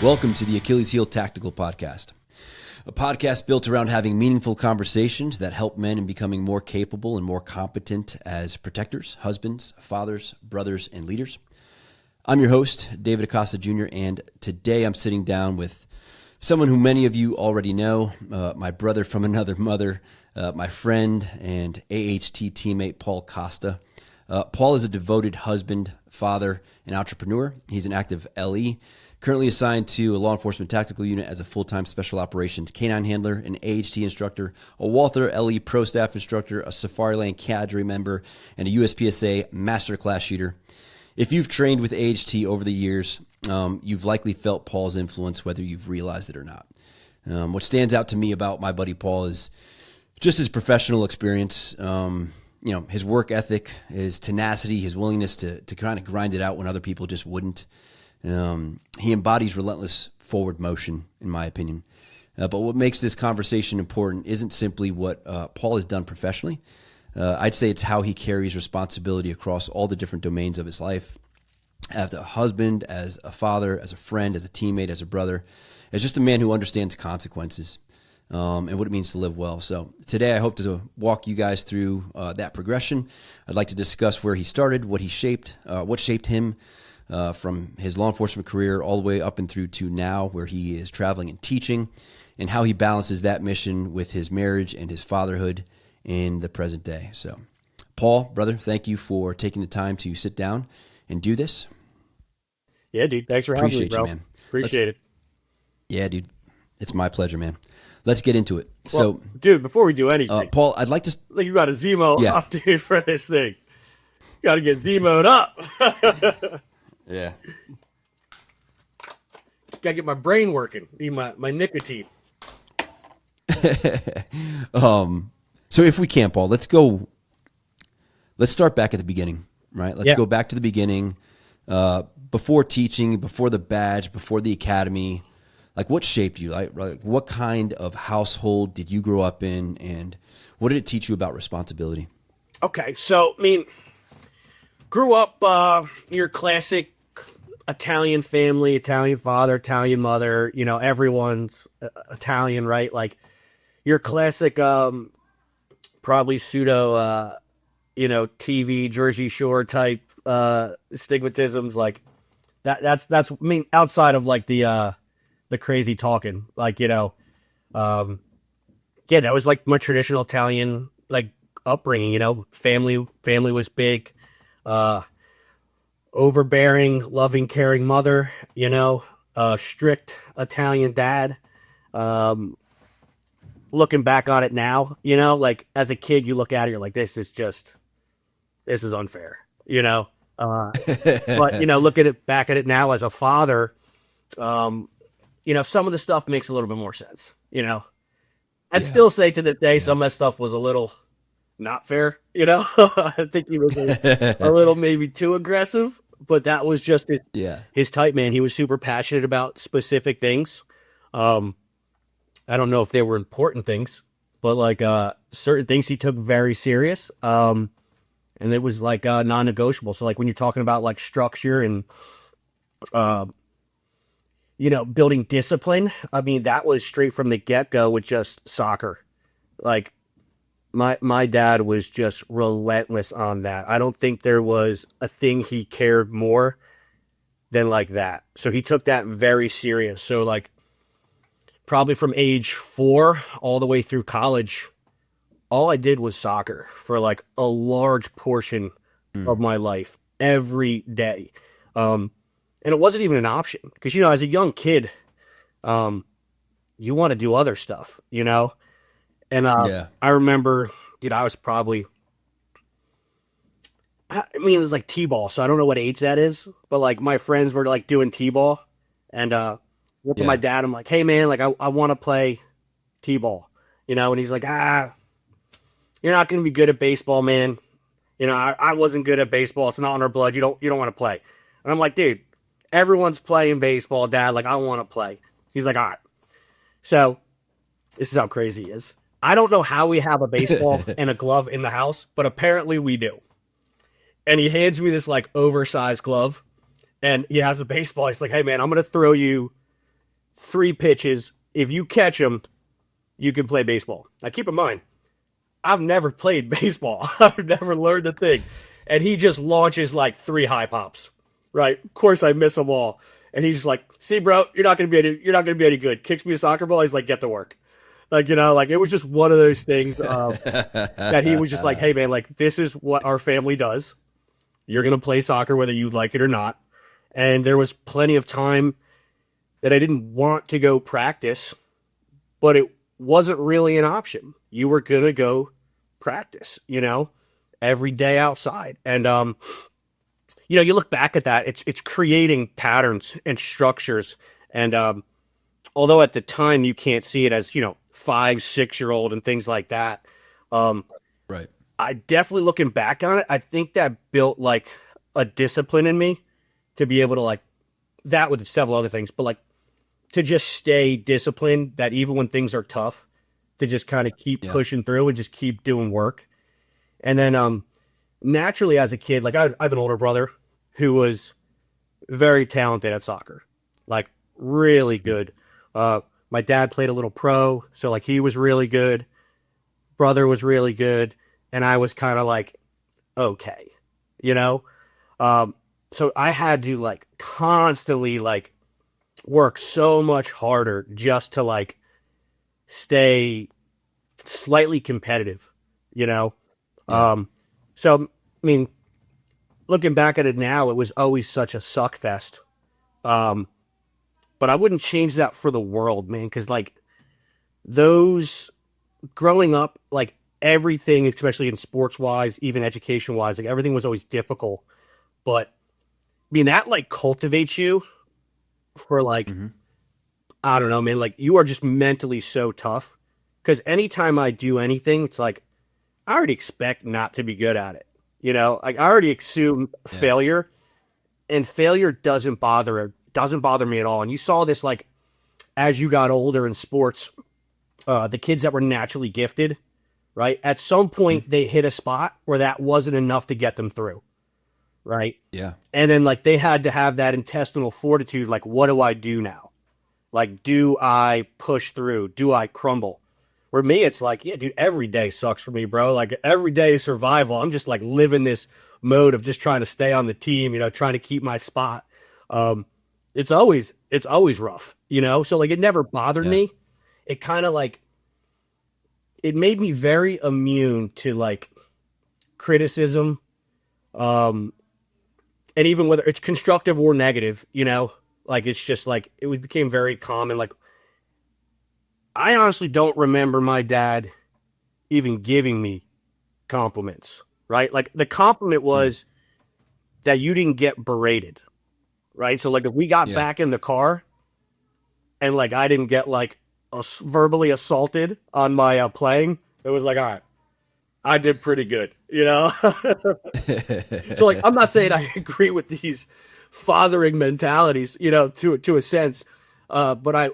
Welcome to the Achilles Heel Tactical Podcast, a podcast built around having meaningful conversations that help men in becoming more capable and more competent as protectors, husbands, fathers, brothers, and leaders. I'm your host, David Acosta Jr., and today I'm sitting down with someone who many of you already know, my brother from another mother, my friend and AHT teammate, Paul Costa. Paul is a devoted husband, father, and entrepreneur. He's an active LE, currently assigned to a law enforcement tactical unit as a full-time special operations canine handler, an AHT instructor, a Walther LE Pro Staff instructor, a Safariland cadre member, and a USPSA master class shooter. If you've trained with AHT over the years, you've likely felt Paul's influence, whether you've realized it or not. What stands out to me about my buddy Paul is just his professional experience, his work ethic, his tenacity, his willingness to kind of grind it out when other people just wouldn't. He embodies relentless forward motion, in my opinion. But what makes this conversation important isn't simply what Paul has done professionally. I'd say it's how he carries responsibility across all the different domains of his life. As a husband, as a father, as a friend, as a teammate, as a brother, as just a man who understands consequences and what it means to live well. So today I hope to walk you guys through that progression. I'd like to discuss where he started, what shaped him, from his law enforcement career all the way up and through to now, where he is traveling and teaching, and how he balances that mission with his marriage and his fatherhood in the present day. So, Paul, brother, thank you for taking the time to sit down and do this. Yeah, dude. Thanks for having me, bro. You, man. Appreciate it. Yeah, dude. It's my pleasure, man. Let's get into it. Well, so, dude, before we do anything, Paul, I'd like to... Like, you got a Zemo up, dude, for this thing. You got to get Zemo'd up. Yeah. Gotta get my brain working. Need my nicotine. So if we can, Paul, let's start back at the beginning, right? Let's go back to the beginning, before teaching, before the badge, before the academy. Like, what shaped you? Like what kind of household did you grow up in, and what did it teach you about responsibility? Okay, so, grew up your classic Italian family, Italian father, Italian mother, everyone's Italian, right? Like your classic, probably pseudo, TV, Jersey Shore type stigmatisms, like that's outside of like the crazy talking, like, that was like my traditional Italian, like, upbringing, family was big, overbearing, loving, caring mother, strict Italian dad. Looking back on it now, like as a kid, you look at it, you're like, this is unfair, but, looking back at it now as a father, some of the stuff makes a little bit more sense, I'd still say to this day, some of that stuff was a little not fair, I think he was a little maybe too aggressive, but that was just his type, man. He was super passionate about specific things. I don't know if they were important things, but like certain things he took very serious, and it was like non-negotiable. So like when you're talking about like structure and building discipline, that was straight from the get-go with just soccer. Like my dad was just relentless on that. I don't think there was a thing he cared more than like that. So he took that very serious. So like probably from age 4 all the way through college, all I did was soccer for like a large portion of my life every day. And it wasn't even an option because, as a young kid, you want to do other stuff, And I remember, I was probably, it was like T-ball, so I don't know what age that is, but like my friends were like doing T-ball, and went to my dad, I'm like, hey man, like I want to play T-ball, and he's like, you're not going to be good at baseball, man. I wasn't good at baseball. It's not in our blood. You don't want to play. And I'm like, dude, everyone's playing baseball, Dad. Like, I want to play. He's like, all right. So this is how crazy he is. I don't know how we have a baseball and a glove in the house, but apparently we do. And he hands me this like oversized glove, and he has a baseball. He's like, hey man, I'm going to throw you 3 pitches. If you catch them, you can play baseball. Now, keep in mind, I've never played baseball. I've never learned a thing. And he just launches like 3 high pops, right? Of course, I miss them all. And he's just like, see, bro, you're not going to be any good. Kicks me a soccer ball. He's like, get to work. Like, like it was just one of those things that he was just like, hey, man, like, this is what our family does. You're going to play soccer whether you like it or not. And there was plenty of time that I didn't want to go practice, but it wasn't really an option. You were going to go practice, every day outside. And, you look back at that, it's creating patterns and structures. And although at the time you can't see it as, 5, 6-year-old and things like that. Right. I definitely, looking back on it, I think that built like a discipline in me to be able to like that with several other things, but like to just stay disciplined, that even when things are tough, to just kind of keep pushing through and just keep doing work. And then naturally as a kid, like I have an older brother who was very talented at soccer, like really good. My dad played a little pro, so like he was really good. Brother was really good, and I was kind of like, okay, So I had to like constantly like work so much harder just to like stay slightly competitive, So, I mean, looking back at it now, it was always such a suck fest. But I wouldn't change that for the world, man, because like those growing up, like everything, especially in sports wise, even education wise, like everything was always difficult. But I mean, that like cultivates you for like, I don't know, man, like you are just mentally so tough. Because anytime I do anything, it's like I already expect not to be good at it. Like I already assume failure, and failure doesn't bother me at all. And you saw this like as you got older in sports, the kids that were naturally gifted, right? At some point they hit a spot where that wasn't enough to get them through, right? Yeah. And then like they had to have that intestinal fortitude. Like, what do I do now? Like, do I push through? Do I crumble? For me, it's like, yeah, dude, every day sucks for me, bro. Like every day is survival. I'm just like living this mode of just trying to stay on the team, trying to keep my spot. It's always rough, So like it never bothered me. It kind of like it made me very immune to like criticism, and even whether it's constructive or negative, like it's just like it became very common. Like I honestly don't remember my dad even giving me compliments, right? Like the compliment was that you didn't get berated, right? So like if we got back in the car and like I didn't get like verbally assaulted on my playing, it was like, all right, I did pretty good, So like I'm not saying I agree with these fathering mentalities, to a sense, but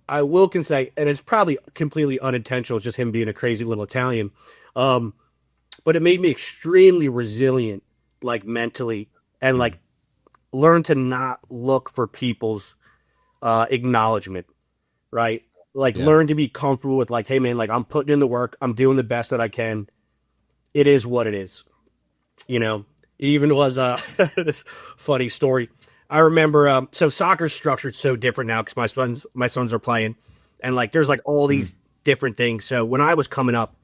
I will can say, and it's probably completely unintentional, it's just him being a crazy little Italian, but it made me extremely resilient, like mentally, and like learn to not look for people's acknowledgement, right? Like learn to be comfortable with like, hey man, like I'm putting in the work, I'm doing the best that I can. It is what it is, It even was this funny story. I remember, so soccer's structured so different now because my sons are playing, and like there's like all these different things. So when I was coming up,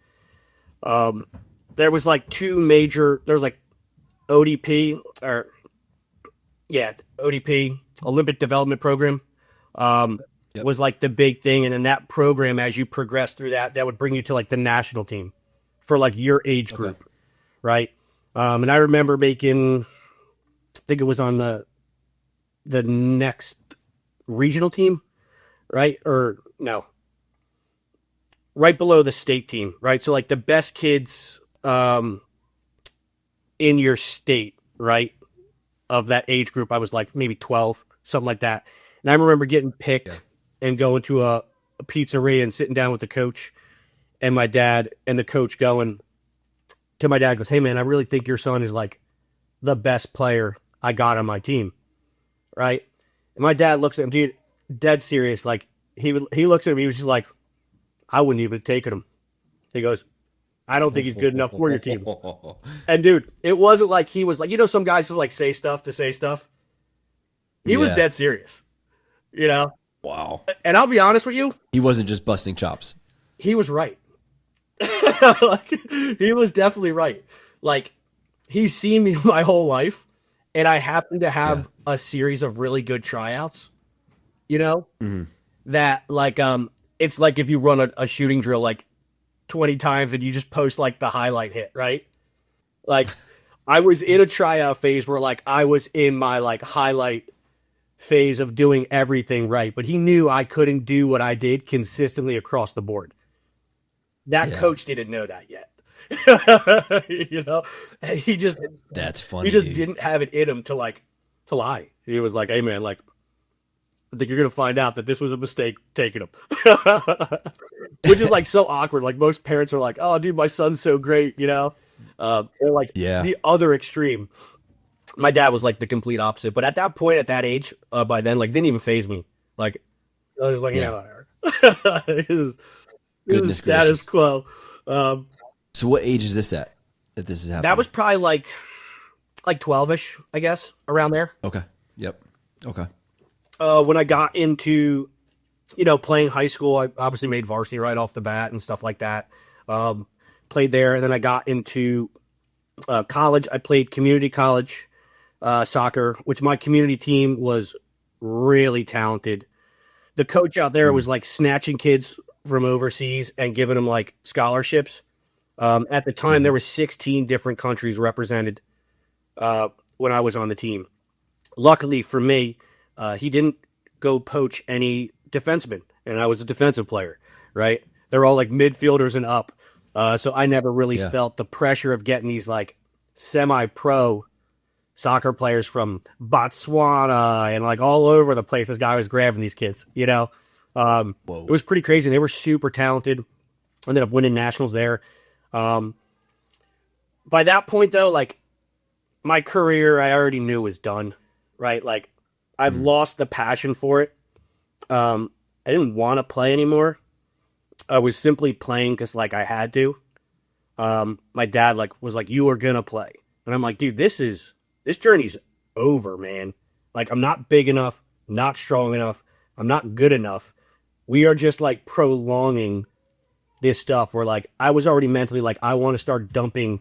there was like there's like ODP ODP, Olympic Development Program, was like the big thing. And then that program, as you progress through that would bring you to like the national team for like your age group, right? And I remember making, I think it was on the next regional team, right? Or no, right below the state team, right? So like the best kids in your state, right? Of that age group, I was like maybe 12, something like that. And I remember getting picked and going to a pizzeria and sitting down with the coach and my dad, and the coach going to my dad, goes, hey man, I really think your son is like the best player I got on my team. Right. And my dad looks at him, dude, dead serious. Like he looks at me, he was just like, I wouldn't even have taken him. He goes, I don't think he's good enough for your team. And dude, it wasn't like he was like, some guys just like say stuff to say stuff. He was Yeah. dead serious, you know? Wow. And I'll be honest with you, He wasn't just busting chops. he was right. Like, he was definitely right. Like, he's seen me my whole life, and I happen to Yeah. have a series of really good tryouts, you know? That like it's like if you run a shooting drill like 20 times and you just post like the highlight hit, right? Like I was in a tryout phase where like I was in my like highlight phase of doing everything right, but he knew I couldn't do what I did consistently across the board. That Yeah. coach didn't know that yet. You know, he just That's he funny, just dude. didn't have it in him to like to lie. He was like, "Hey man, like I think you're gonna find out that this was a mistake taking him," which is like so awkward. Like most parents are like, "Oh, dude, my son's so great," you know. Or like Yeah. the other extreme. My dad was like the complete opposite, but at that point, at that age, by then, like didn't even phase me. Like I was like, Yeah. yeah, whatever. His Goodness status gracious. quo. Um, So what age is this at that this is that happening? was probably like 12ish, I guess, around there. Okay. Yep. Okay. When I got into playing high school, I obviously made varsity right off the bat and stuff like that. Um, Played there, and then I got into college. I played community college soccer, which my community team was really talented. The coach out there was like snatching kids from overseas and giving them like scholarships. At the time, Mm-hmm. there were 16 different countries represented when I was on the team. Luckily for me, he didn't go poach any defensemen, and I was a defensive player, right? They're all like midfielders and up. So I never really Yeah. felt the pressure of getting these like semi-pro soccer players from Botswana and like all over the place. This guy was grabbing these kids, you know. It Whoa. was pretty crazy. They were super talented. Ended up winning nationals there. Um, by that point, though, like my career, I already knew was done, right? Like I've Mm. lost the passion for it. I didn't want to play anymore. I was simply playing because like I had to. My dad like was like, "You are gonna play," and I'm like, "Dude, this journey's over, man. Like I'm not big enough, not strong enough, I'm not good enough. We are just like prolonging this stuff where like I was already mentally like I want to start dumping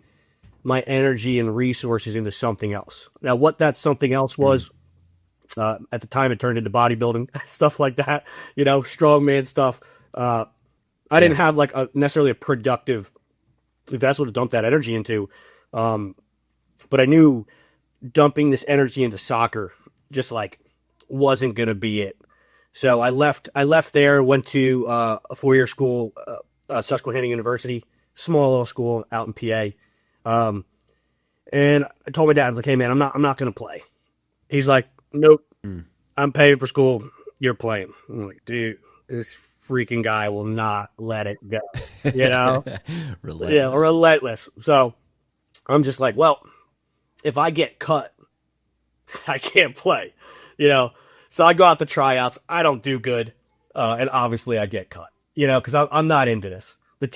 my energy and resources into something else. Now, what that something else Mm. was, at the time, it turned into bodybuilding, stuff like that, strongman stuff. I Yeah. didn't have like necessarily a productive vessel to dump that energy into. Um, but I knew dumping this energy into soccer just like wasn't going to be it. So I left there, went to a 4 year school, Susquehanna University, small little school out in PA. Um, and I told my dad, I was like, "Hey man, I'm not going to play." He's like, "Nope, Mm. I'm paying for school. You're playing." I'm like, "Dude, this freaking guy will not let it go." You know? Yeah, Relentless. relentless. So I'm just like, well, if I get cut, I can't play. You know? So I go out to tryouts. I don't do good. And obviously I get cut, because I'm not into this. The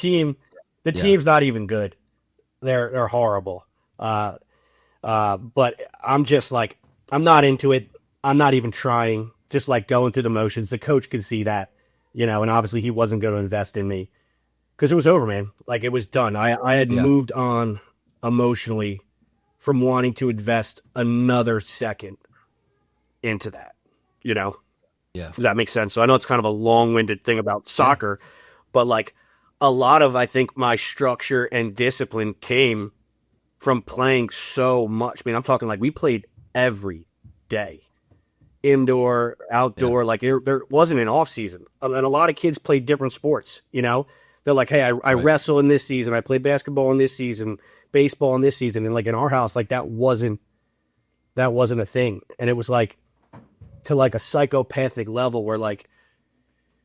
Yeah. team's not even good. They're horrible. Uh, but I'm just like, I'm not into it. I'm not even trying. Just like going through the motions. The coach could see that, and obviously he wasn't going to invest in me because it was over, man. Like it was done. I had Yeah. moved on emotionally from wanting to invest another second into that. You know, Yeah. does that make sense? So I know it's kind of a long-winded thing about Yeah. soccer, but like a lot of I think my structure and discipline came from playing so much. I mean, I'm talking like we played every day, indoor, Yeah. outdoor. Like there wasn't an off season, and a lot of kids played different sports. They're like, "Hey, I Right. wrestle in this season. I play basketball in this season, baseball in this season." And like in our house, like that wasn't a thing, and it was like to like a psychopathic level where like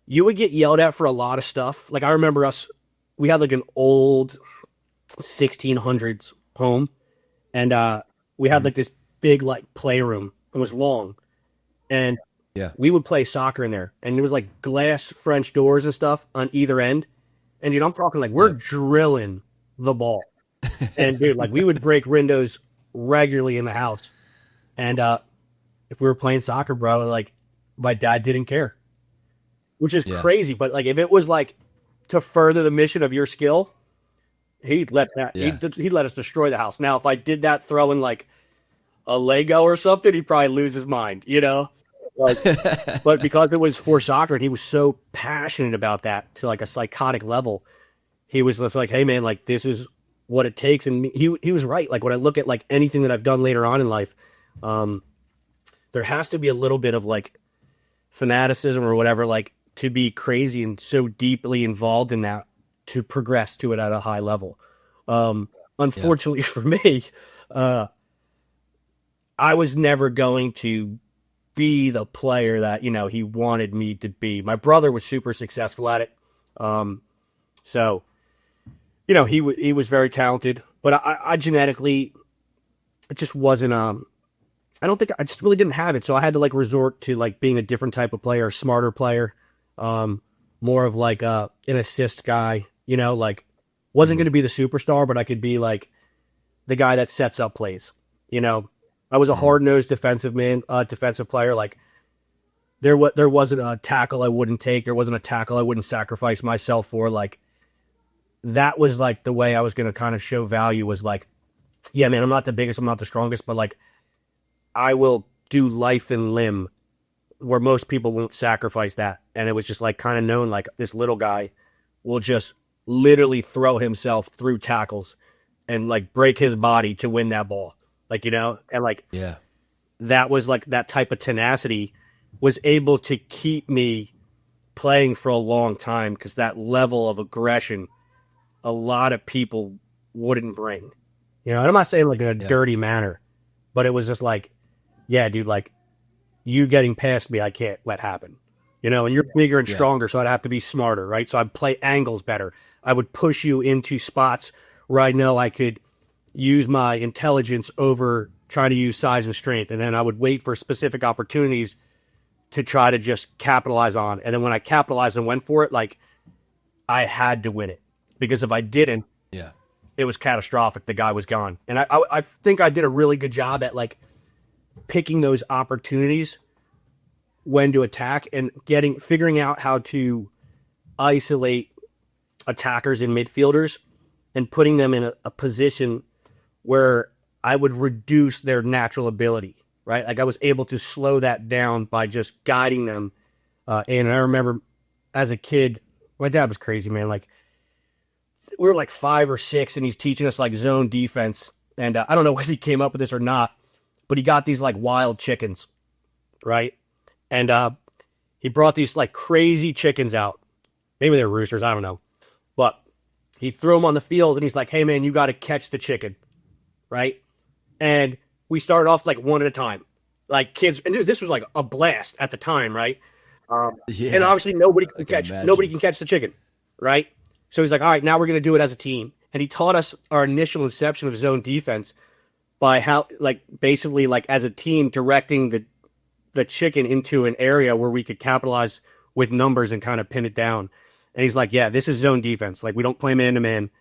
you would get yelled at for a lot of stuff. Like I remember we had like an old 1600s home, and we had Hmm. like this big like playroom. It was long, and Yeah. we would play soccer in there, and there was like glass French doors and stuff on either end. And dude, I'm talking like we're Yep. drilling the ball. And dude, like we would break windows regularly in the house. And if we were playing soccer, bro, like my dad didn't care, which is Yeah. crazy. But like if it was like to further the mission of your skill, he'd let that Yeah. he'd let us destroy the house. Now, if I did that throwing like a Lego or something, he'd probably lose his mind, you know? Like, but because it was for soccer and he was so passionate about that to like a psychotic level, he was just like, hey man, like this is what it takes. And he was right. Like when I look at like anything that I've done later on in life, there has to be a little bit of like fanaticism or whatever, like to be crazy and so deeply involved in that to progress to it at a high level. Unfortunately for me, I was never going to be the player that, you know, he wanted me to be. My brother was super successful at it. So, you know, he was very talented, but I genetically, it just wasn't, I don't think I just really didn't have it. So I had to like resort to like being a different type of player, a smarter player, more of like an assist guy, you know, like wasn't going to be the superstar, but I could be like the guy that sets up plays, you know. I was a hard-nosed defensive player. Like there wasn't a tackle I wouldn't take. There wasn't a tackle I wouldn't sacrifice myself for. Like that was like the way I was going to kind of show value was like, yeah, man, I'm not the biggest, I'm not the strongest, but like I will do life and limb where most people won't sacrifice that. And it was just like kind of known like this little guy will just literally throw himself through tackles and like break his body to win that ball. Like, you know, and like, Yeah. that was like that type of tenacity was able to keep me playing for a long time because that level of aggression, a lot of people wouldn't bring, you know, and I'm not saying like in a dirty manner, but it was just like, yeah, dude, like you getting past me, I can't let happen, you know, and you're bigger and stronger. So I'd have to be smarter. Right. So I'd play angles better. I would push you into spots where I know I could use my intelligence over trying to use size and strength. And then I would wait for specific opportunities to try to just capitalize on. And then when I capitalized and went for it, like I had to win it because if I didn't, it was catastrophic. The guy was gone. And I think I did a really good job at like picking those opportunities when to attack and figuring out how to isolate attackers and midfielders and putting them in a position where I would reduce their natural ability, right? Like I was able to slow that down by just guiding them. And I remember as a kid, my dad was crazy, man. Like we were like 5 or 6 and he's teaching us like zone defense. And I don't know if he came up with this or not, but he got these like wild chickens, right? And he brought these like crazy chickens out. Maybe they're roosters, I don't know. But he threw them on the field and he's like, hey man, you got to catch the chicken. Right. And we started off like one at a time, like kids. And this was like a blast at the time. Right. And obviously nobody can catch the chicken. Right. So he's like, all right, now we're going to do it as a team. And he taught us our initial inception of zone defense by how, like, basically like as a team directing the chicken into an area where we could capitalize with numbers and kind of pin it down. And he's like, yeah, this is zone defense. Like we don't play man to man.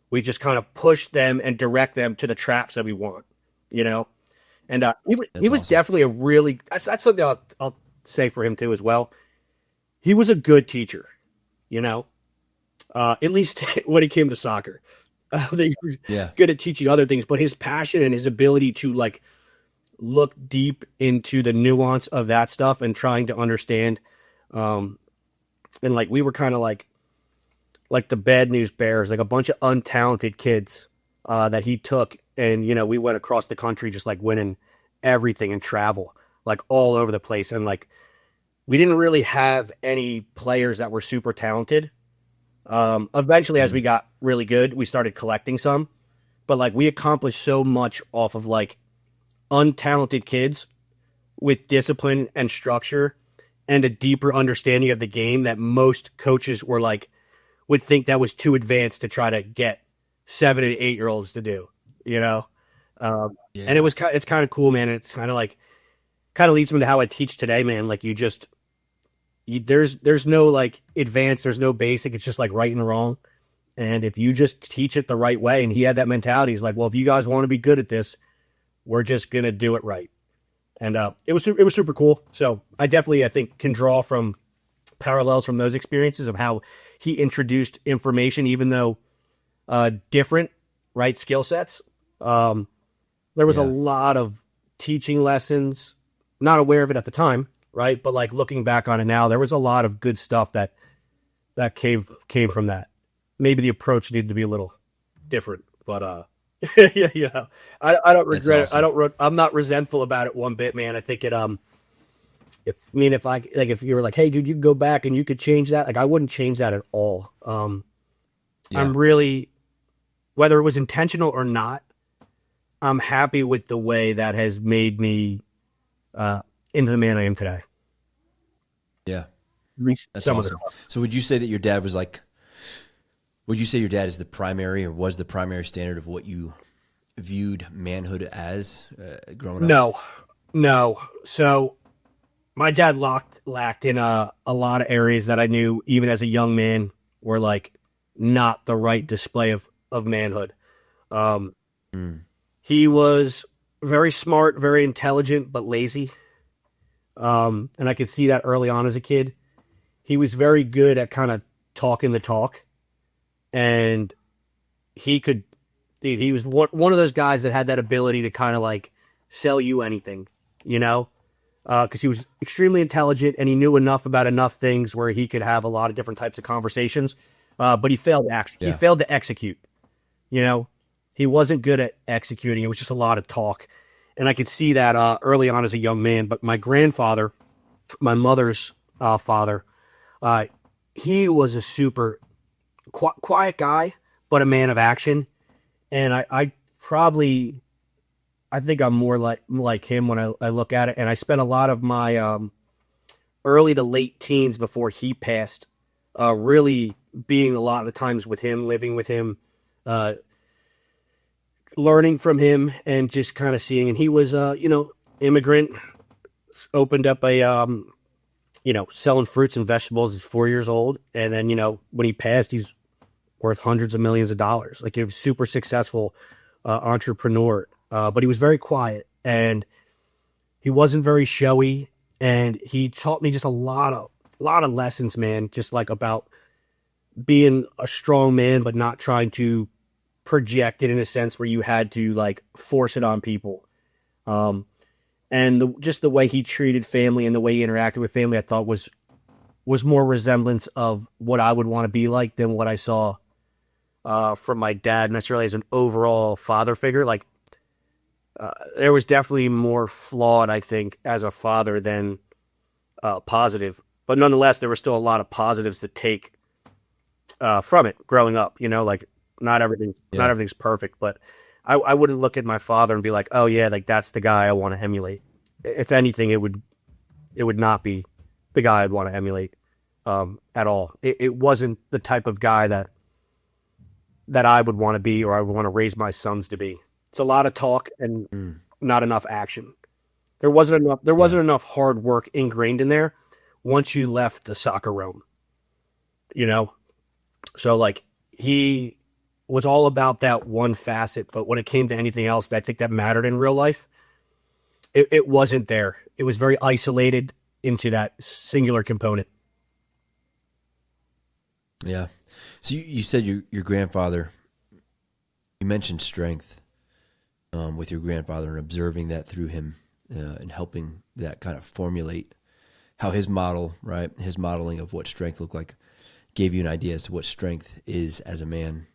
We just kind of push them and direct them to the traps that we want, you know? And he was awesome. Definitely a really, that's something I'll say for him too as well. He was a good teacher, you know? At least when it came to soccer. He was good at teaching other things, but his passion and his ability to like look deep into the nuance of that stuff and trying to understand. And like, we were kind of like the bad news bears, like a bunch of untalented kids that he took. And, you know, we went across the country just like winning everything and travel like all over the place. And like, we didn't really have any players that were super talented. Eventually, as we got really good, we started collecting some. But like, we accomplished so much off of like untalented kids with discipline and structure and a deeper understanding of the game that most coaches were like, would think that was too advanced to try to get 7 and 8 year olds to do, you know? And it's kind of cool, man. It's kind of like kind of leads me to how I teach today, man. Like there's no like advanced, there's no basic. It's just like right and wrong. And if you just teach it the right way, and he had that mentality, he's like, well, if you guys want to be good at this, we're just gonna do it right. And it was super cool. So I definitely, I think, can draw from parallels from those experiences of how he introduced information, even though different, right, skill sets. There was a Yeah. lot of teaching lessons, not aware of it at the time, right? But like looking back on it now, there was a lot of good stuff that came from that. Maybe the approach needed to be a little different, but yeah. I don't That's regret it. awesome. I'm not resentful about it one bit, man. I think it if I like if you were like, hey dude, you could go back and you could change that, like I wouldn't change that at all. Yeah. I'm really, whether it was intentional or not, I'm happy with the way that has made me uh into the man I am today. Yeah. At least That's some of the awesome. So would you say that your dad was like, would you say your dad is the primary or was the primary standard of what you viewed manhood as growing up? no, no. So my dad lacked in a lot of areas that I knew even as a young man were like not the right display of manhood. Um, Mm. he was very smart, very intelligent, but lazy. And I could see that early on as a kid. He was very good at kind of talking the talk, and he could, dude, he was one of those guys that had that ability to kind of like sell you anything, you know? Because he was extremely intelligent and he knew enough about enough things where he could have a lot of different types of conversations. But he Yeah. failed to execute. You know, he wasn't good at executing. It was just a lot of talk, and I could see that early on as a young man. But my grandfather, my mother's father, uh, he was a super quiet guy, but a man of action. And I probably, I think I'm more like him when I look at it. And I spent a lot of my early to late teens before he passed, really being a lot of the times with him, living with him, uh, learning from him, and just kind of seeing. And he was, immigrant, opened up a, selling fruits and vegetables. He's 4 years old, and then when he passed, he's worth hundreds of millions of dollars. Like he was super successful entrepreneur, but he was very quiet and he wasn't very showy. And he taught me just a lot of lessons, man. Just like about being a strong man, but not trying to project it in a sense where you had to like force it on people. Um, and just the way he treated family and the way he interacted with family, I thought was more resemblance of what I would want to be like than what I saw from my dad necessarily as an overall father figure. Like there was definitely more flawed, I think, as a father than positive. But nonetheless, there were still a lot of positives to take from it growing up. Like not Yeah. everything's perfect, but I wouldn't look at my father and be like, oh yeah, like that's the guy I want to emulate. If anything, it would not be the guy I'd want to emulate at all. It wasn't the type of guy that I would want to be or I would want to raise my sons to be. It's a lot of talk and Mm. not enough action. There Yeah. wasn't enough hard work ingrained in there once you left the soccer realm, you know? So like he was all about that one facet, but when it came to anything else that I think that mattered in real life, it wasn't there. It was very isolated into that singular component. Yeah. So you said your grandfather, you mentioned strength with your grandfather and observing that through him and helping that kind of formulate how his model, right, his modeling of what strength looked like gave you an idea as to what strength is as a man.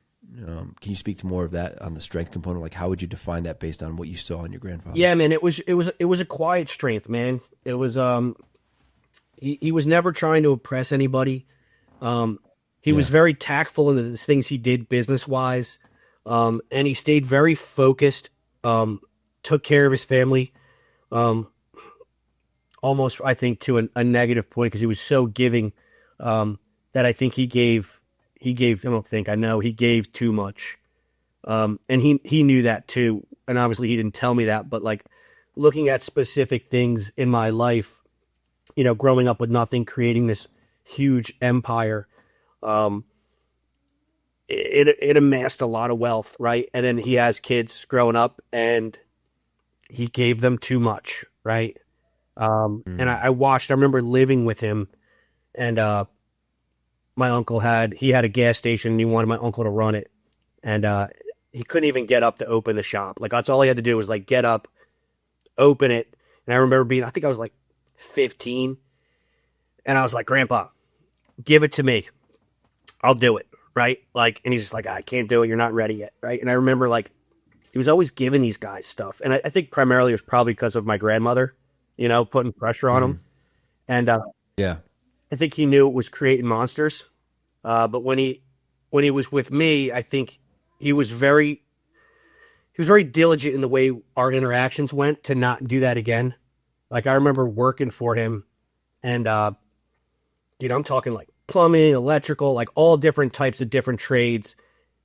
Can you speak to more of that on the strength component? Like, how would you define that based on what you saw in your grandfather? Yeah, man, it was a quiet strength, man. It was he was never trying to impress anybody. Um, he was Yeah. very tactful in the things he did business wise, and he stayed very focused. Took care of his family, um, almost I think to a negative point because he was so giving that I think he gave. I don't think I know he gave too much, and he knew that too. And obviously he didn't tell me that, but like looking at specific things in my life, growing up with nothing, creating this huge empire, um, it amassed a lot of wealth, right? And then he has kids growing up, and he gave them too much, right? And Mm. I remember living with him, and my uncle had a gas station, and he wanted my uncle to run it, and he couldn't even get up to open the shop. Like that's all he had to do was like get up, open it. And I remember I think I was like 15, and I was like, Grandpa, give it to me. I'll do it. Right. Like, and he's just like, I can't do it. You're not ready yet. Right. And I remember like, he was always giving these guys stuff. And I think primarily it was probably because of my grandmother, putting pressure on him. Mm. And Yeah. I think he knew it was creating monsters. But when he was with me, I think he was very, he was very diligent in the way our interactions went to not do that again. Like I remember working for him, and I'm talking like plumbing, electrical, like all different types of different trades,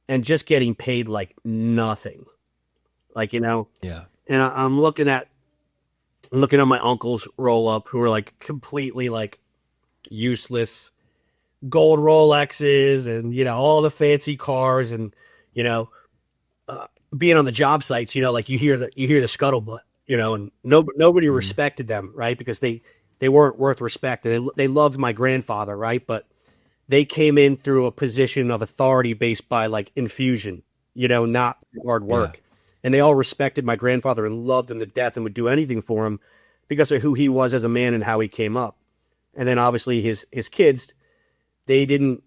and just getting paid like nothing. Like, Yeah. and I'm looking at my uncles roll up who are like completely like useless, gold Rolexes and, all the fancy cars, and, you know, being on the job sites, like you hear the scuttlebutt, and nobody Mm. respected them, right? Because they weren't worth respect. And they loved my grandfather, right? But they came in through a position of authority based by like infusion, not hard Yeah. work. And they all respected my grandfather and loved him to death and would do anything for him because of who he was as a man and how he came up. And then obviously his kids, they didn't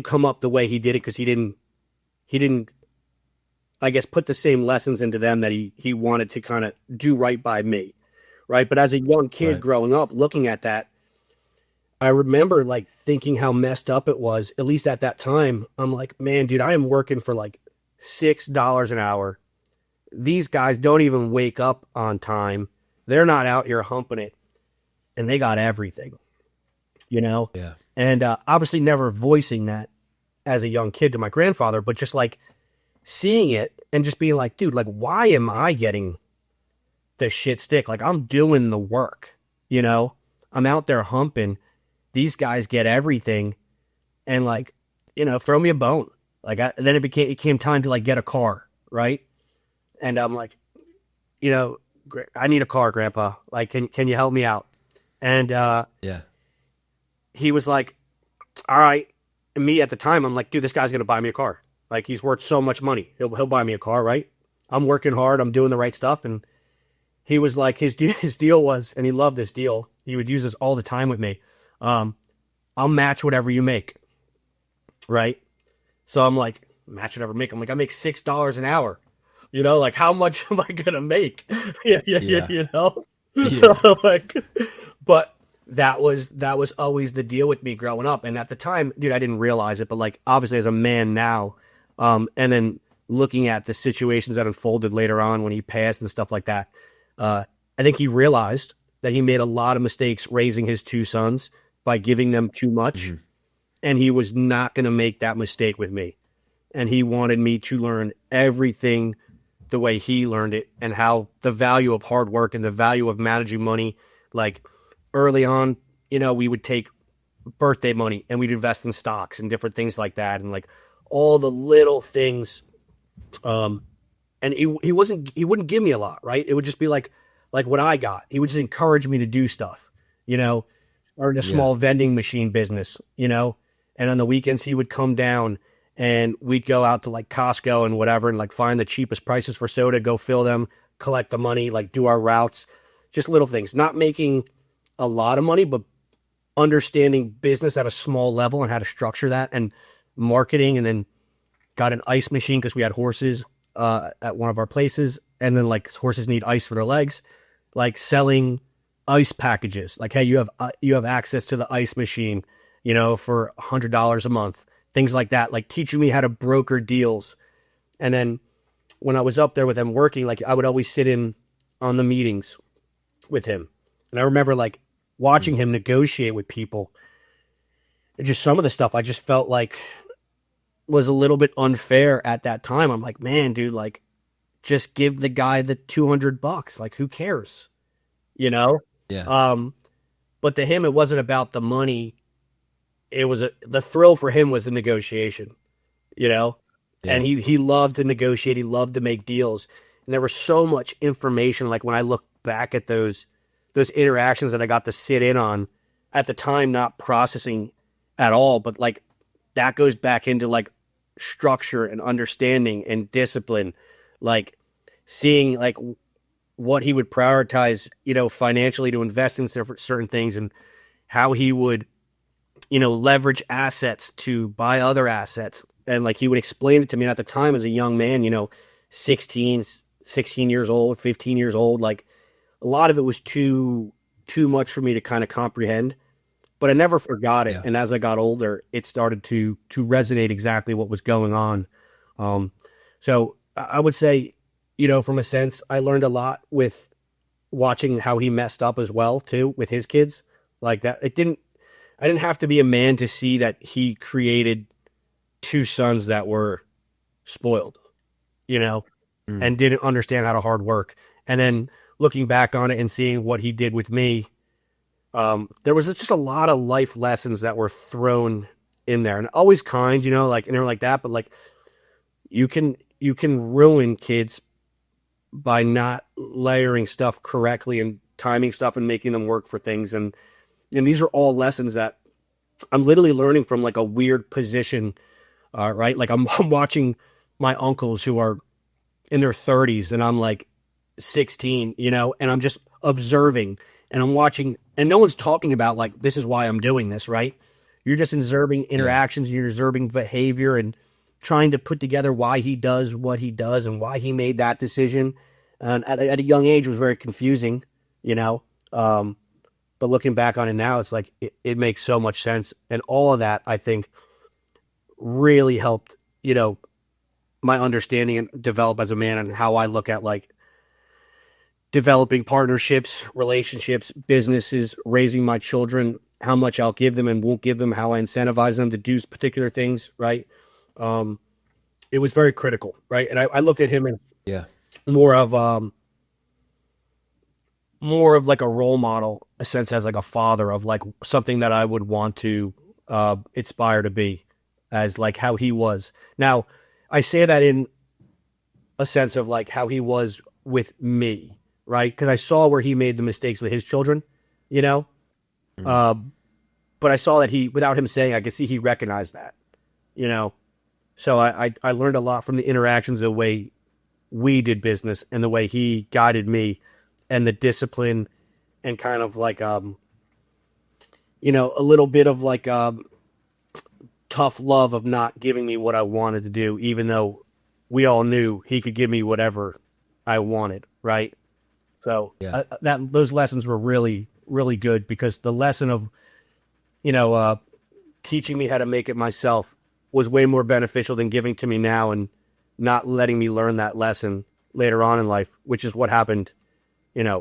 come up the way he did it because he didn't I guess put the same lessons into them that he wanted to kind of do right by me, right? But as a young kid Right. growing up, looking at that, I remember like thinking how messed up it was. At least at that time, I'm like, man, dude, I am working for like $6 an hour. These guys don't even wake up on time. They're not out here humping it, and they got everything, you know. Yeah. And obviously, never voicing that as a young kid to my grandfather, but just like seeing it and just being like, dude, like, why am I getting the shit stick? Like, I'm doing the work, you know. I'm out there humping. These guys get everything, and like, throw me a bone. Like, then it came time to like get a car, right? And I'm like, I need a car, Grandpa. Like, can you help me out? And Yeah. he was like, all right. And me at the time, I'm like, dude, this guy's gonna buy me a car. Like, he's worth so much money. He'll buy me a car, right? I'm working hard. I'm doing the right stuff. And he was like, his deal was, and he loved this deal. He would use this all the time with me. I'll match whatever you make, right? So I'm like, match whatever I make. I'm like, I make $6 an hour. Like how much am I gonna make? Yeah, yeah, yeah, Yeah. Yeah. like, but that was always the deal with me growing up. And at the time, dude, I didn't realize it, but like obviously as a man now, and then looking at the situations that unfolded later on when he passed and stuff like that, I think he realized that he made a lot of mistakes raising his two sons by giving them too much, Hmm. and he was not going to make that mistake with me. And he wanted me to learn everything the way he learned it, and how the value of hard work and the value of managing money. Like early on, we would take birthday money and we'd invest in stocks and different things like that, and like all the little things. And he wouldn't give me a lot, right? It would just be like what I got. He would just encourage me to do stuff, or in a Yeah. small vending machine business, And on the weekends he would come down and we'd go out to like Costco and whatever, and like find the cheapest prices for soda, go fill them, collect the money, like do our routes, just little things. Not making a lot of money, but understanding business at a small level and how to structure that, and marketing. And then got an ice machine because we had horses at one of our places, and then like horses need ice for their legs, like selling ice packages. Like, hey, you have access to the ice machine, for $100 a month, things like that. Like teaching me how to broker deals. And then when I was up there with him working, like I would always sit in on the meetings with him, and I remember like watching him negotiate with people. And just some of the stuff I just felt like was a little bit unfair at that time. I'm like, man, dude, like just give the guy the $200. Like, who cares? You know? Yeah. But to him, it wasn't about the money. It was the thrill for him was the negotiation, you know? Yeah. And he loved to negotiate. He loved to make deals. And there was so much information. Like when I look back at those interactions that I got to sit in on at the time, not processing at all, but like that goes back into like structure and understanding and discipline, like seeing like what he would prioritize, financially to invest in certain things, and how he would, leverage assets to buy other assets. And like he would explain it to me at the time as a young man, 16 years old, 15 years old. Like a lot of it was too much for me to kind of comprehend, but I never forgot it. Yeah. And as I got older, it started to resonate exactly what was going on. So I would say, from a sense, I learned a lot with watching how he messed up as well too with his kids. Like that, I didn't have to be a man to see that he created two sons that were spoiled, and didn't understand how to hard work. And then looking back on it and seeing what he did with me, there was just a lot of life lessons that were thrown in there, and always kind, like, and they're like that, but like you can ruin kids by not layering stuff correctly and timing stuff and making them work for things. And these are all lessons that I'm literally learning from like a weird position, right? Like I'm watching my uncles who are in their 30s and I'm like 16, and I'm just observing and I'm watching, and no one's talking about like, this is why I'm doing this, right? You're just observing interactions, you're observing behavior and trying to put together why he does what he does and why he made that decision. And at a young age, it was very confusing, but looking back on it now, it's like, it makes so much sense. And all of that, I think, really helped, my understanding and develop as a man, and how I look at like developing partnerships, relationships, businesses, raising my children, how much I'll give them and won't give them, how I incentivize them to do particular things, right? It was very critical, right? And I looked at him in more of like a role model, a sense as like a father, of like something that I would want to aspire to be, as like how he was. Now, I say that in a sense of like how he was with me, right? Because I saw where he made the mistakes with his children, but I saw that without him saying, I could see he recognized that, So I learned a lot from the interactions, the way we did business and the way he guided me, and the discipline, and kind of like, a little bit of like, tough love of not giving me what I wanted to do, even though we all knew he could give me whatever I wanted. Right. So those lessons were really, really good, because the lesson of, teaching me how to make it myself was way more beneficial than giving to me now and not letting me learn that lesson later on in life, which is what happened,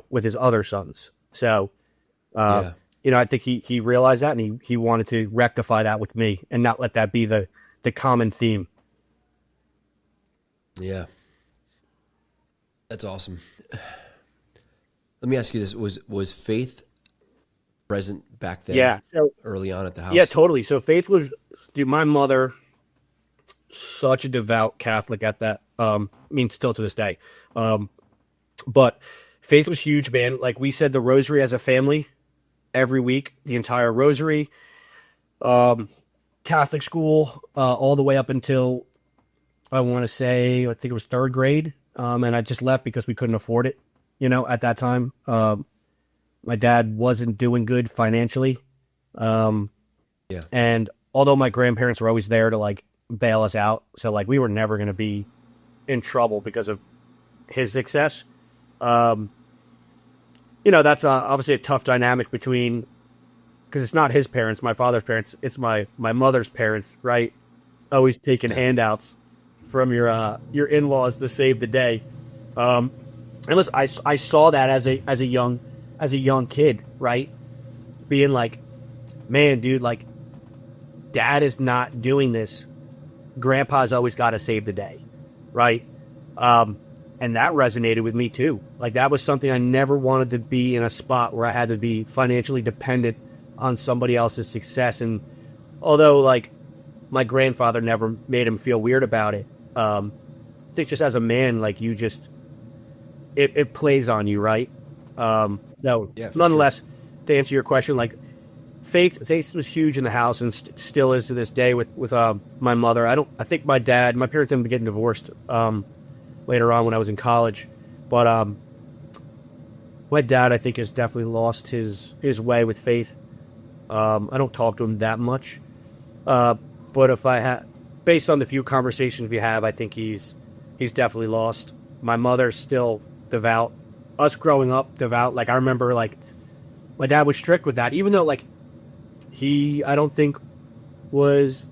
with his other sons. So, I think he realized that, and he wanted to rectify that with me and not let that be the common theme. Yeah. That's awesome. Let me ask you this. Was Faith present back then? Yeah. So, early on at the house? Yeah, totally. So Faith was, dude, my mother, such a devout Catholic at that. Still to this day. But Faith was huge, man. Like we said the rosary as a family every week, the entire rosary, Catholic school, all the way up until I think it was third grade. And I just left because we couldn't afford it, at that time. My dad wasn't doing good financially. And although my grandparents were always there to like bail us out, so like we were never going to be in trouble because of his success. That's obviously a tough dynamic between, because it's not his parents, my father's parents, it's my mother's parents, right? Always taking handouts from your in-laws to save the day. And listen, I saw that as a young kid, right? Being like, man, dude, like dad is not doing this. Grandpa's always got to save the day, right? And And that resonated with me too. Like that was something I never wanted to be in a spot where I had to be financially dependent on somebody else's success. And although like my grandfather never made him feel weird about it, I think just as a man, like you just, it plays on you, right? No, Yeah, for nonetheless, to answer your question, like faith was huge in the house and still is to this day with my mother. I think my parents ended up getting divorced later on when I was in college, but my dad, I think, has definitely lost his way with faith. I don't talk to him that much, but if I had, based on the few conversations we have, I think he's definitely lost. My mother's still devout. Us growing up devout, like I remember, like my dad was strict with that, even though like I don't think was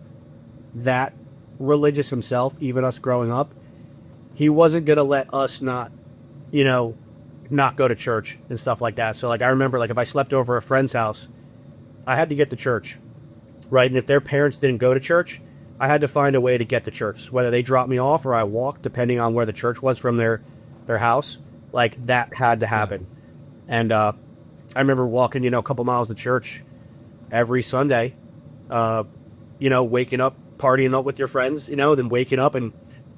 that religious himself. Even us growing up, he wasn't gonna let us not go to church and stuff like that. So like I remember, like if I slept over a friend's house, I had to get to church, right? And if their parents didn't go to church, I had to find a way to get to church, whether they dropped me off or I walked, depending on where the church was from their house. Like that had to happen. And I remember walking, a couple miles to church every Sunday, waking up, partying up with your friends, then waking up and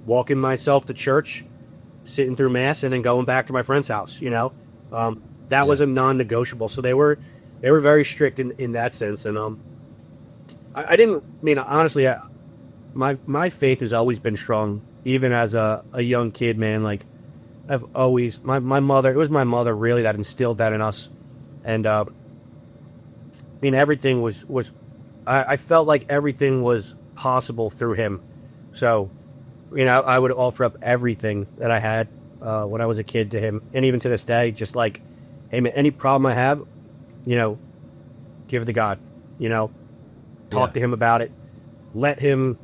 walking myself to church, sitting through mass, and then going back to my friend's house. That was a non-negotiable. So they were very strict in that sense. And I didn't mean, honestly, my faith has always been strong, even as a young kid, man. Like I've always, my mother, it was my mother really that instilled that in us. And everything was I felt like everything was possible through him. So I would offer up everything that I had when I was a kid to him, and even to this day, just like, hey man, any problem I have, give it to God. Talk to him about it. Let him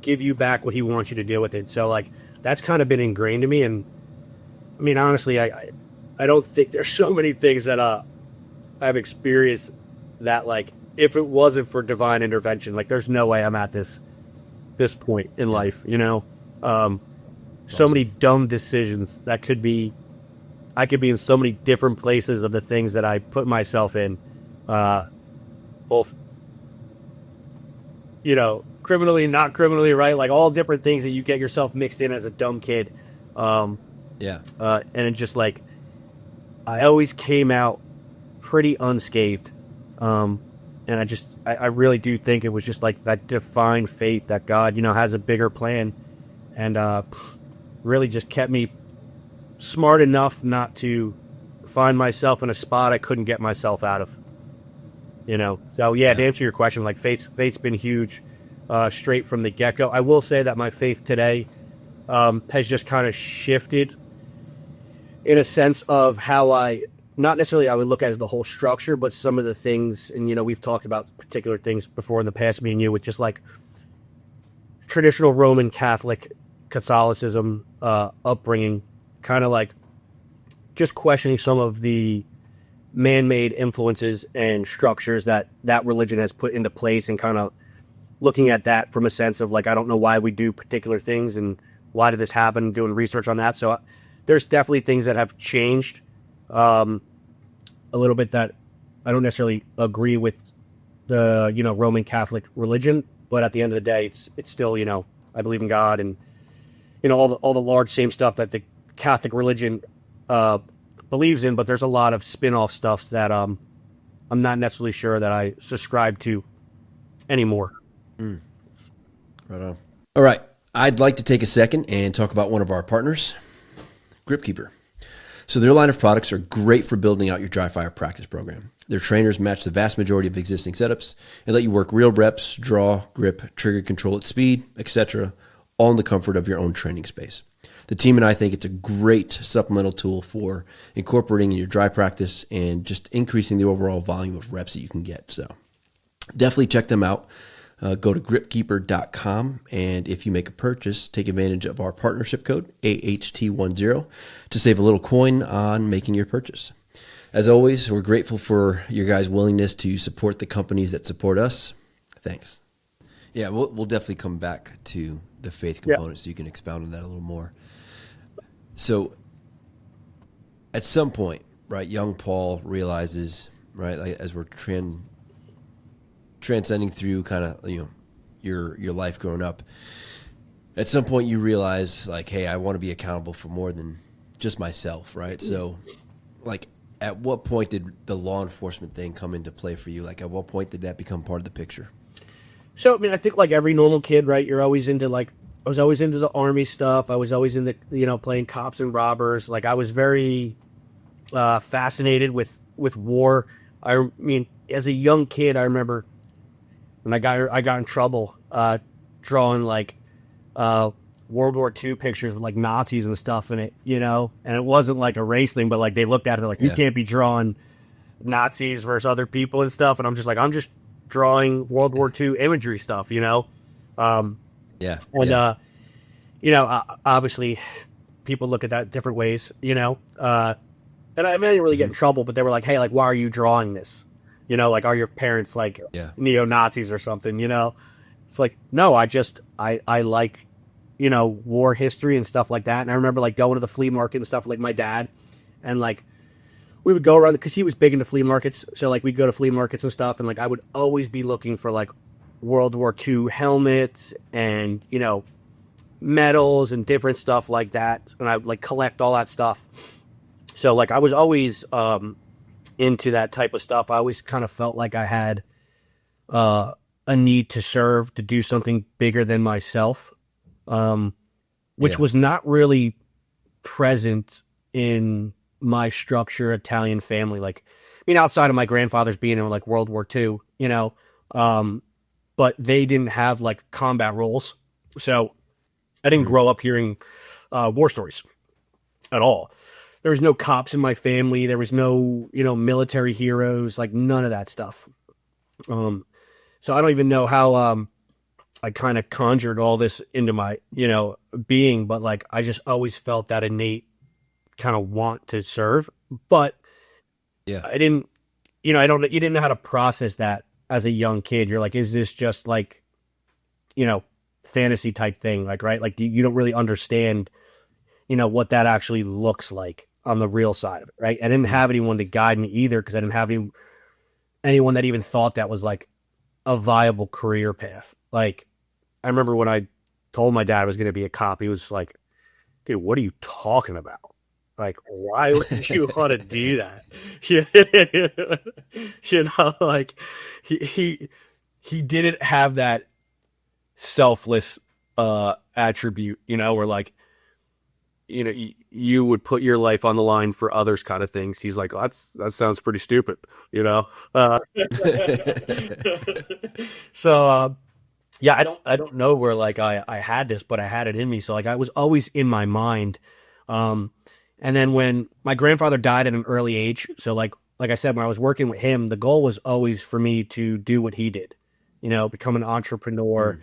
give you back what he wants you to do with it. So like that's kind of been ingrained in me. And honestly, I don't think there's so many things that I've experienced that, like, if it wasn't for divine intervention, like there's no way I'm at this point in life. So many dumb decisions that I could be in so many different places of the things that I put myself in, both criminally, not criminally, right? Like all different things that you get yourself mixed in as a dumb kid. And it just like, I always came out pretty unscathed. And I really do think it was just like that defined faith that God, has a bigger plan, and really just kept me smart enough not to find myself in a spot I couldn't get myself out of. So to answer your question, like faith's been huge, straight from the get-go. I will say that my faith today has just kind of shifted in a sense of how not necessarily I would look at the whole structure, but some of the things, and we've talked about particular things before in the past, me and you, with just like traditional Roman Catholicism upbringing, kind of like just questioning some of the man-made influences and structures that religion has put into place, and kind of looking at that from a sense of like, I don't know why we do particular things and why did this happen, doing research on that. So there's definitely things that have changed a little bit that I don't necessarily agree with the Roman Catholic religion, but at the end of the day, it's still I believe in God, and all the large same stuff that the Catholic religion believes in. But there's a lot of spin-off stuff that I'm not necessarily sure that I subscribe to anymore. Right on. All right, I'd like to take a second and talk about one of our partners, GripKeeper. So their line of products are great for building out your dry fire practice program. Their trainers match the vast majority of existing setups and let you work real reps, draw, grip, trigger control at speed, etc., all in the comfort of your own training space. The team and I think it's a great supplemental tool for incorporating in your dry practice and just increasing the overall volume of reps that you can get. So definitely check them out. Go to gripkeeper.com, and if you make a purchase, take advantage of our partnership code, AHT10, to save a little coin on making your purchase. As always, we're grateful for your guys' willingness to support the companies that support us. Thanks. Yeah, we'll definitely come back to the faith component so you can expound on that a little more. So at some point, right, young Paul realizes, right, like as we're transcending through kind of, your life growing up, at some point you realize like, hey, I want to be accountable for more than just myself, right? So like at what point did the law enforcement thing come into play for you? Like at what point did that become part of the picture? So, I mean, I think like every normal kid, right? You're always into like, I was always into the army stuff. I was always into, playing cops and robbers. Like I was very fascinated with war. I mean, as a young kid, I remember when I got in trouble drawing like World War II pictures with like Nazis and stuff in it, and it wasn't like a race thing, but like they looked at it like, you can't be drawing Nazis versus other people and stuff. And I'm just like, I'm just drawing World War II imagery stuff, Yeah. And, yeah. Obviously people look at that different ways, and I didn't really get in trouble, but they were like, hey, like, why are you drawing this? Like, are your parents like neo-Nazis or something, It's like, no, I like, war history and stuff like that. And I remember like going to the flea market and stuff with like my dad, and like we would go around because he was big into flea markets. So like we'd go to flea markets and stuff, and like I would always be looking for like World War II helmets and, medals and different stuff like that. And I would like collect all that stuff. So like I was always into that type of stuff. I always kind of felt like I had a need to serve, to do something bigger than myself, which was not really present in my structure Italian family. Like, I mean, outside of my grandfather's being in like World War II, but they didn't have like combat roles. So I didn't grow up hearing war stories at all. There was no cops in my family. There was no, military heroes, like none of that stuff. So I don't even know how I kind of conjured all this into my, being, but like I just always felt that innate kind of want to serve. But I didn't, you didn't know how to process that as a young kid. You're like, is this just like, fantasy type thing? Like, right? Like you don't really understand, what that actually looks like on the real side of it, right? I didn't have anyone to guide me either, because I didn't have anyone that even thought that was like a viable career path. Like I remember when I told my dad I was going to be a cop, he was like, dude, what are you talking about? Like, why would you want to do that? Like he didn't have that selfless attribute, where like, you would put your life on the line for others kind of things. He's like, that sounds pretty stupid, So, I don't know where like I had this, but I had it in me. So like I was always in my mind. And then when my grandfather died at an early age, so like I said, when I was working with him, the goal was always for me to do what he did, become an entrepreneur,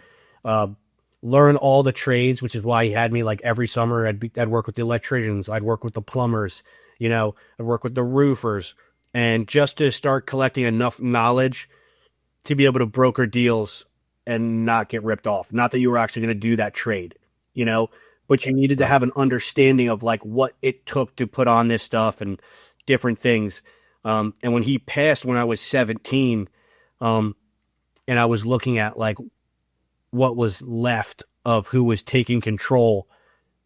learn all the trades, which is why he had me like every summer. I'd work with the electricians. I'd work with the plumbers, I'd work with the roofers, and just to start collecting enough knowledge to be able to broker deals and not get ripped off. Not that you were actually going to do that trade, but you needed to have an understanding of like what it took to put on this stuff and different things. And when he passed when I was 17, and I was looking at like what was left of who was taking control,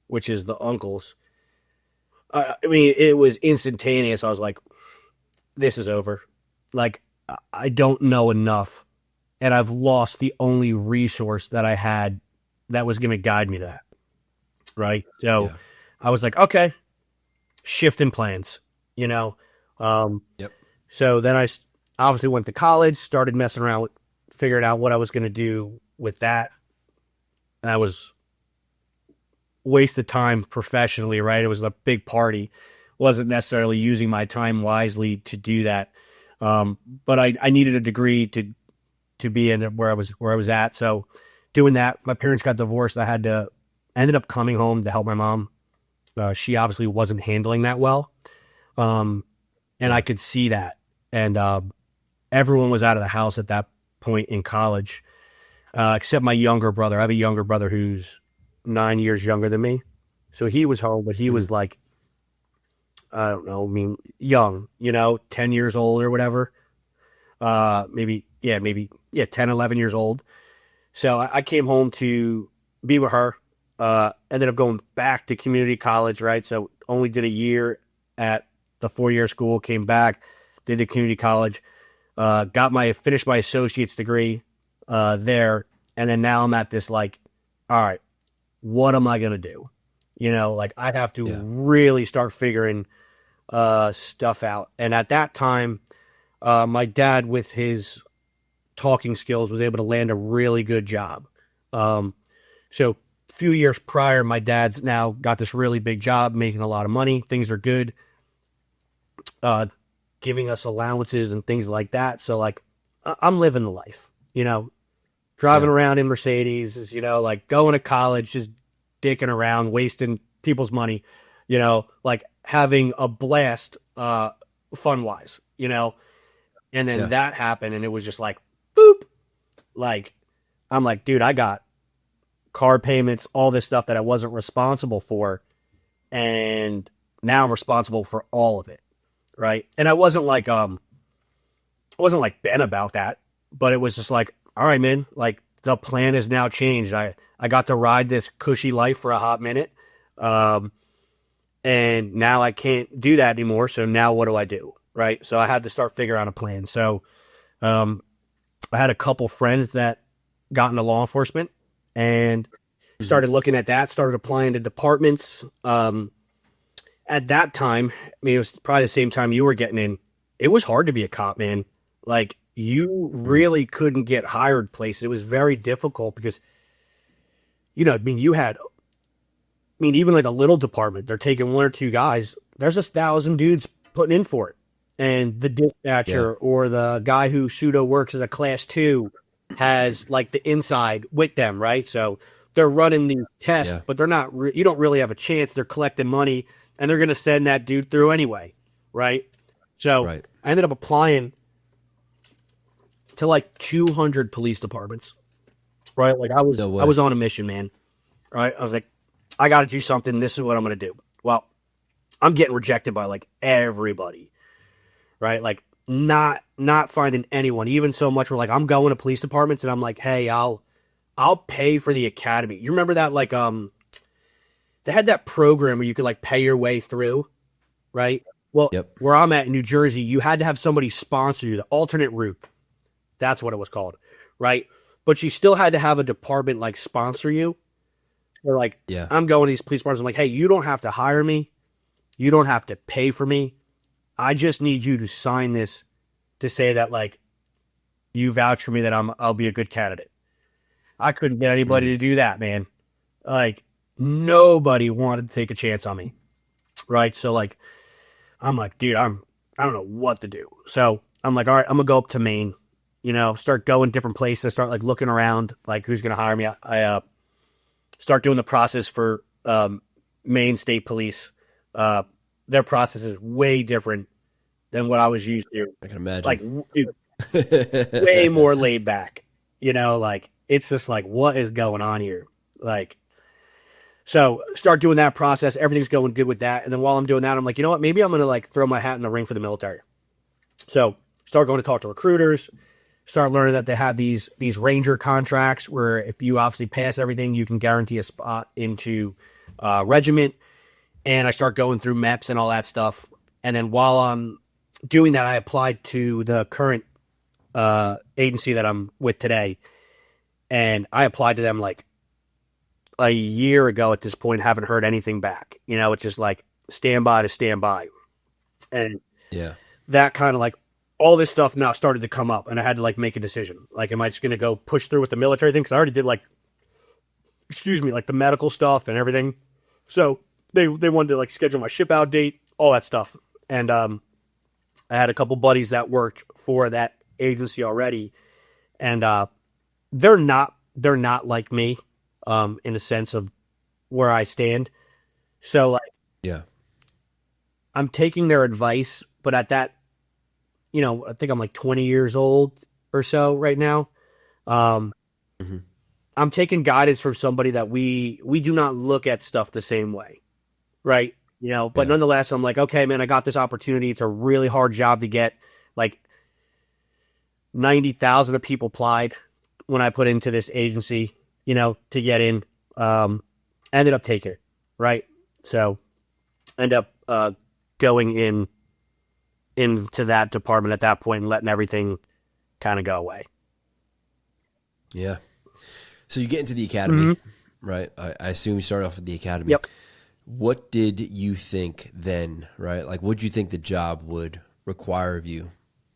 which is the uncles. I mean, it was instantaneous. I was like, this is over. Like, I don't know enough, and I've lost the only resource that I had that was going to guide me to that. Right. So I was like, okay, shifting plans, So then I obviously went to college, started messing around with, figured out what I was going to do with that. And I was wasted time professionally, right? It was a big party. Wasn't necessarily using my time wisely to do that. But I needed a degree to be in where I was at. So doing that, my parents got divorced. I ended up coming home to help my mom. She obviously wasn't handling that well. And I could see that. And everyone was out of the house at that point in college. Except my younger brother. I have a younger brother who's 9 years younger than me. So he was home, but he Hmm. was like, I don't know, I mean, young, 10 years old or whatever. Maybe 10, 11 years old. So I came home to be with her. Ended up going back to community college, right? So only did a year at the 4 year school, came back, did the community college, finished my associate's degree there. And then now I'm at this like, all right, what am I going to do? Like I have to Yeah. really start figuring stuff out. And at that time, my dad, with his talking skills, was able to land a really good job. Um, so a few years prior, my dad's now got this really big job, making a lot of money. Things are good, uh, giving us allowances and things like that. So like, I'm living the life, driving Yeah. around in Mercedes, like going to college, just dicking around, wasting people's money, like having a blast, fun wise, and then Yeah. that happened and it was just like, boop, like, I'm like, dude, I got car payments, all this stuff that I wasn't responsible for. And now I'm responsible for all of it. Right. And I wasn't like Ben about that, but it was just like, all right, man, like the plan has now changed. I got to ride this cushy life for a hot minute. Um, and now I can't do that anymore. So now what do I do? Right. So I had to start figuring out a plan. So, um, I had a couple friends that got into law enforcement and Hmm. started looking at that, started applying to departments. At that time, I mean, it was probably the same time you were getting in. It was hard to be a cop, man. Like, you Hmm. really couldn't get hired places. It was very difficult because, I mean, even like a little department, they're taking one or two guys. There's 1,000 dudes putting in for it. And the Yeah. dispatcher or the guy who pseudo works as a class two has like the inside with them, right? So they're running these tests, Yeah. but they're not, you don't really have a chance. They're collecting money and they're going to send that dude through anyway, right? So Right. I ended up applying to like 200 police departments, right? Like I was, No I way. was on a mission, man, right? I was like, I got to do something. This is what I'm going to do. Well, I'm getting rejected by like everybody, right? Like not finding anyone, even so much where like I'm going to police departments and I'm like, hey, I'll pay for the academy. You remember that like they had that program where you could like pay your way through, right? Well, Yep. where I'm at in New Jersey, you had to have somebody sponsor you, the alternate route. That's what it was called, right? But you still had to have a department like sponsor you. Or like Yeah. I'm going to these police departments. I'm like, hey, you don't have to hire me. You don't have to pay for me. I just need you to sign this to say that like you vouch for me that I'll be a good candidate. I couldn't get anybody Hmm. to do that, man. Like nobody wanted to take a chance on me, right? So like I'm like, dude, I don't know what to do. So I'm like, all right, I'm gonna go up to Maine, start going different places, start like looking around, like who's gonna hire me. I start doing the process for Maine State Police. Uh, their process is way different than what I was used to. I can Like imagine. way more laid back. Like it's just like what is going on here? Like so start doing that process. Everything's going good with that. And then while I'm doing that, I'm like, you know what? Maybe I'm gonna like throw my hat in the ring for the military. So start going to talk to recruiters, start learning that they have these ranger contracts where if you obviously pass everything, you can guarantee a spot into regiment. And I start going through MEPS and all that stuff. And then while I'm doing that, I applied to the current agency that I'm with today, and I applied to them like a year ago at this point. Haven't heard anything back. It's just like standby to standby, and Yeah. that kind of like all this stuff now started to come up, and I had to like make a decision. Like, am I just going to go push through with the military thing? Because I already did like, excuse me, like the medical stuff and everything. So they wanted to like schedule my ship out date, all that stuff, and I had a couple buddies that worked for that agency already, and they're not like me, in the sense of where I stand. So like Yeah. I'm taking their advice, but at that, I think I'm like 20 years old or so right now. Um, Hmm. I'm taking guidance from somebody that we do not look at stuff the same way, right? But Yeah. nonetheless, I'm like, okay, man, I got this opportunity. It's a really hard job to get. Like 90,000 of people applied when I put into this agency, to get in. Ended up taking it, right? So end up going into that department at that point and letting everything kind of go away. Yeah. So you get into the academy, Mm-hmm. right? I assume you start off with the academy. Yep. What did you think then, right? Like, what did you think the job would require of you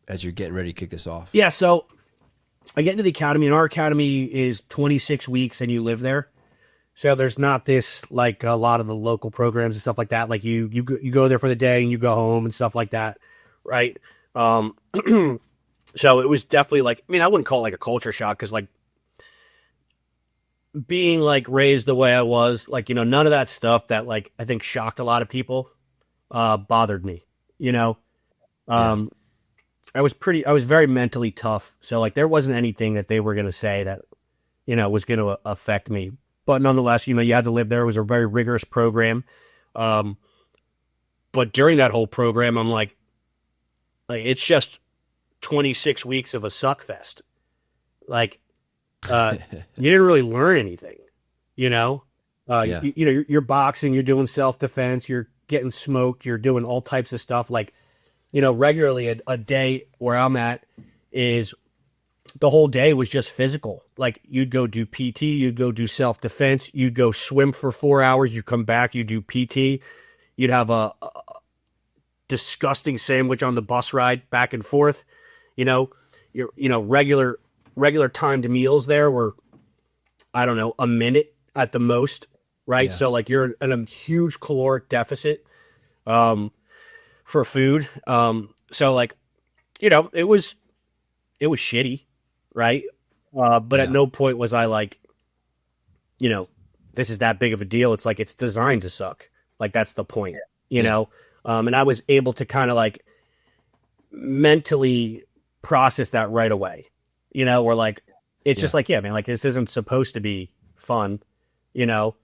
as you're getting ready to kick this off? Yeah, so I get into the academy, and our academy is 26 weeks, and you live there. So there's not this, like a lot of the local programs and stuff like that. Like you go there for the day and you go home and stuff like that, right? So it was definitely like, I mean, I wouldn't call it like a culture shock because like being like raised the way I was, like, none of that stuff that like I think shocked a lot of people bothered me, you know? Yeah. I was very mentally tough. So like there wasn't anything that they were going to say that, was going to affect me. But nonetheless, you had to live there. It was a very rigorous program. But during that whole program, I'm like it's just 26 weeks of a suck fest. Like, you didn't really learn anything, you know? Yeah. You're boxing, you're doing self-defense, you're getting smoked, you're doing all types of stuff. Like, regularly a day where I'm at is the whole day was just physical. Like you'd go do PT, you'd go do self-defense, you'd go swim for 4 hours, you come back, you do PT, you'd have a disgusting sandwich on the bus ride back and forth. Regular timed meals there were, I don't know, a minute at the most, right? Yeah. So like you're in a huge caloric deficit for food. So like, it was shitty, right? But at Yeah. no point was I like, this is that big of a deal. It's like it's designed to suck. Like that's the point, you know? And I was able to kind of like mentally process that right away, or like, it's just like, yeah, man, like this isn't supposed to be fun, you know?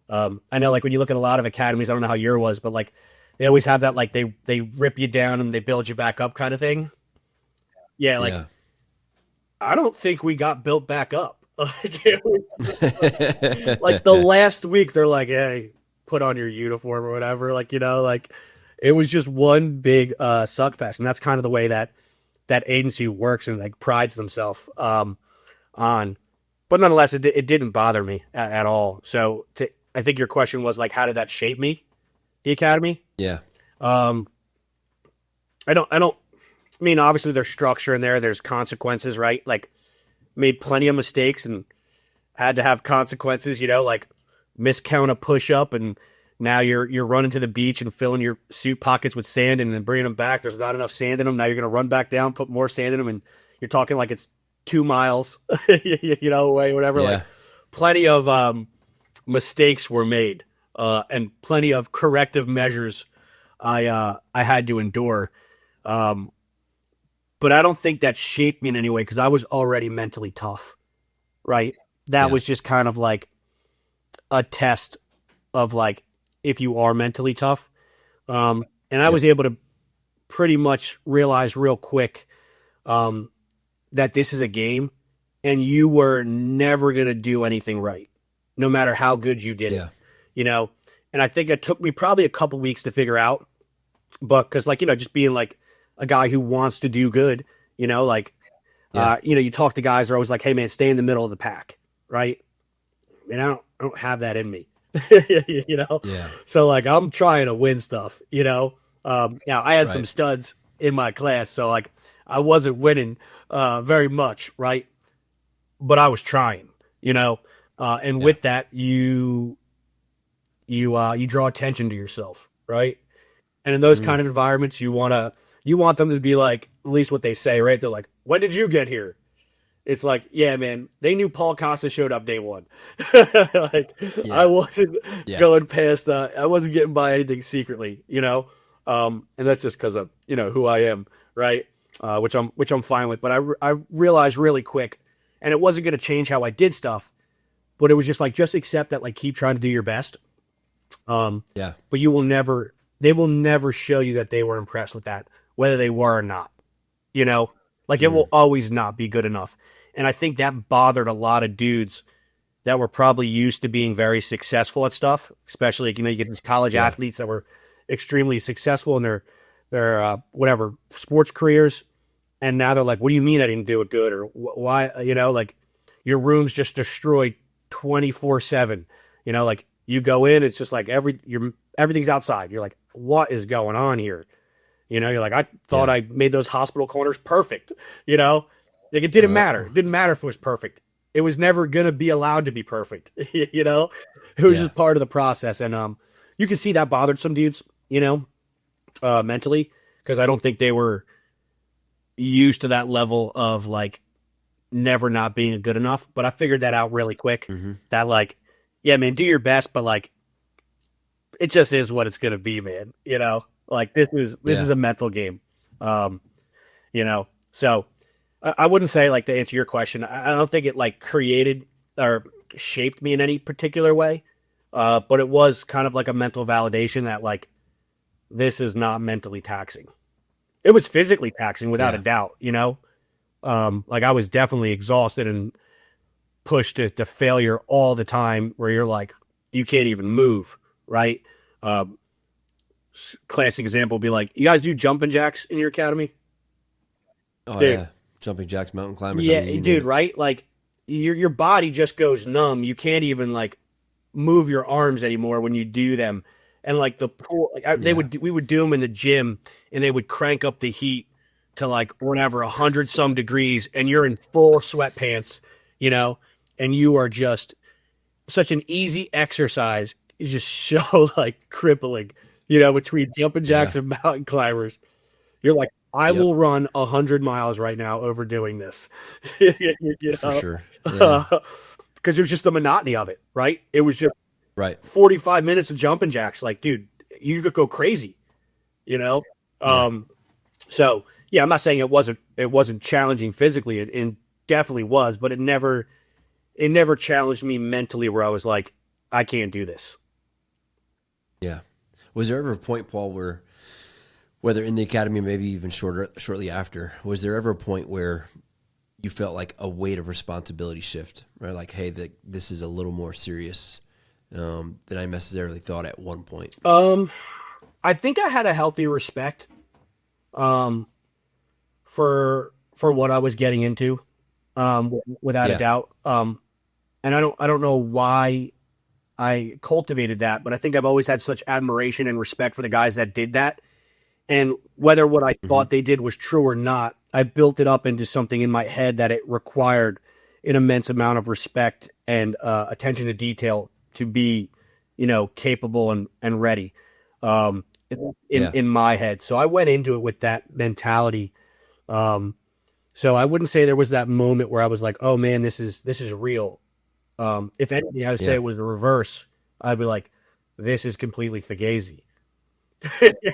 I know like when you look at a lot of academies, I don't know how your was, but like they always have that, like they rip you down and they build you back up kind of thing. Yeah. Like, Yeah. I don't think we got built back up. Like the last week, they're like, "Hey, put on your uniform or whatever." Like like it was just one big suck fest, and that's kind of the way that agency works and like prides themselves on. But nonetheless, it didn't bother me at all. So I think your question was like, how did that shape me? The academy. Yeah. I don't. I mean, obviously there's structure in there. There's consequences, right? Like, made plenty of mistakes and had to have consequences. Like miscount a push up, and now you're running to the beach and filling your suit pockets with sand, and then bringing them back. There's not enough sand in them. Now you're gonna run back down, put more sand in them, and you're talking like it's 2 miles, away, whatever. Yeah. Like, plenty of mistakes were made, and plenty of corrective measures I had to endure. But I don't think that shaped me in any way because I was already mentally tough, right? That Yeah. was just kind of like a test of like if you are mentally tough. And I Yep. was able to pretty much realize real quick that this is a game and you were never going to do anything right, no matter how good you did it, Yeah. And I think it took me probably a couple weeks to figure out, but because like, just being like a guy who wants to do good, like, Yeah. you talk to guys that are always like, hey man, stay in the middle of the pack. Right. And I don't have that in me, Yeah. So like, I'm trying to win stuff, now I had some Right. studs in my class. So like I wasn't winning, very much. Right. But I was trying, and Yeah. with that, you draw attention to yourself. Right. And in those kind of environments, you want them to be like, at least what they say, right? They're like, when did you get here? It's like, yeah, man, they knew Paul Costa showed up day one. Like, Yeah. I wasn't Yeah. going past, I wasn't getting by anything secretly, and that's just because of, who I am, right? Which I'm fine with. But I realized really quick, and it wasn't going to change how I did stuff, But it was just like, just accept that, like, keep trying to do your best. Yeah. But they will never show you that they were impressed with that, whether they were or not. You know, like, it will always not be good enough. And I think that bothered a lot of dudes that were probably used to being very successful at stuff, especially, you get these college Yeah. athletes that were extremely successful in their whatever sports careers. And now they're like, what do you mean I didn't do it good? Or why, like, your room's just destroyed 24/7. Like, you go in, it's just like everything's outside. You're like, what is going on here? You're like, I thought Yeah. I made those hospital corners perfect. Like, it didn't matter. It didn't matter if it was perfect. It was never gonna be allowed to be perfect. It was Yeah. just part of the process, and you can see that bothered some dudes, mentally, because I don't think they were used to that level of, like, never not being good enough. But I figured that out really quick. That, like, yeah, man, do your best, but, like, it just is what it's gonna be, man. Like, this is Yeah. a mental game. Um, so I wouldn't say, like, to answer your question, I don't think it, like, created or shaped me in any particular way. But it was kind of like a mental validation that, like, this is not mentally taxing. It was physically taxing without a Yeah. doubt. Like, I was definitely exhausted and pushed to failure all the time, where you're like, you can't even move, right? Um, Classic example would be like, you guys do jumping jacks in your academy? Oh Dude, yeah. Jumping jacks, mountain climbers. I yeah, mean, you name dude, it. right? Like, your body just goes numb. You can't even, like, move your arms anymore when you do them. And, like, the pool, like, Yeah. we would do them in the gym, and they would crank up the heat to, like, whatever, 100 some degrees, and you're in full sweatpants, you know, and you are just such an easy exercise. Is just so, like, crippling, between jumping jacks Yeah. and mountain climbers. You're like, I Yep. will run 100 miles right now overdoing this, you For know, sure. Yeah. because it was just the monotony of it, right? It was just Right. 45 minutes of jumping jacks. Like, dude, you could go crazy, you know? Yeah. Um, so yeah, I'm not saying it wasn't challenging physically. It definitely was, but it never challenged me mentally where I was like, I can't do this. Yeah. Was there ever a point, Paul, where whether in the academy, maybe even shortly after, was there ever a point where you felt like a weight of responsibility shift, right? Like, hey, this is a little more serious than I necessarily thought at one point. I think I had a healthy respect, um, for what I was getting into, without a Yeah. doubt. And I don't know why I cultivated that, but I think I've always had such admiration and respect for the guys that did that. And whether what I Hmm. thought they did was true or not, I built it up into something in my head that it required an immense amount of respect and attention to detail to be, capable and ready, in Yeah. in my head. So I went into it with that mentality. Um, so I wouldn't say there was that moment where I was like, "Oh man, this is real." If anything, I would say Yeah. it was the reverse. I'd be like, "This is completely fugazi."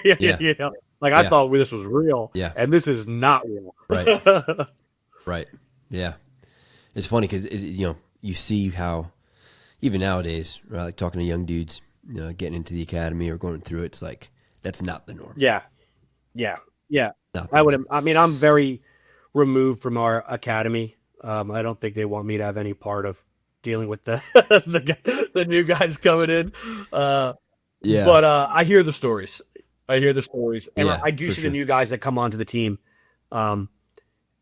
Yeah. Like, I Yeah. thought this was real, Yeah. and this is not real. Right. Right. Yeah. It's funny because, you see how even nowadays, right, like talking to young dudes, getting into the academy or going through it, it's like, that's not the norm. Yeah, yeah, yeah. Not the I would. norm. I mean, I'm very removed from our academy. I don't think they want me to have any part of dealing with the the new guys coming in. Uh, Yeah. but I hear the stories. I hear the stories, and Yeah. I do For see the sure. new guys that come onto the team. Um,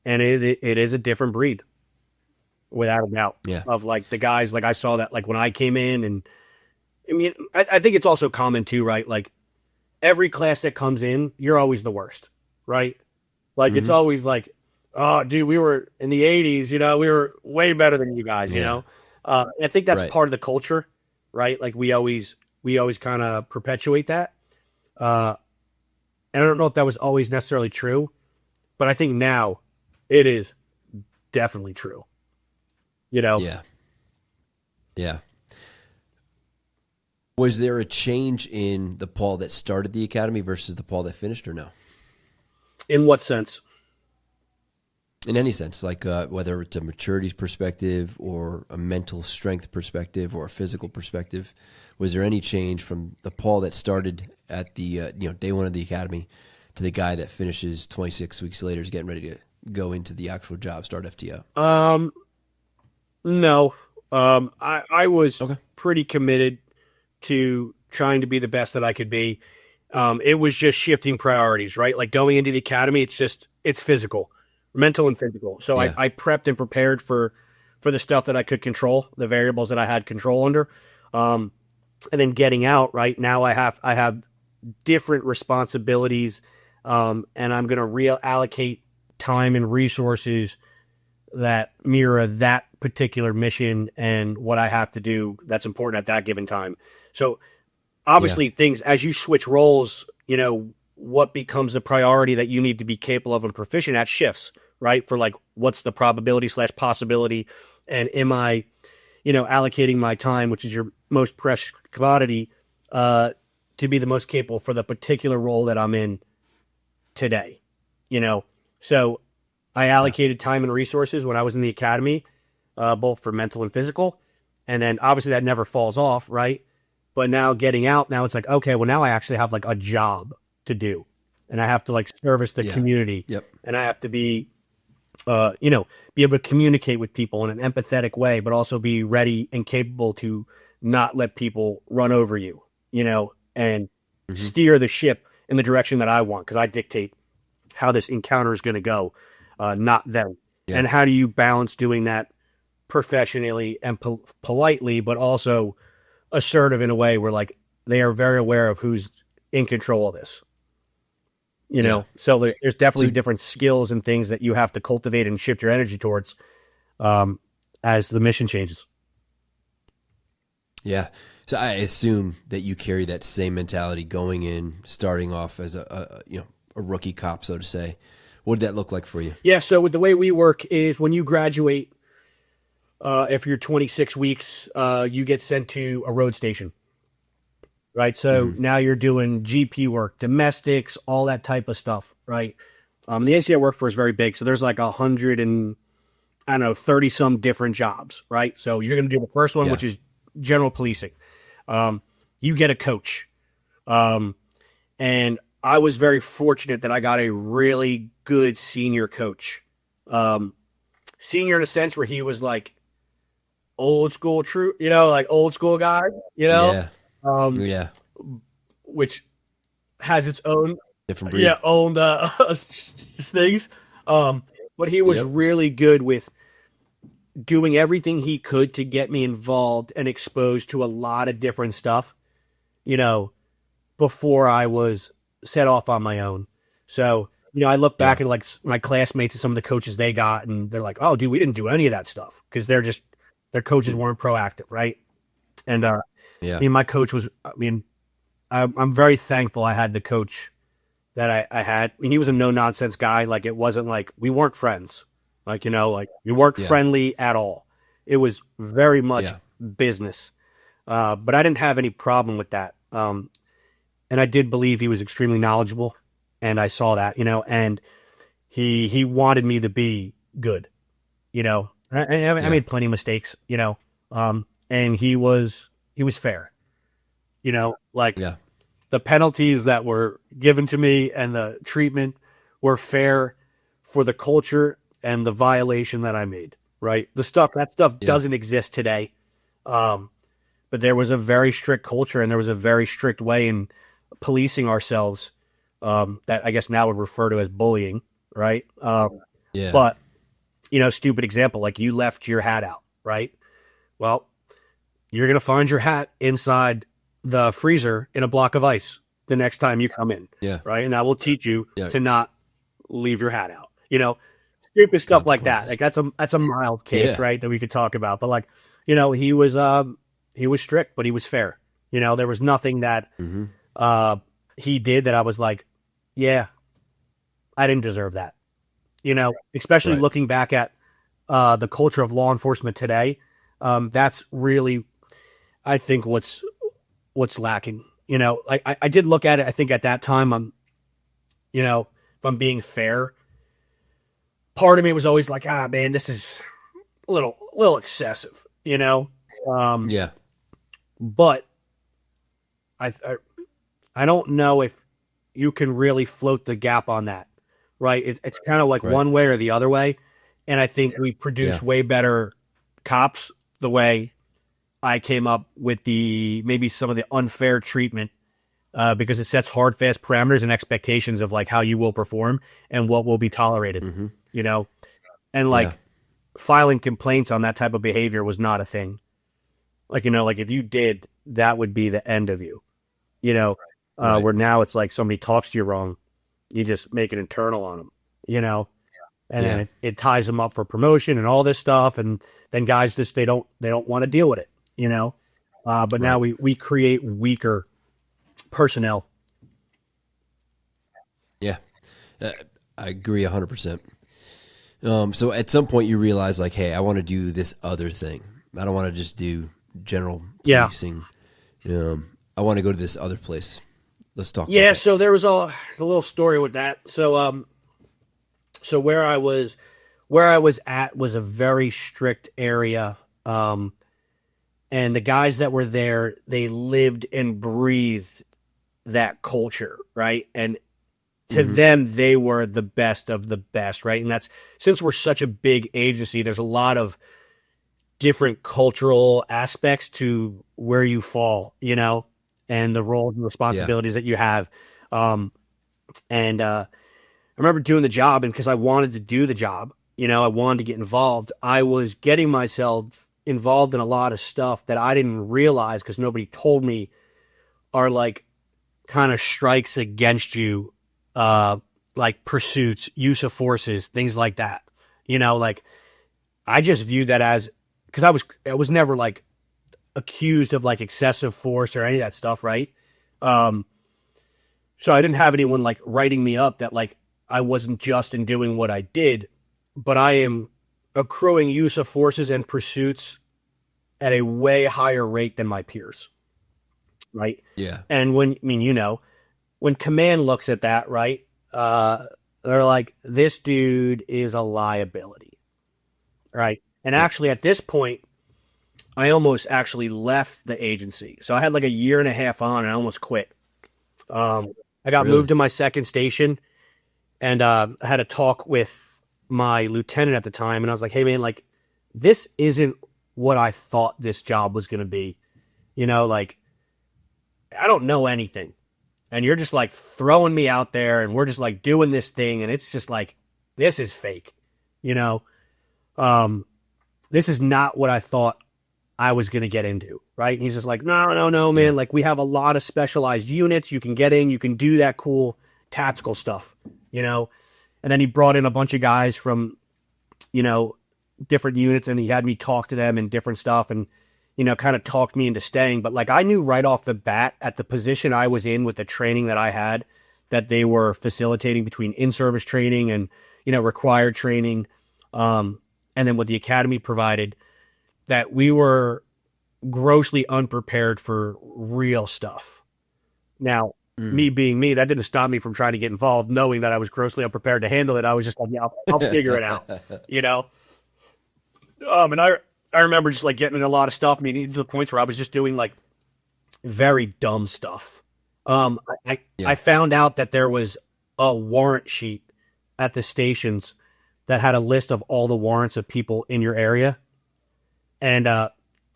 and it is a different breed, without a doubt. Yeah. Of, like, the guys, like, I saw that, like, when I came in, and I mean, I think it's also common too, right? Like, every class that comes in, you're always the worst, right? Like, it's Hmm. always like, oh, dude, we were in the '80s, we were way better than you guys, Yeah. I think that's Right. part of the culture, right? Like, we always kind of perpetuate that. Uh, and I don't know if that was always necessarily true, but I think now it is definitely true. You know, Yeah. Yeah. Was there a change in the Paul that started the academy versus the Paul that finished, or no? in what sense? in any sense, like whether it's a maturity perspective or a mental strength perspective or a physical perspective, was there any change from the Paul that started at the day one of the academy to the guy that finishes 26 weeks later is getting ready to go into the actual job, start FTO? No. I was Okay. pretty committed to trying to be the best that I could be. It was just shifting priorities, right? Like going into the academy, it's physical, mental and physical. So Yeah. I prepped and prepared for the stuff that I could control, the variables that I had control under. And then getting out, right now I have different responsibilities, and I'm going to reallocate time and resources that mirror that particular mission and what I have to do that's important at that given time. So Yeah. obviously things as you switch roles, what becomes a priority that you need to be capable of and proficient at shifts, right? For like, what's the probability / possibility? And am I, allocating my time, which is your most precious commodity, to be the most capable for the particular role that I'm in today, So I Yeah. allocated time and resources when I was in the academy, both for mental and physical. And then obviously that never falls off, right? But now getting out, now it's like, okay, well, now I actually have like a job to do. And I have to like service the Yeah. community. Yep. And I have to be, be able to communicate with people in an empathetic way, but also be ready and capable to not let people run over you, and Hmm. steer the ship in the direction that I want because I dictate how this encounter is going to go, not them. Yeah. And how do you balance doing that professionally and politely, but also assertive in a way where like they are very aware of who's in control of this, Yeah. So there's definitely So different skills and things that you have to cultivate and shift your energy towards, as the mission changes. yeah. So I assume that you carry that same mentality going in, starting off as a rookie cop, so to say. What did that look like for you? Yeah. So with the way we work is when you graduate, if you're 26 weeks, you get sent to a road station, right? So Hmm. now you're doing GP work, domestics, all that type of stuff, right? The agency I work for is very big, so there's like 100 and I don't know 30 some different jobs, right? So you're going to do the first one, Yeah. which is general policing. You get a coach, and I was very fortunate that I got a really good senior coach. Senior in a sense where he was like old school, true, like old school guy, Yeah. um, Yeah. which has its own, Different breed. yeah, own things. But he was Yep. really good with doing everything he could to get me involved and exposed to a lot of different stuff, you know, before I was set off on my own. So, I look Yeah. back at like my classmates and some of the coaches they got, and they're like, "Oh, dude, we didn't do any of that stuff because their coaches weren't proactive, right?" And Yeah. my coach was. I'm very thankful I had the coach that I had. I mean, he was a no nonsense guy. Like it wasn't like we weren't friends. Like like we weren't Yeah. friendly at all. It was very much Yeah. business. But I didn't have any problem with that. And I did believe he was extremely knowledgeable, and I saw that, and he wanted me to be good, I Yeah. made plenty of mistakes, and he was fair, like Yeah. the penalties that were given to me and the treatment were fair for the culture and the violation that I made. Right, that stuff Yeah. doesn't exist today. Um, but there was a very strict culture and there was a very strict way in policing ourselves, that I guess now would refer to as bullying, right? Yeah. But stupid example, like you left your hat out, right? Well, you're gonna find your hat inside the freezer in a block of ice the next time you come in, Yeah. right? And I will teach you Yeah. to not leave your hat out. Stupid stuff like that. Consequences. Like that's a mild case, Yeah. right? That we could talk about. But like, he was strict, but he was fair. There was nothing that Hmm. he did that I was like, yeah, I didn't deserve that. Especially Right. looking back at the culture of law enforcement today. That's really, I think, what's lacking. I did look at it. I think at that time, if I'm being fair, part of me was always like, ah, man, this is a little excessive, you know? Um, Yeah. but I, I, I don't know if you can really float the gap on that, right? It's kind of like Right. one way or the other way. And I think we Yeah. produce way better cops the way I came up with maybe some of the unfair treatment, because it sets hard, fast parameters and expectations of like how you will perform and what will be tolerated, Mm-hmm. you know? And Yeah. like filing complaints on that type of behavior was not a thing. Like, like if you did, that would be the end of you, you know? Right. Where now it's like somebody talks to you wrong, you just make it internal on them, you know? And then Yeah. it ties them up for promotion and all this stuff. And then guys just, they don't want to deal with it, you know? But now Right. we create weaker personnel. Yeah. Uh, I agree 100%. So at some point you realize like, hey, I want to do this other thing. I don't want to just do general Yeah. policing. I want to go to this other place. Let's talk about Yeah. that. So there was a little story with that. So where I was at was a very strict area. And the guys that were there, they lived and breathed that culture, right? And to Mm-hmm. them, they were the best of the best, right? And that's, since we're such a big agency, there's a lot of different cultural aspects to where you fall, and the roles and Yeah. responsibilities that you have. And I remember doing the job, and because I wanted to do the job, I wanted to get involved. I was getting myself involved in a lot of stuff that I didn't realize because nobody told me are like kind of strikes against you, uh, like pursuits, use of forces, things like that. Like I just viewed that as, because I was never like accused of like excessive force or any of that stuff, right? Um, so I didn't have anyone like writing me up that like I wasn't just in doing what I did, but I am accruing use of forces and pursuits at a way higher rate than my peers, right? Yeah. And when command looks at that, right, they're like, this dude is a liability, right? And Yep. actually, at this point, I almost actually left the agency. So I had like a year and a half on, and I almost quit. I got moved Really? to my second station, and I had a talk with my lieutenant at the time, and I was like, "Hey, man, like, this isn't what I thought this job was going to be. Like, I don't know anything, and you're just like throwing me out there, and we're just like doing this thing, and it's just like, this is fake. You know, um, this is not what I thought I was going to get into, right?" And he's just like, "No, no, no, Yeah. man. Like, we have a lot of specialized units. You can get in, you can do that cool tactical stuff, you know?" And then he brought in a bunch of guys from, you know, different units, and he had me talk to them and different stuff, and, kind of talked me into staying. But like, I knew right off the bat at the position I was in with the training that I had that they were facilitating between in-service training and, required training. And then what the academy provided, that we were grossly unprepared for real stuff. Now, Mm. me being me, that didn't stop me from trying to get involved, knowing that I was grossly unprepared to handle it. I was just like, yeah, I'll figure it out, you know? And I remember just like getting in a lot of stuff, I mean, to the points where I was just doing like very dumb stuff. I Yeah. found out that there was a warrant sheet at the stations that had a list of all the warrants of people in your area. And I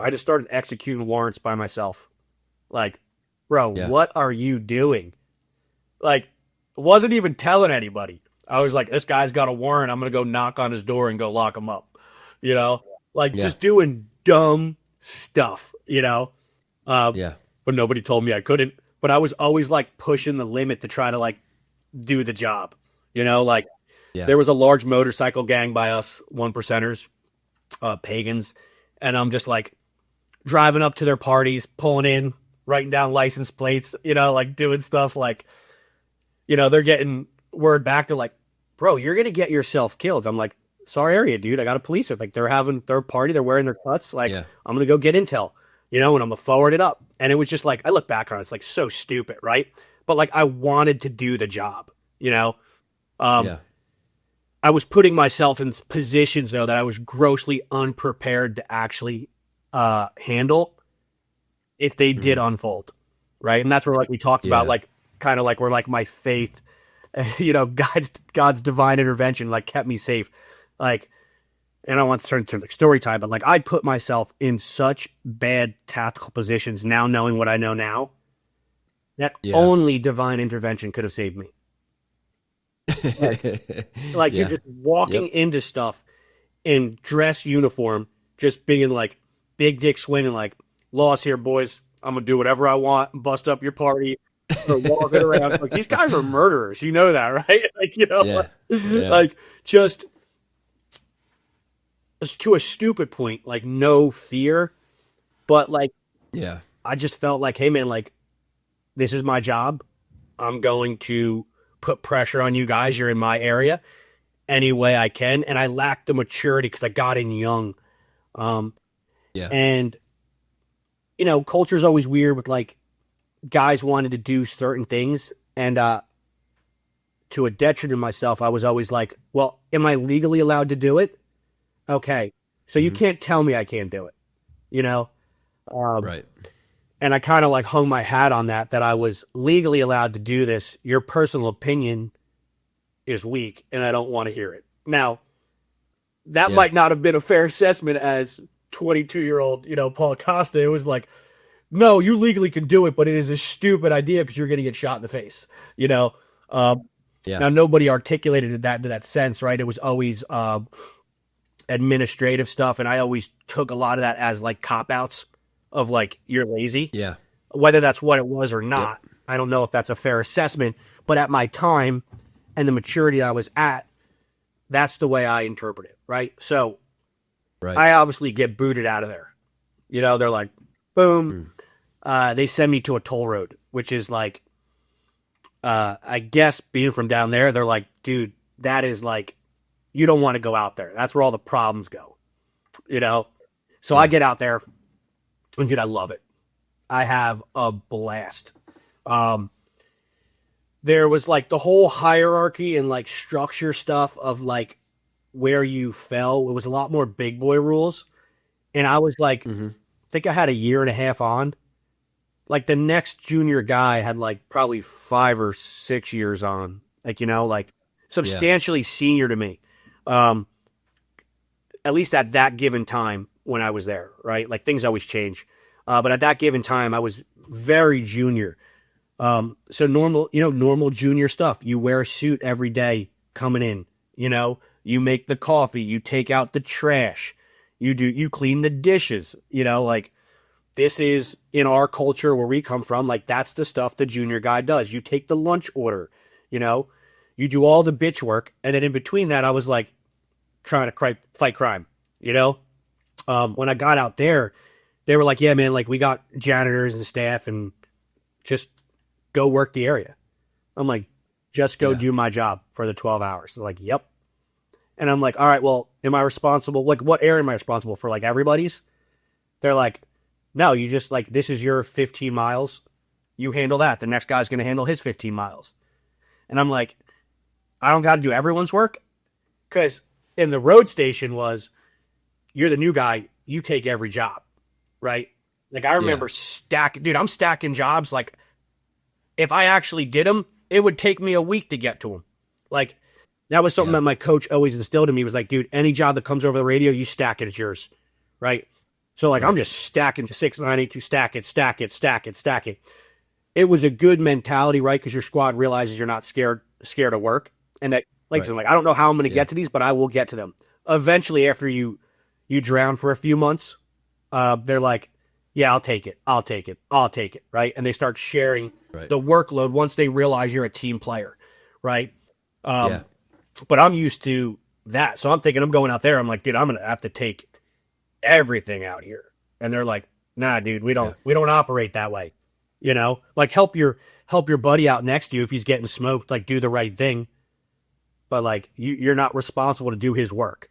just started executing warrants by myself. Like, bro, Yeah. what are you doing? Like, wasn't even telling anybody. I was like, this guy's got a warrant. I'm going to go knock on his door and go lock him up. You know, like Yeah. just doing dumb stuff, Uh, Yeah. but nobody told me I couldn't. But I was always like pushing the limit to try to like do the job. Like Yeah. there was a large motorcycle gang by us, one percenters, pagans. And I'm just like driving up to their parties, pulling in, writing down license plates, like doing stuff like, they're getting word back. They're like, bro, you're going to get yourself killed. I'm like, sorry area, dude. I got a police. Like they're having their party. They're wearing their cuts. Like Yeah. I'm going to go get intel, and I'm going to forward it up. And it was just like, I look back on it, it's like so stupid. Right. But like, I wanted to do the job, um, Yeah. I was putting myself in positions though that I was grossly unprepared to actually handle if they did Mhm. unfold, right? And that's where like we talked about Yeah. like kind of like where like my faith, God's divine intervention like kept me safe, like. And I want to turn to like story time, but like I put myself in such bad tactical positions now, knowing what I know now, that Yeah. only divine intervention could have saved me. Like you're Yeah. just walking Yep. into stuff in dress uniform, just being like big dick swinging, like laws here, boys. I'm gonna do whatever I want, bust up your party, or walking around. Like these guys are murderers, you know that, right? Like Yeah. Yeah. like just to a stupid point, like no fear, but like Yeah. I just felt like, hey man, like this is my job. I'm going to put pressure on you guys. You're in my area any way I can, and I lacked the maturity because I got in young. Um, Yeah. and culture's always weird with like guys wanted to do certain things, and to a detriment of myself, I was always like, well, am I legally allowed to do it? Okay, so you Hmm. can't tell me I can't do it, you know. Um, Right. and I kind of like hung my hat on that I was legally allowed to do this. Your personal opinion is weak, and I don't want to hear it. Now, that Yeah. might not have been a fair assessment as 22-year-old, Paul Costa. It was like, no, you legally can do it, but it is a stupid idea because you're going to get shot in the face. You know. Um, Yeah. Now nobody articulated that to that sense, right? It was always administrative stuff, and I always took a lot of that as like cop outs of like you're lazy, Yeah. whether that's what it was or Yep. not. I don't know if that's a fair assessment, but at my time and the maturity I was at, that's the way I interpret it, right? So Right. I obviously get booted out of there. They're like, boom. Mm. They send me to a toll road, which is like, I guess being from down there, they're like, dude, that is like, you don't want to go out there. That's where all the problems go, you know? So I Yeah. get out there, and dude, I love it. I have a blast. Um, there was like the whole hierarchy and like structure stuff of like where you fell. It was a lot more big boy rules. And I was like, Hmm. I think I had a year and a half on. Like the next junior guy had like probably 5 or 6 years on. Like, like Yeah. substantially senior to me. Um, at least at that given time when I was there, right? Like things always change. But at that given time, I was very junior. So normal junior stuff. You wear a suit every day coming in, you make the coffee, you take out the trash, you clean the dishes, like this is in our culture where we come from, like that's the stuff the junior guy does. You take the lunch order, you know, you do all the bitch work. And then in between that, I was like trying to fight crime, you know? When I got out there, they were like, yeah, man, like we got janitors and staff and just go work the area. I'm like, just go Yeah. do my job for the 12 hours. They're like, yep. And I'm like, all right, well, am I responsible? Like, what area am I responsible for? Like, everybody's? They're like, no, you just like, this is your 15 miles. You handle that. The next guy's going to handle his 15 miles. And I'm like, I don't got to do everyone's work. Because in the road station was, you're the new guy. You take every job, right? Like, I Yeah. remember dude, I'm stacking jobs. Like, if I actually did them, it would take me a week to get to them. Like, that was something Yeah. that my coach always instilled in me was like, dude, any job that comes over the radio, you stack it, it's yours. Right. So like I'm Right. just stacking 6, 9, 8, 2, stack it, stack it, stack it, stack it. It was a good mentality, right? Because your squad realizes you're not scared of work. And that like I Right. said, like I don't know how I'm gonna Yeah. get to these, but I will get to them. Eventually after you drown for a few months, they're like, yeah, I'll take it. I'll take it. I'll take it. Right. And they start sharing Right. the workload once they realize you're a team player. Right. Yeah. But I'm used to that. So I'm thinking I'm going out there. I'm like, dude, I'm going to have to take everything out here. And they're like, nah, dude, we Yeah. don't operate that way. Like help your buddy out next to you if he's getting smoked, like do the right thing. But like you're not responsible to do his work,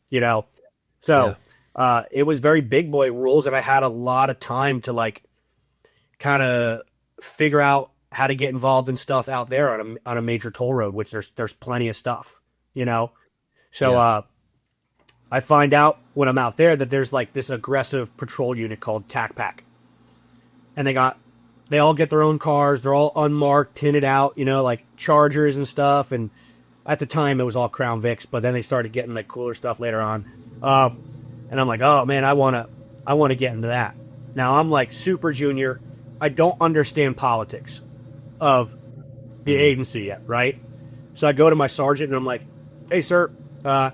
you know? Yeah. So it was very big boy rules, and I had a lot of time to like kind of figure out how to get involved in stuff out there on a major toll road, which there's plenty of stuff, you know. So I find out when I'm out there that there's like this aggressive patrol unit called TAC Pack. And they all get their own cars. They're all unmarked, tinted out, like Chargers and stuff. And at the time, it was all Crown Vics, but then they started getting like cooler stuff later on. And I'm like, oh man, I want to get into that. Now I'm like super junior. I don't understand politics of the agency yet, right? So I go to my sergeant and I'm like, hey sir, I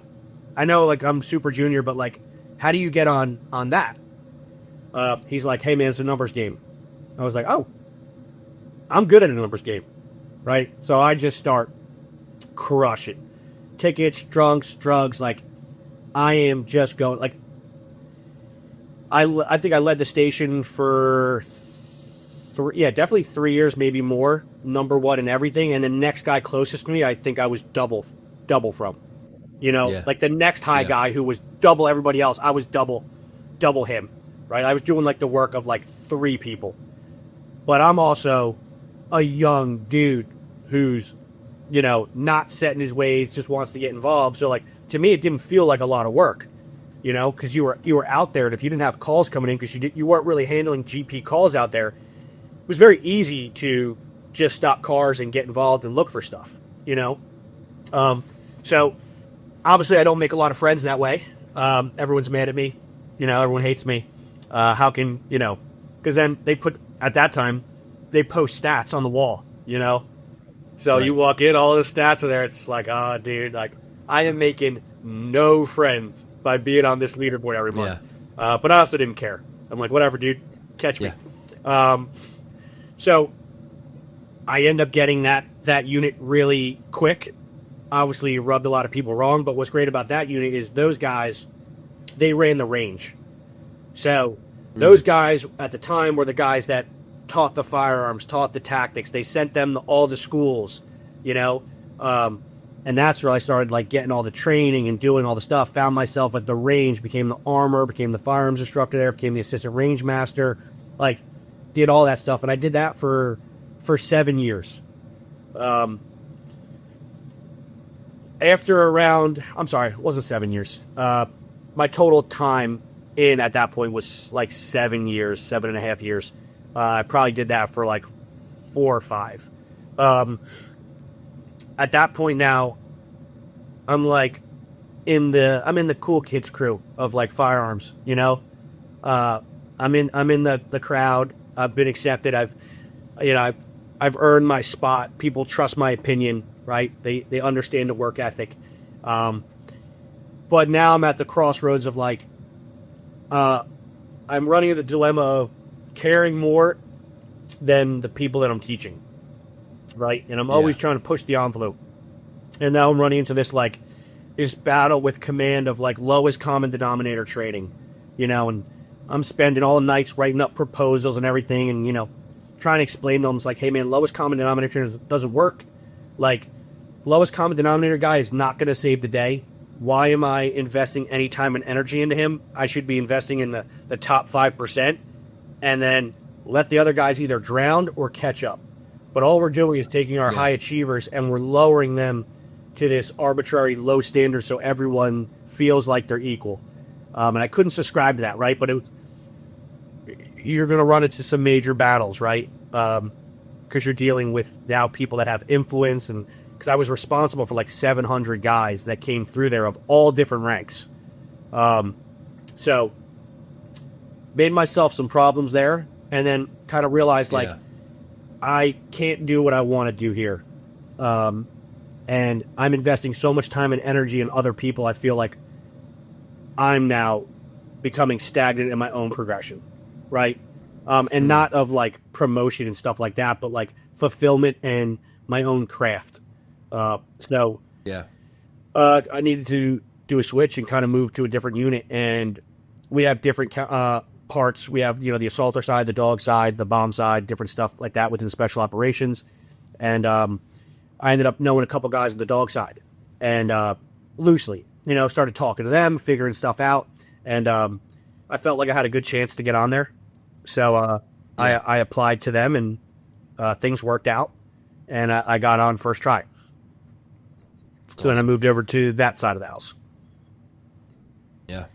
know like I'm super junior, but like, how do you get on that? He's like, hey man, it's a numbers game. I was like, oh, I'm good at a numbers game, right? So I just start crushing tickets, drunks, drugs. Like I am just going like, I think I led the station for definitely 3 years, maybe more, number one in everything. And the next guy closest to me, I think I was double from, like the next high guy who was double everybody else. I was double him, right? I was doing like the work of like 3 people, but I'm also a young dude who's, not set in his ways, just wants to get involved. So like, to me, it didn't feel like a lot of work, because you were out there, and if you didn't have calls coming in, because you weren't really handling GP calls out there, it was very easy to just stop cars and get involved and look for stuff, So obviously I don't make a lot of friends that way. Everyone's mad at me, everyone hates me. How can, because then at that time, they post stats on the wall, So right. You walk in, all the stats are there. It's like, oh, dude, like I am making no friends by being on this leaderboard every month. Yeah. But I also didn't care. I'm like, whatever, dude, catch me. So I end up getting that unit really quick. Obviously, rubbed a lot of people wrong, but what's great about that unit is those guys, they ran the range. So those guys at the time were the guys that taught the firearms, taught the tactics. They sent them to all the schools, and that's where I started like getting all the training and doing all the stuff. Found myself at the range, became the armor, became the firearms instructor there, became the assistant range master, like did all that stuff. And I did that for 7 years. After around, I'm sorry, it wasn't 7 years. My total time in at that point was like 7 years, 7.5 years. I probably did that for like 4 or 5. At that point now, I'm like I'm in the cool kids crew of like firearms, I'm in the crowd. I've been accepted. I've earned my spot. People trust my opinion, right? They understand the work ethic. But now I'm at the crossroads of like, I'm running into the dilemma of caring more than the people that I'm teaching, right? And I'm always trying to push the envelope. And now I'm running into this battle with command of like lowest common denominator training, and I'm spending all nights writing up proposals and everything, and trying to explain to them, it's like, hey man, lowest common denominator doesn't work. Like, lowest common denominator guy is not going to save the day. Why am I investing any time and energy into him? I should be investing in the top 5%, and then let the other guys either drown or catch up. But all we're doing is taking our high achievers and we're lowering them to this arbitrary low standard so everyone feels like they're equal. And I couldn't subscribe to that, right? But you're going to run into some major battles, right? Because you're dealing with now people that have influence, and because I was responsible for like 700 guys that came through there of all different ranks. So made myself some problems there, and then kind of realized like I can't do what I want to do here. And I'm investing so much time and energy in other people, I feel like I'm now becoming stagnant in my own progression, right? And not of like promotion and stuff like that, but like fulfillment and my own craft. I needed to do a switch and kind of move to a different unit. And we have different parts. We have, the assaulter side, the dog side, the bomb side, different stuff like that within special operations. And I ended up knowing a couple guys on the dog side, and loosely, started talking to them, figuring stuff out. And I felt like I had a good chance to get on there. So I applied to them, and things worked out, and I got on first try. So then I Awesome. moved over to that side of the house. Yeah.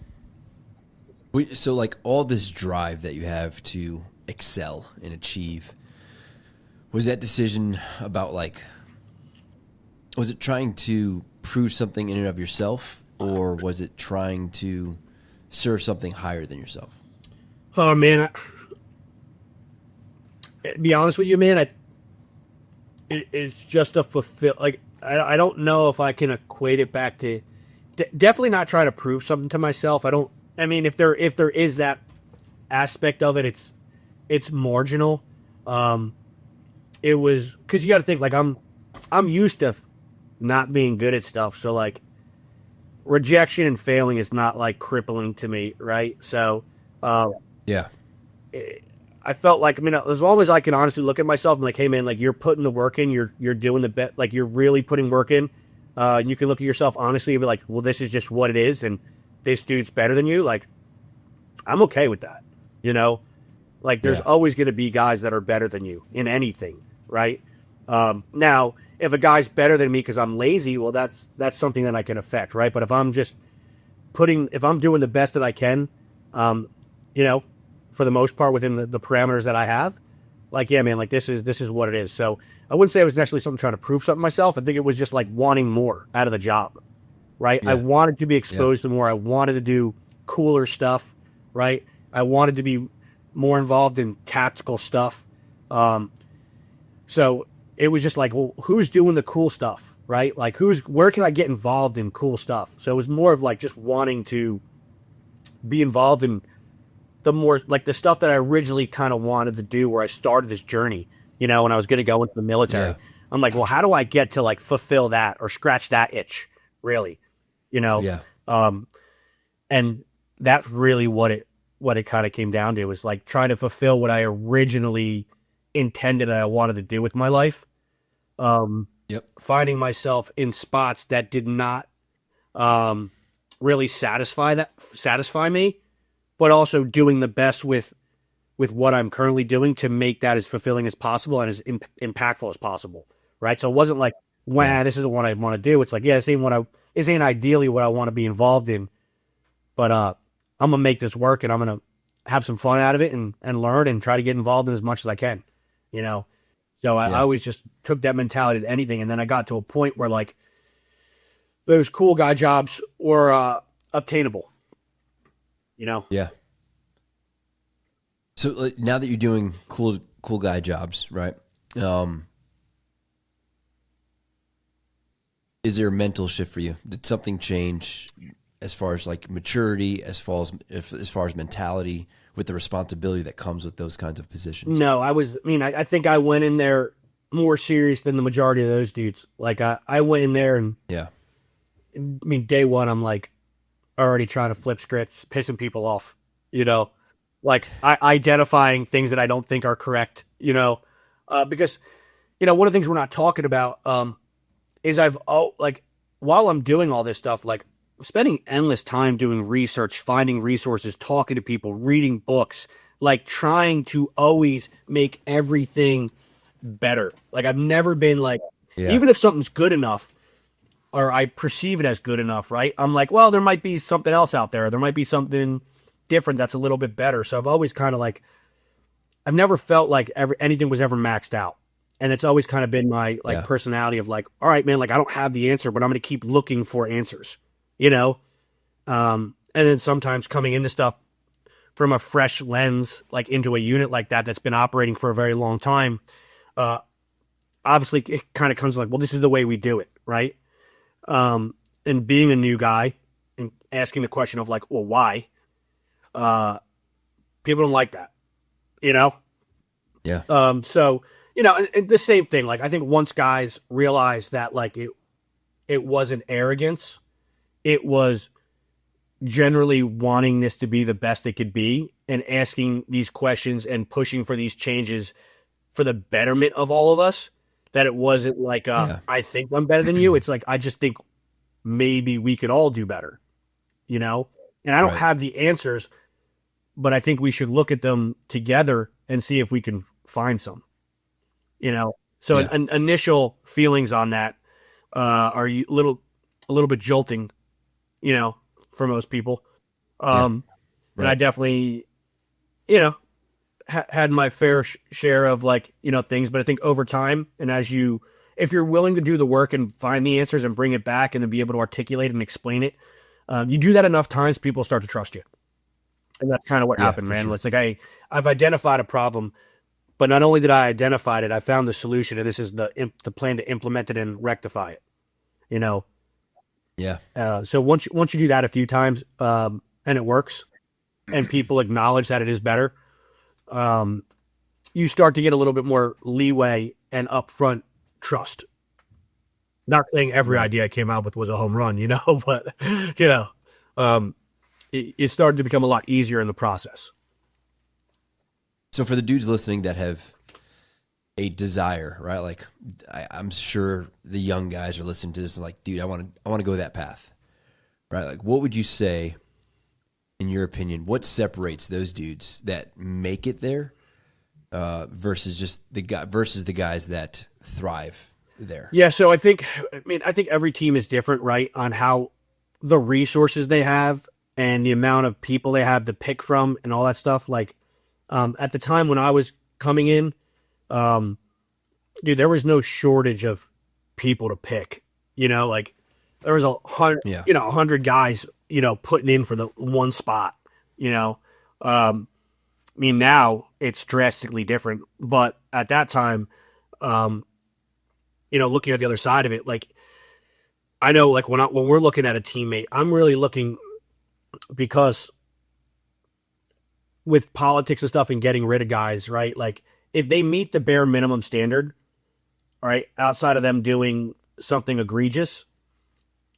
So like all this drive that you have to excel and achieve, was that decision about like, was it trying to prove something in and of yourself, or was it trying to serve something higher than yourself? Oh man, to be honest with you, man, it's just a fulfill. Like I don't know if I can equate it back to definitely not trying to prove something to myself. I don't. I mean, if there is that aspect of it, it's marginal. Um, it was because you got to think like I'm used to not being good at stuff, so like rejection and failing is not like crippling to me, right? So. Um, Yeah. I felt like, I mean, as long as I can honestly look at myself and like, hey man, like you're putting the work in, you're doing the bet, like you're really putting work in. And you can look at yourself honestly and be like, well, this is just what it is, and this dude's better than you. Like, I'm okay with that. You know, like there's Yeah. always going to be guys that are better than you in anything, right? Now, if a guy's better than me because I'm lazy, well, that's something that I can affect, right? But if I'm just if I'm doing the best that I can, um, you know, for the most part within the parameters that I have, like, yeah, man, like this is what it is. So I wouldn't say it was necessarily something trying to prove something myself. I think it was just like wanting more out of the job, right? I Yeah. wanted to be Yeah. exposed to more. I wanted to do cooler stuff, right? I wanted to be more involved in tactical stuff. Um, so it was just like, well, who's doing the cool stuff, right? Like, where can I get involved in cool stuff? So it was more of like just wanting to be involved in the more like the stuff that I originally kind of wanted to do where I started this journey, when I was going to go into the Yeah. military. I'm like, well, how do I get to like fulfill that or scratch that itch, really? You know, Yeah. um, and that's really what it kind of came down to was like trying to fulfill what I originally intended I wanted to do with my life. Yep. Finding myself in spots that did not um, really satisfy me, but also doing the best with what I'm currently doing to make that as fulfilling as possible and as impactful as possible. Right. So it wasn't like, Yeah. wow, this isn't what I want to do. It's like, yeah, this ain't ideally what I want to be involved in, but I'm gonna make this work and I'm gonna have some fun out of it and learn and try to get involved in as much as I can. You know. So I Yeah. always just took that mentality to anything, and then I got to a point where like those cool guy jobs were obtainable. You know. Yeah. So like, now that you're doing cool guy jobs, right? Um, is there a mental shift for you? Did something change as far as like maturity, as far as mentality, with the responsibility that comes with those kinds of positions? No, I think I went in there more serious than the majority of those dudes. Like I went in there and Yeah. I mean, day one, I'm like already trying to flip scripts, pissing people off, you know, like identifying things that I don't think are correct, because, one of the things we're not talking about, is like, while I'm doing all this stuff, like I'm spending endless time doing research, finding resources, talking to people, reading books, like trying to always make everything better. Like I've never been like, Yeah. even if something's good enough, or I perceive it as good enough, right? I'm like, well, there might be something else out there. There might be something different that's a little bit better. So I've always kind of like, I've never felt like anything was ever maxed out. And it's always kind of been my like Yeah. personality of like, all right, man, like I don't have the answer, but I'm going to keep looking for answers, you know? And then sometimes coming into stuff from a fresh lens, like into a unit like that's been operating for a very long time. Uh, Obviously it kind of comes like, well, this is the way we do it. Right. And being a new guy and asking the question of like, well, why? People don't like that, you know? Yeah. So, and the same thing, like I think once guys realize that like it wasn't arrogance, it was generally wanting this to be the best it could be and asking these questions and pushing for these changes for the betterment of all of us, that it wasn't like, Yeah. I think I'm better than you. It's like, I just think maybe we could all do better, you know? And I don't Right. have the answers, but I think we should look at them together and see if we can find some, you know? So Yeah. initial feelings on that are you little, a little bit jolting, you know, for most people. Yeah. And I Right. definitely, you know, had my fair share of like, things. But I think over time, and if you're willing to do the work and find the answers and bring it back and then be able to articulate and explain it, you do that enough times, people start to trust you. And that's kind of what Yeah, happened, for man. sure. It's like I've identified a problem, but not only did I identify it, I found the solution, and this is the plan to implement it and rectify it. You know, Yeah. so once you do that a few times, and it works, and people acknowledge that it is better, um, you start to get a little bit more leeway and upfront trust. Not saying every Right. idea I came out with was a home run, but you know, um, it started to become a lot easier in the process. So for the dudes listening that have a desire, right? Like I'm sure the young guys are listening to this and like, dude, I want to go that path, right? Like, what would you say, in your opinion, what separates those dudes that make it there versus just the guys that thrive there? Yeah, so I think every team is different, right, on how the resources they have and the amount of people they have to pick from and all that stuff. Like, at the time when I was coming in, um, dude, there was no shortage of people to pick. Like there was Yeah. 100 guys, putting in for the one spot. You know, um, I mean now it's drastically different, but at that time, um, looking at the other side of it, like I know, like when we're looking at a teammate, I'm really looking because with politics and stuff and getting rid of guys, right? Like if they meet the bare minimum standard, all right, outside of them doing something egregious,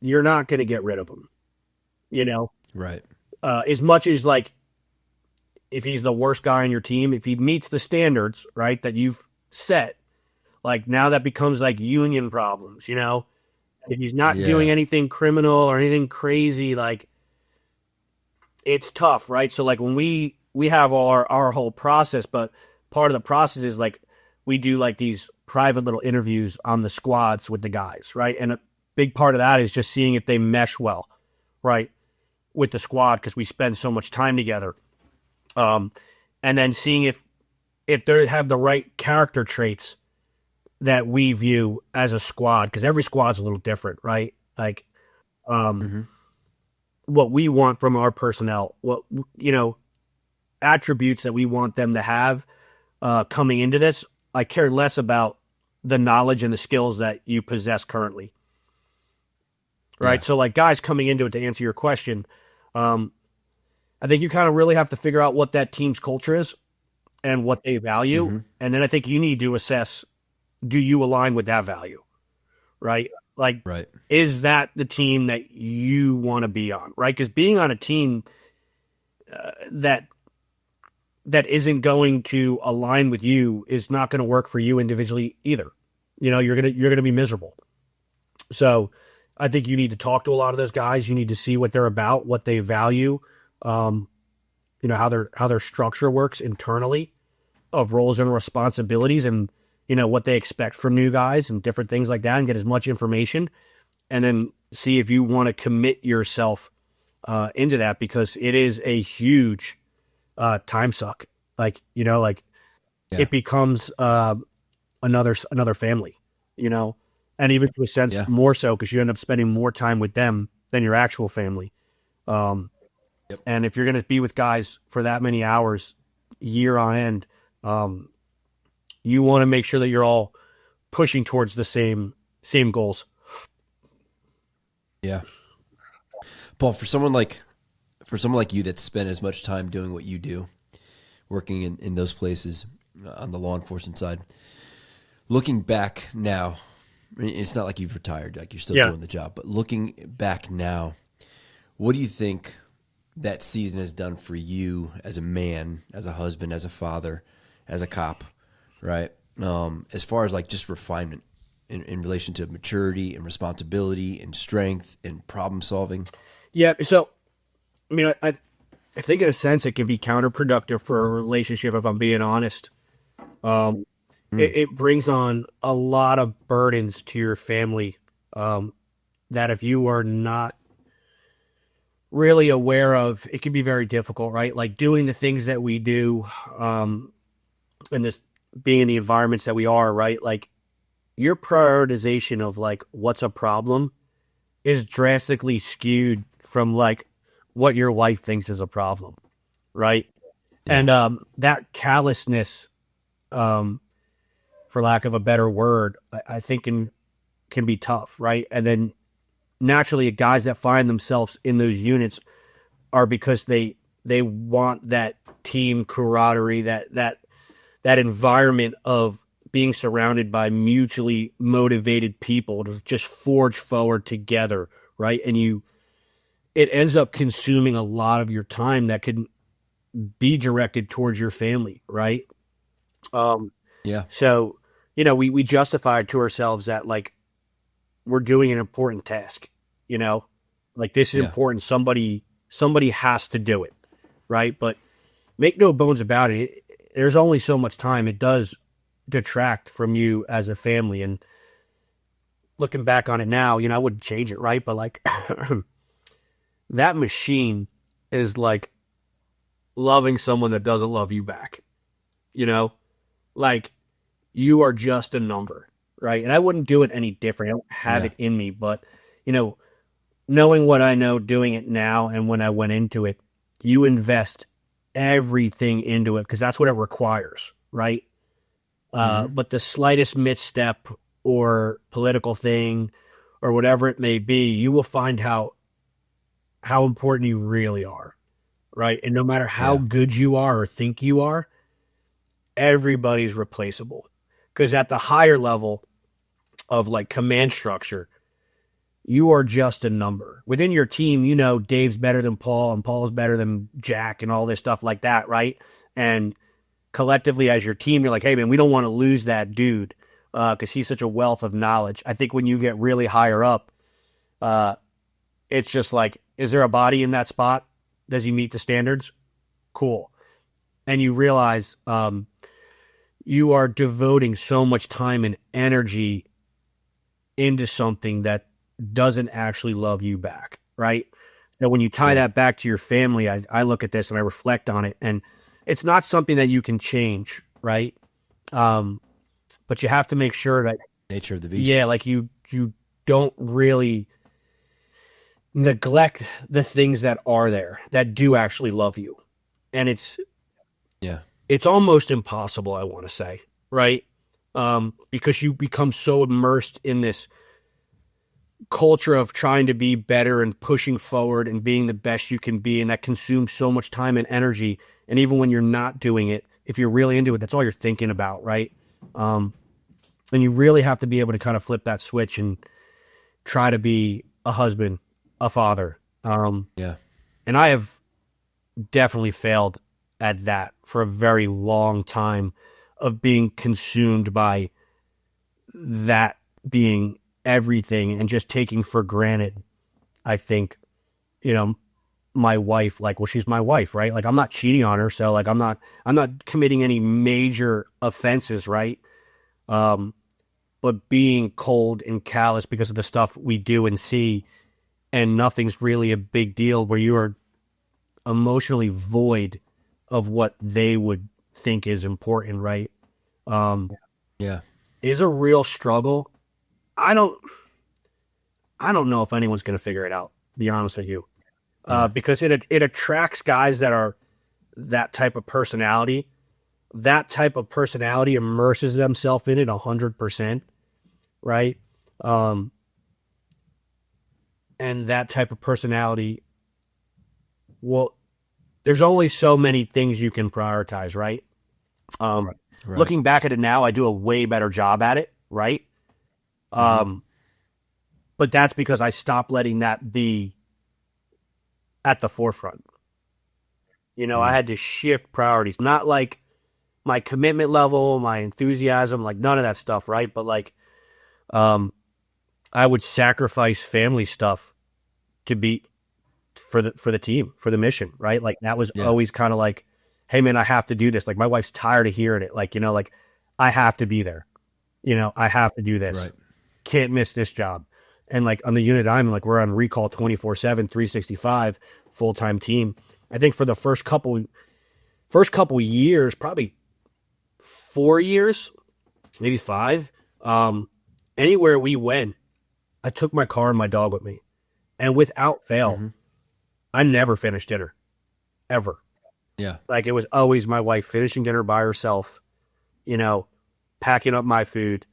you're not going to get rid of them. You know, Right. as much as like if he's the worst guy on your team, if he meets the standards, right, that you've set, like now that becomes like union problems. If he's not doing Yeah. anything criminal or anything crazy, like it's tough, right? So like when we have our whole process, but part of the process is like we do like these private little interviews on the squads with the guys, right? And a big part of that is just seeing if they mesh well, right, with the squad because we spend so much time together. Um, and then seeing if they have the right character traits that we view as a squad because every squad's a little different, right? Like um, Hmm. what we want from our personnel, what attributes that we want them to have coming into this. I care less about the knowledge and the skills that you possess currently, right? Yeah. So, like guys coming into it to answer your question, um, I think you kind of really have to figure out what that team's culture is and what they value, Hmm. and then I think you need to assess: do you align with that value, right? Like, Right. is that the team that you want to be on, right? Because being on a team that isn't going to align with you is not going to work for you individually either. You're gonna be miserable. So I think you need to talk to a lot of those guys. You need to see what they're about, what they value, um, how their structure works internally of roles and responsibilities, and what they expect from new guys and different things like that, and get as much information, and then see if you want to commit yourself into that because it is a huge time suck. Like Yeah. it becomes another family, you know, and even to a sense Yeah. more so because you end up spending more time with them than your actual family. Um, Yep. and if you're going to be with guys for that many hours, year on end, um, you want to make sure that you're all pushing towards the same goals. Yeah. Paul, for someone like you that spent as much time doing what you do, working in those places on the law enforcement side, looking back now, I mean, it's not like you've retired, like you're still Yeah. doing the job, but looking back now, what do you think that season has done for you as a man, as a husband, as a father, as a cop, right? As far as like just refinement in relation to maturity and responsibility and strength and problem solving. Yeah. So, I mean, I think in a sense it can be counterproductive for a relationship if I'm being honest. Um, Mm, it brings on a lot of burdens to your family. Um, that if you are not really aware of, it can be very difficult, right? Like doing the things that we do, and this being in the environments that we are, right? Like your prioritization of like what's a problem is drastically skewed from like what your wife thinks is a problem, right? Yeah. And that callousness, um, for lack of a better word, I think can be tough, right? And then naturally, guys that find themselves in those units are because they want that team camaraderie, that environment of being surrounded by mutually motivated people to just forge forward together, right? And it ends up consuming a lot of your time that could be directed towards your family, right? Um, Yeah. so, we justify it to ourselves that like we're doing an important task, like this is Yeah. important. Somebody has to do it, right? But make no bones about it. There's only so much time. It does detract from you as a family. And looking back on it now, I wouldn't change it, right? But like that machine is like loving someone that doesn't love you back, like you are just a number, right? And I wouldn't do it any different. I don't have Yeah. it in me, but knowing what I know, doing it now, and when I went into it, you invest everything into it because that's what it requires, right? But the slightest misstep or political thing or whatever it may be, you will find how important you really are, right? And no matter how Yeah. good you are or think you are, everybody's replaceable. Because at the higher level of like command structure, you are just a number. Within your team, Dave's better than Paul and Paul's better than Jack and all this stuff like that, right? And collectively as your team, you're like, hey, man, we don't want to lose that dude because he's such a wealth of knowledge. I think when you get really higher up, it's just like, is there a body in that spot? Does he meet the standards? Cool. And you realize you are devoting so much time and energy into something that doesn't actually love you back, right? Now, when you tie that back to your family, I look at this and I reflect on it, and it's not something that you can change, right? But you have to make sure that, Nature of the beast. yeah, like you don't really neglect the things that are there that do actually love you, and Yeah. it's almost impossible, I want to say, right? Because you become so immersed in this culture of trying to be better and pushing forward and being the best you can be, and that consumes so much time and energy. And even when you're not doing it, if you're really into it, that's all you're thinking about, right? And you really have to be able to kind of flip that switch and try to be a husband, a father. Yeah. And I have definitely failed at that for a very long time of being consumed by that being everything and just taking for granted, I think, my wife, like, well, she's my wife, right? Like I'm not cheating on her. So like, I'm not committing any major offenses, right? But being cold and callous because of the stuff we do and see, and nothing's really a big deal, where you are emotionally void of what they would think is important, right? Yeah. Is a real struggle. I don't know if anyone's going to figure it out, to be honest with you. Because it attracts guys that are that type of personality. That type of personality immerses themselves in it 100%, right? And that type of personality, well, there's only so many things you can prioritize, right? Right. Looking back at it now, I do a way better job at it, right? But that's because I stopped letting that be at the forefront. I had to shift priorities, not like my commitment level, my enthusiasm, like none of that stuff, right? But like, I would sacrifice family stuff to be for the team, for the mission, right? Like that was always kind of like, hey man, I have to do this. Like my wife's tired of hearing it. Like, like I have to be there. I have to do this. Right. Can't miss this job. And like on the unit I'm like, we're on recall 24/7, 365, full-time team. I think for the first couple years, probably 4 years, maybe 5, anywhere we went, I took my car and my dog with me. And without fail, I never finished dinner, ever. Yeah. Like it was always my wife finishing dinner by herself, packing up my food.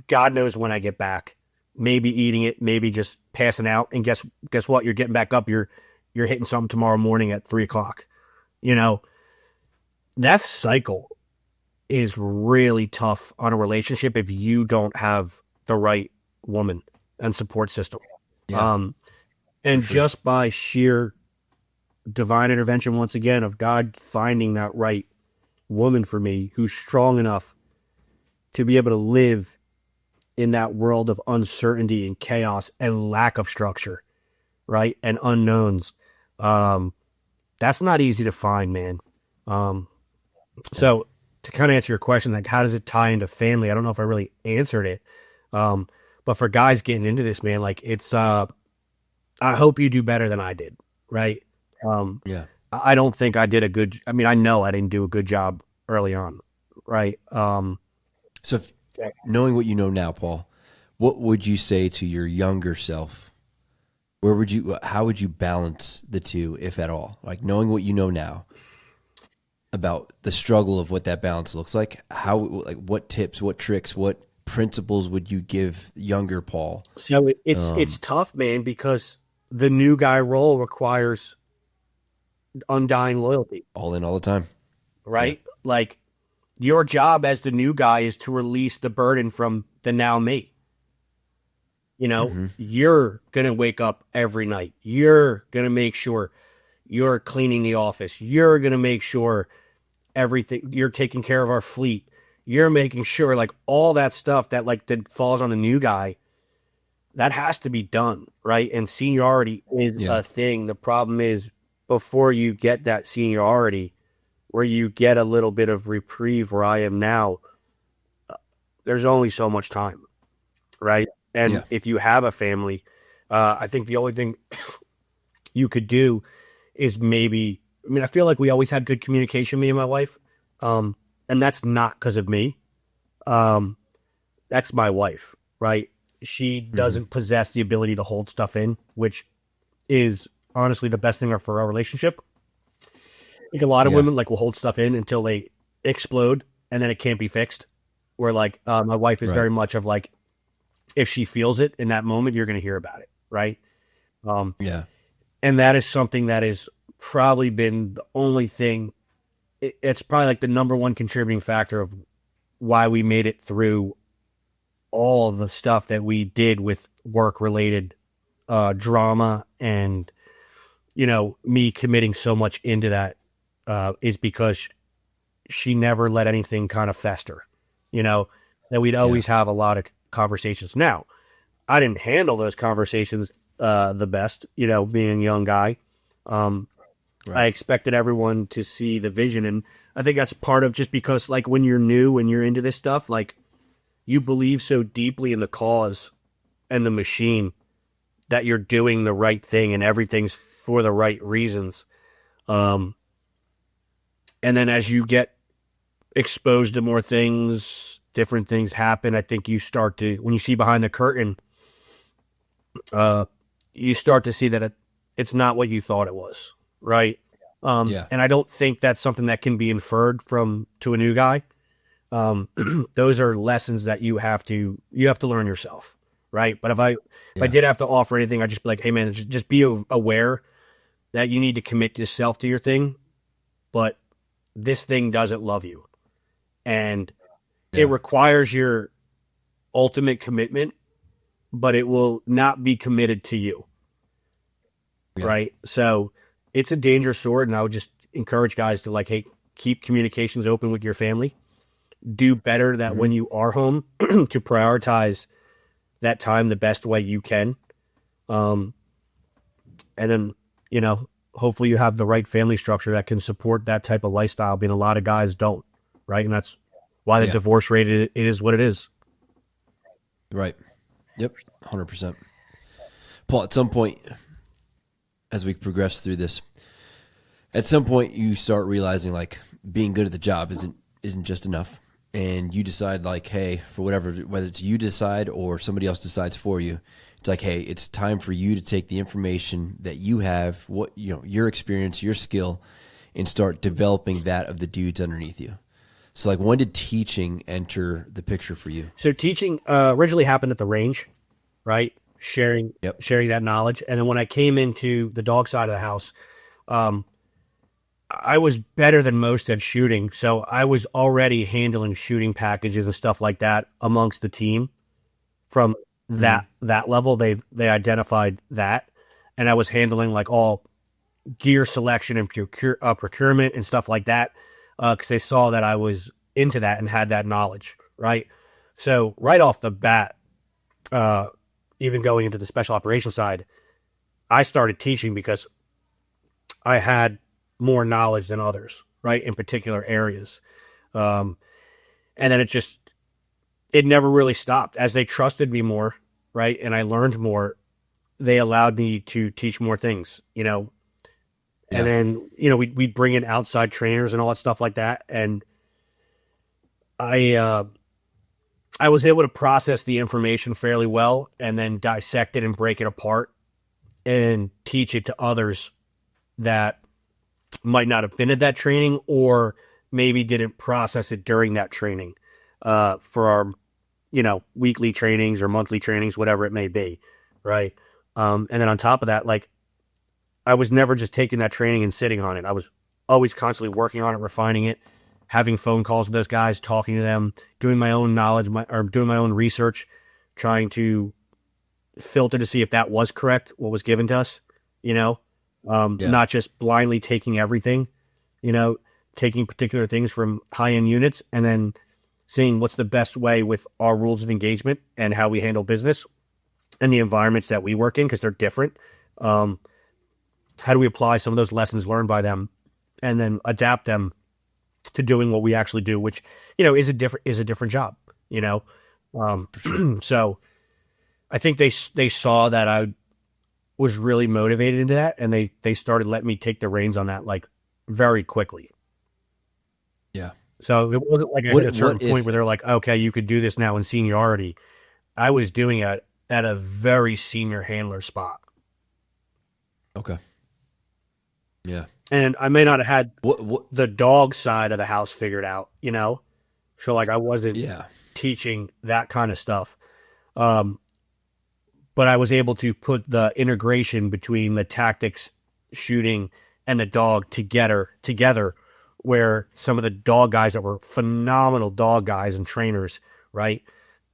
God knows when I get back, maybe eating it, maybe just passing out. And guess what? You're getting back up. You're hitting something tomorrow morning at 3 o'clock. That cycle is really tough on a relationship if you don't have the right woman and support system. Yeah. And just by sheer divine intervention, once again, of God finding that right woman for me who's strong enough to be able to live in that world of uncertainty and chaos and lack of structure, right? And unknowns. That's not easy to find, man. So to kind of answer your question, like how does it tie into family? I don't know if I really answered it. But for guys getting into this, man, like it's, I hope you do better than I did, right? Yeah. I don't think I did I know I didn't do a good job early on, right? So knowing what you know now, Paul, what would you say to your younger self? How would you balance the two, if at all? Like knowing what you know now about the struggle of what that balance looks like, what tips, what tricks, what principles would you give younger Paul? So it's tough, man, because the new guy role requires undying loyalty. All in all the time. Right? Yeah. Like your job as the new guy is to release the burden from the now me. You're going to wake up every night. You're going to make sure you're cleaning the office. You're going to make sure you're taking care of our fleet. You're making sure like all that stuff that falls on the new guy, that has to be done, right? And seniority is a thing. The problem is before you get that seniority where you get a little bit of reprieve where I am now, there's only so much time, right? And if you have a family, I think the only thing you could do is I feel like we always had good communication, me and my wife. And that's not because of me. That's my wife, right? She doesn't possess the ability to hold stuff in, which is honestly the best thing for our relationship. Like a lot of women will hold stuff in until they explode and then it can't be fixed. Where my wife is very much of if she feels it in that moment, you're going to hear about it. Right. And that is something that has probably been the only thing. It's probably the number one contributing factor of why we made it through all of the stuff that we did with work-related drama and, me committing so much into that is because she never let anything kind of fester, that we'd always have a lot of conversations. Now, I didn't handle those conversations the best, being a young guy. I expected everyone to see the vision. And I think that's part of just because when you're new and you're into this stuff, you believe so deeply in the cause and the machine that you're doing the right thing and everything's for the right reasons. And then as you get exposed to more things, different things happen. I think you start to, when you see behind the curtain, you start to see that it's not what you thought it was. Right. And I don't think that's something that can be inferred to a new guy. Those are lessons that you have to learn yourself. Right. But if I did have to offer anything, I'd just be like, hey man, just be aware that you need to commit yourself to your thing, but this thing doesn't love you. And it requires your ultimate commitment, but it will not be committed to you. Right. So it's a dangerous sword, and I would just encourage guys to hey, keep communications open with your family. Do better that when you are home to prioritize that time the best way you can. And then, hopefully you have the right family structure that can support that type of lifestyle. Being a lot of guys don't, right? And that's why the divorce rate it is what it is. Right. Yep. 100%. Paul, at some point, as we progress through this, at some point you start realizing like being good at the job isn't just enough, and you decide like, hey, for whatever, whether it's you decide or somebody else decides for you, it's like, hey, it's time for you to take the information that you have, what your experience, your skill, and start developing that of the dudes underneath you. So like, when did teaching enter the picture for you? So teaching originally happened at the range, right? Sharing that knowledge. And then when I came into the dog side of the house, I was better than most at shooting. So I was already handling shooting packages and stuff like that amongst the team. From that level, they identified that. And I was handling like all gear selection and procurement and stuff like that, because they saw that I was into that and had that knowledge, right? So right off the bat, even going into the special operations side, I started teaching because I had more knowledge than others, right, in particular areas. And then it never really stopped. As they trusted me more, right, and I learned more, they allowed me to teach more things, And then, we'd bring in outside trainers and all that stuff like that. And I was able to process the information fairly well and then dissect it and break it apart and teach it to others that might not have been at that training or maybe didn't process it during that training, for our, weekly trainings or monthly trainings, whatever it may be. Right. And then on top of that, like, I was never just taking that training and sitting on it. I was always constantly working on it, refining it, having phone calls with those guys, talking to them, doing my own knowledge, or doing my own research, trying to filter to see if that was correct, what was given to us, not just blindly taking everything, taking particular things from high-end units and then seeing what's the best way with our rules of engagement and how we handle business and the environments that we work in, because they're different. How do we apply some of those lessons learned by them and then adapt them to doing what we actually do, which, is a different job, So I think they saw that I was really motivated into that, and they started letting me take the reins on that, like, very quickly. Yeah. So it wasn't like I hit a certain point where they're like, okay, you could do this now in seniority. I was doing it at a very senior handler spot. Okay. Yeah. And I may not have had the dog side of the house figured out, So like I wasn't teaching that kind of stuff. But I was able to put the integration between the tactics, shooting, and the dog together, where some of the dog guys that were phenomenal dog guys and trainers, right?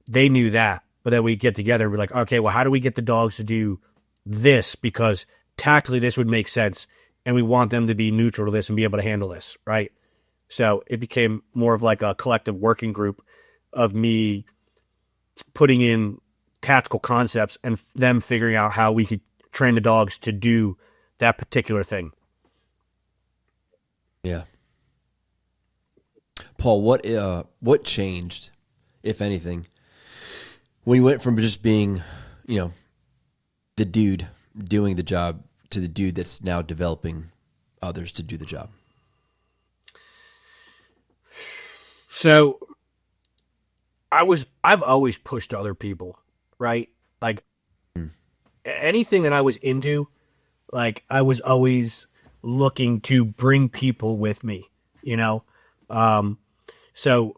They knew that. But then we get together and we're like, okay, well, how do we get the dogs to do this? Because tactically this would make sense. And we want them to be neutral to this and be able to handle this, right? So it became more of like a collective working group of me putting in tactical concepts and them figuring out how we could train the dogs to do that particular thing. Yeah. Paul, what changed, if anything, when you went from just being, the dude doing the job to the dude that's now developing others to do the job? So I've always pushed other people, right? Like anything that I was into, like I was always looking to bring people with me, so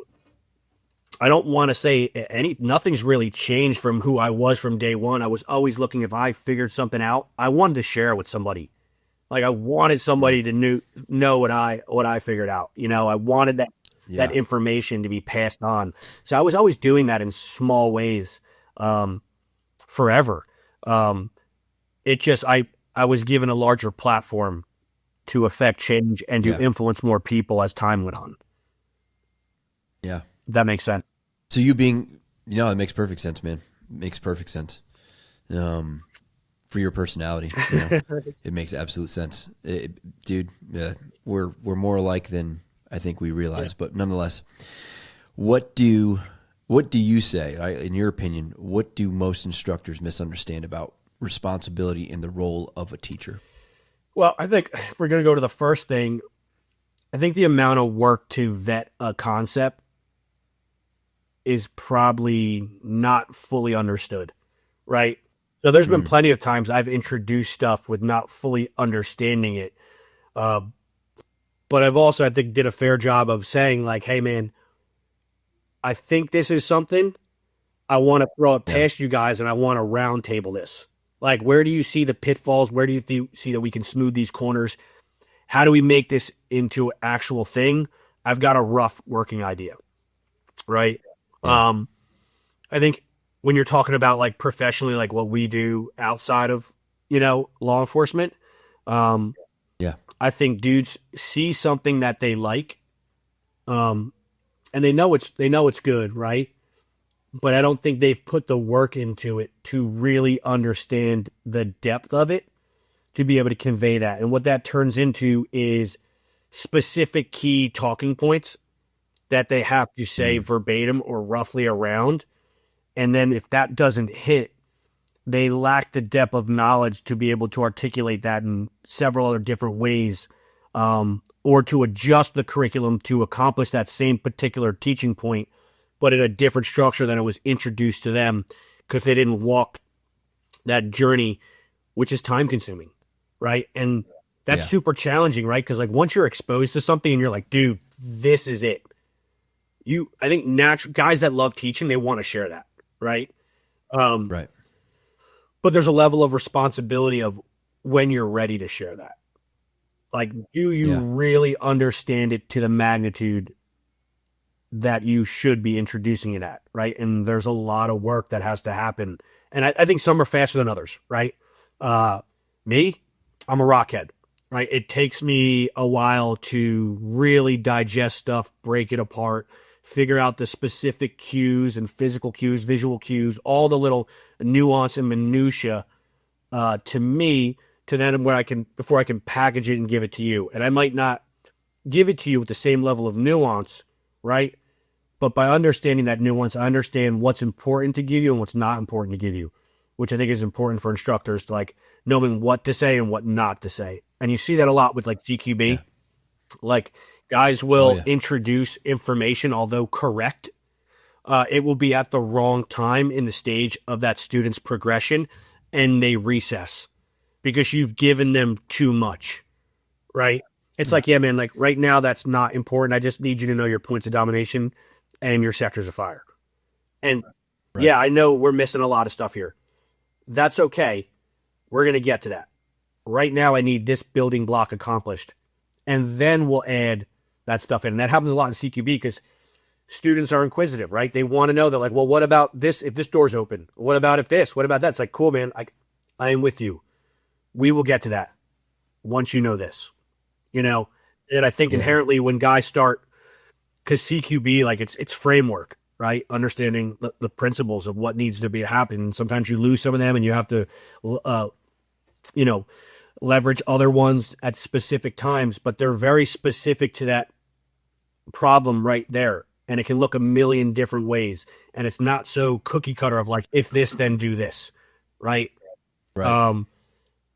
I don't want to say nothing's really changed from who I was from day one. I was always looking, if I figured something out, I wanted to share it with somebody. Like I wanted somebody to know what I figured out. I wanted that information to be passed on. So I was always doing that in small ways, forever. It just, I was given a larger platform to affect change and to influence more people as time went on. Yeah. That makes sense. So you being, it makes perfect sense, man. It makes perfect sense. For your personality, it makes absolute sense. Dude, we're more alike than I think we realize, but nonetheless, what do you say, in your opinion, what do most instructors misunderstand about responsibility in the role of a teacher? Well, I think if we're going to go to the first thing, I think the amount of work to vet a concept is probably not fully understood, right? So there's been plenty of times I've introduced stuff with not fully understanding it. Uh, but I've also, I think, did a fair job of saying, like, hey, man, I think this is something. I want to throw it Yeah. past you guys and I want to round table this. Like, where do you see the pitfalls? Where do you see that we can smooth these corners? How do we make this into an actual thing? I've got a rough working idea, right? Yeah. I think when you're talking about like professionally, like what we do outside of, law enforcement, um, Yeah. I think dudes see something that they like, um, and they know it's good, right? But I don't think they've put the work into it to really understand the depth of it to be able to convey that. And what that turns into is specific key talking points that they have to say verbatim or roughly around. And then if that doesn't hit, they lack the depth of knowledge to be able to articulate that in several other different ways, or to adjust the curriculum to accomplish that same particular teaching point, but in a different structure than it was introduced to them because they didn't walk that journey, which is time consuming, right? And that's Yeah. super challenging, right? Because like once you're exposed to something and you're like, dude, this is it. I think natural guys that love teaching, they want to share that, right? Right. But there's a level of responsibility of when you're ready to share that. Like, do you Yeah. really understand it to the magnitude that you should be introducing it at, right? And there's a lot of work that has to happen. And I think some are faster than others, right? Me, I'm a rockhead, right? It takes me a while to really digest stuff, break it apart, figure out the specific cues and physical cues, visual cues, all the little nuance and minutia to me, to then where before I can package it and give it to you. And I might not give it to you with the same level of nuance, right? But by understanding that nuance, I understand what's important to give you and what's not important to give you, which I think is important for instructors to like knowing what to say and what not to say. And you see that a lot with like CQB. Yeah. Like guys Oh, will yeah. introduce information, although correct, it will be at the wrong time in the stage of that student's progression and they recess because you've given them too much, right? It's like, yeah, man, like right now that's not important. I just need you to know your points of domination and your sectors of fire. And Right. yeah, I know we're missing a lot of stuff here. That's okay. We're going to get to that. Right now, I need this building block accomplished. And then we'll add that stuff in. And that happens a lot in CQB because students are inquisitive, right? They want to know that, like, well, what about this if this door's open? What about if this? What about that? It's like, cool, man. I am with you. We will get to that once you know this, And I think Yeah. inherently when guys start, because CQB, like, it's framework, right? Understanding the principles of what needs to be happening. Sometimes you lose some of them and you have to, you know, leverage other ones at specific times, but they're very specific to that problem right there. And it can look a million different ways. And it's not so cookie cutter of like, if this, then do this, right? Right.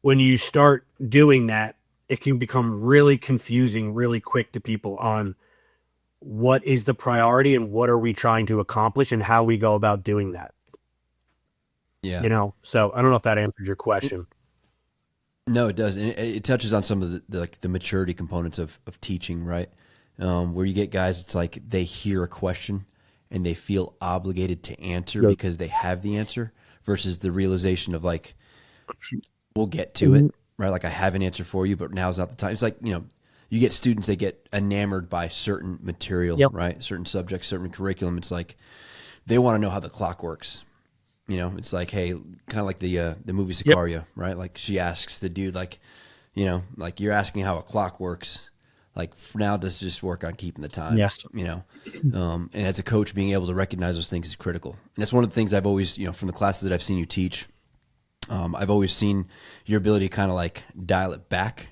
When you start doing that, it can become really confusing really quick to people on what is the priority and what are we trying to accomplish and how we go about doing that. Yeah. So I don't know if that answers your question. No, it does, and it touches on some of the maturity components of teaching, right? Where you get guys, it's like they hear a question and they feel obligated to answer Yep. because they have the answer, versus the realization of like, we'll get to it, right? Like I have an answer for you, but now's not the time. It's like you get students that get enamored by certain material, Yep. right? Certain subjects, certain curriculum. It's like they want to know how the clock works. It's like, hey, kind of like the movie Yep. Sicario, right? Like she asks the dude, like, like you're asking how a clock works. Like for now, does just work on keeping the time. Yes. And as a coach, being able to recognize those things is critical. And that's one of the things I've always, from the classes that I've seen you teach, I've always seen your ability to kind of like dial it back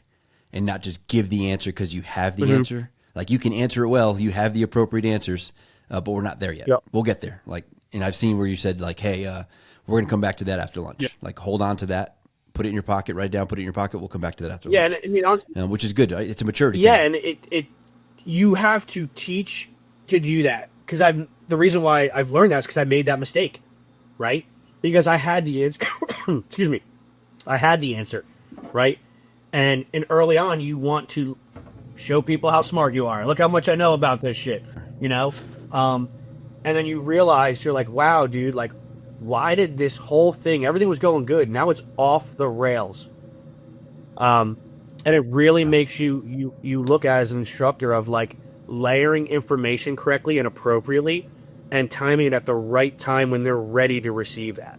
and not just give the answer because you have the answer. Like you can answer it well, you have the appropriate answers, but we're not there yet. Yep. We'll get there. Like, and I've seen where you said like, hey, We're going to come back to that after lunch. Yeah. Like hold on to that, put it in your pocket, write it down, put it in your pocket. We'll come back to that after Yeah, lunch. and I mean, honestly, Which is good. It's a maturity yeah, thing. and it you have to teach to do that, because the reason why I've learned that is because I made that mistake, right? Because I had the answer. Excuse me, I had the answer, right? And early on, you want to show people how smart you are. Look how much I know about this shit, you know. And then you realize, you're like, wow, dude, like, why did this whole thing? Everything was going good. Now it's off the rails. And it really makes you look at as an instructor of like layering information correctly and appropriately, and timing it at the right time when they're ready to receive that.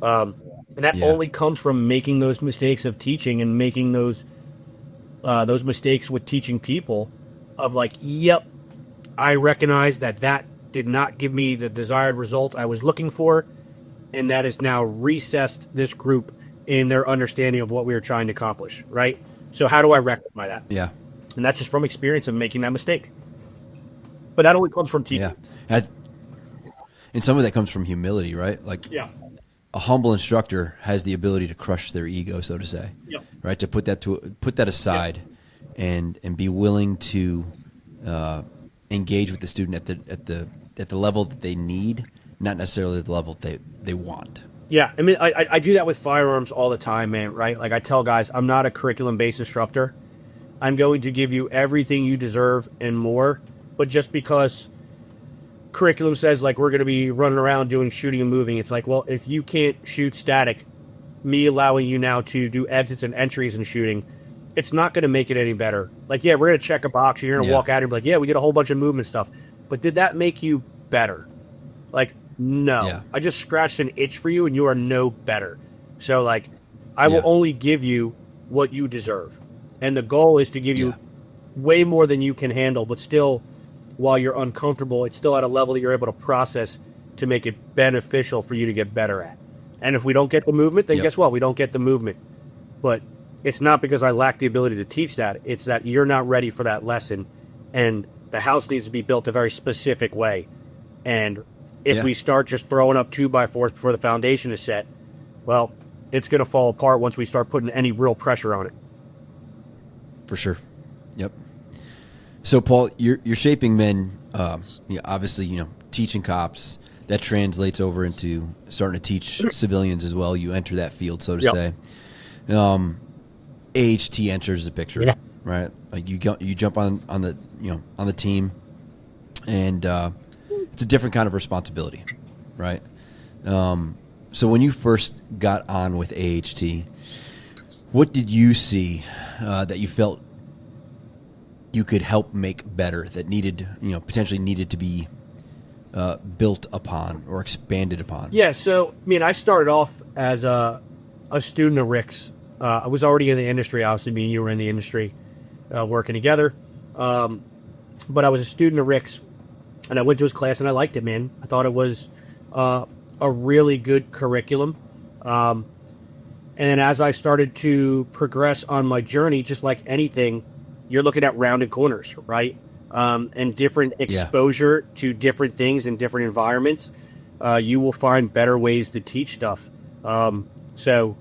And that only comes from making those mistakes of teaching, and making those mistakes with teaching people of like, yep, I recognize that did not give me the desired result I was looking for, and that has now recessed this group in their understanding of what we were trying to accomplish, right? So how do I rectify that? Yeah. And that's just from experience of making that mistake. But that only comes from teaching. Yeah. And some of that comes from humility, right? Like a humble instructor has the ability to crush their ego, so to say, right? To put that aside and be willing to engage with the student at the level that they need, not necessarily the level they want. Yeah, I mean, I do that with firearms all the time, man, right? Like I tell guys, I'm not a curriculum-based instructor. I'm going to give you everything you deserve and more, but just because curriculum says like we're going to be running around doing shooting and moving, it's like, well, if you can't shoot static, me allowing you now to do exits and entries and shooting, it's not going to make it any better. Like, yeah, we're going to check a box, you're going to walk out and be like, yeah, we did a whole bunch of movement stuff, but did that make you better? Like, no. I just scratched an itch for you and you are no better. So like, I will only give you what you deserve, and the goal is to give you way more than you can handle, but still, while you're uncomfortable, it's still at a level that you're able to process to make it beneficial for you to get better at. And if we don't get the movement, then guess what? We don't get the movement. But it's not because I lack the ability to teach that. It's that you're not ready for that lesson, and the house needs to be built a very specific way. And if we start just throwing up 2x4s before the foundation is set, well, it's going to fall apart once we start putting any real pressure on it. For sure. Yep. So, Paul, you're shaping men, obviously, teaching cops. That translates over into starting to teach civilians as well. You enter that field, so to say. AHT enters the picture, right? Like you jump on the team, and it's a different kind of responsibility, right? So when you first got on with AHT, what did you see that you felt you could help make better, that potentially needed to be built upon or expanded upon? Yeah, so I mean, I started off as a student of Rick's. I was already in the industry, obviously. Me and you were in the industry, working together. But I was a student of Rick's, and I went to his class, and I liked it, man. I thought it was a really good curriculum. And then as I started to progress on my journey, just like anything, you're looking at rounded corners, right? And different exposure to different things in different environments. You will find better ways to teach stuff. So,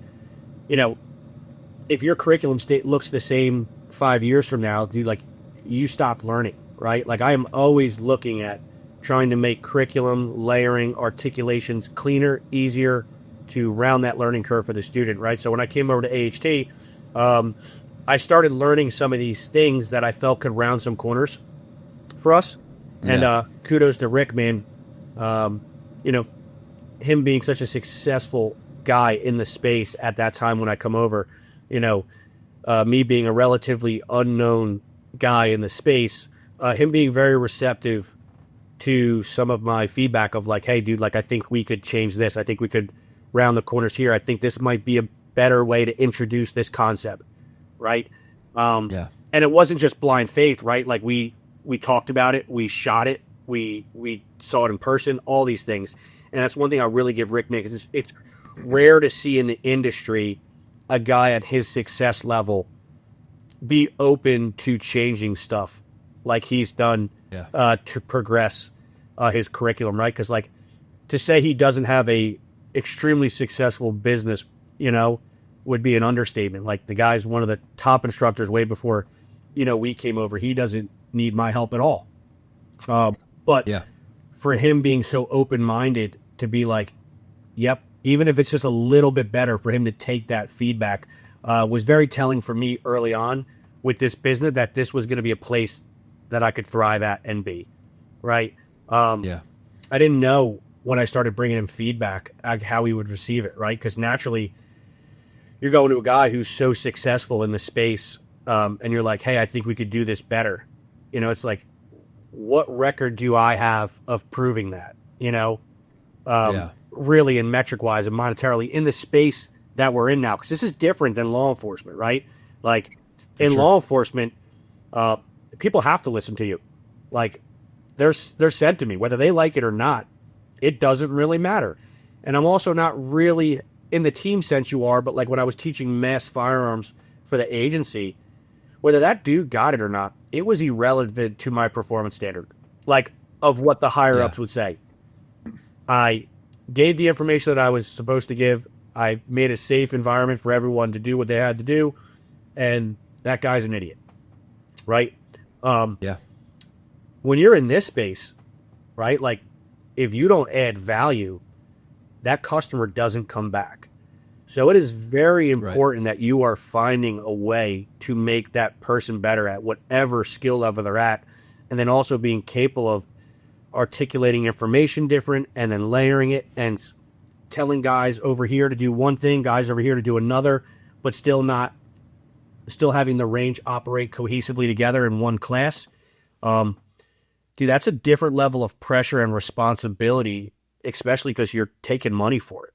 if your curriculum looks the same 5 years from now, dude, like, you stop learning, right? Like, I am always looking at trying to make curriculum, layering, articulations cleaner, easier to round that learning curve for the student, right? So when I came over to AHT, I started learning some of these things that I felt could round some corners for us. And kudos to Rick, man. Him being such a successful guy in the space at that time when I come over, me being a relatively unknown guy in the space, him being very receptive to some of my feedback of like, hey, dude, like, I think we could change this. I think we could round the corners here. I think this might be a better way to introduce this concept, right? And it wasn't just blind faith, right? Like, we talked about it, we shot it, we saw it in person, all these things. And that's one thing I really give Rick Nick. It's rare to see in the industry a guy at his success level be open to changing stuff like he's done to progress his curriculum, right? Because, like, to say he doesn't have a extremely successful business, would be an understatement. Like the guy's one of the top instructors way before, we came over. He doesn't need my help at all. But Yeah. for him being so open-minded to be like, yep, even if it's just a little bit better, for him to take that feedback was very telling for me early on with this business, that this was going to be a place that I could thrive at and be, right? Yeah. I didn't know when I started bringing him feedback how he would receive it, right? Because naturally, you're going to a guy who's so successful in the space, and you're like, hey, I think we could do this better. It's like, what record do I have of proving that? Yeah. Really, in metric wise and monetarily, in the space that we're in now, because this is different than law enforcement, right? Like in law enforcement, people have to listen to you. Like they're said to me, whether they like it or not, it doesn't really matter. And I'm also not really in the team sense you are, but like when I was teaching mass firearms for the agency, whether that dude got it or not, it was irrelevant to my performance standard, like of what the higher ups would say. I gave the information that I was supposed to give. I made a safe environment for everyone to do what they had to do, and that guy's an idiot, right? Yeah. When you're in this space, right, like if you don't add value, that customer doesn't come back. So it is very important that you are finding a way to make that person better at whatever skill level they're at, and then also being capable of articulating information different and then layering it and telling guys over here to do one thing, guys over here to do another, but still having the range operate cohesively together in one class. Dude, that's a different level of pressure and responsibility, especially because you're taking money for it.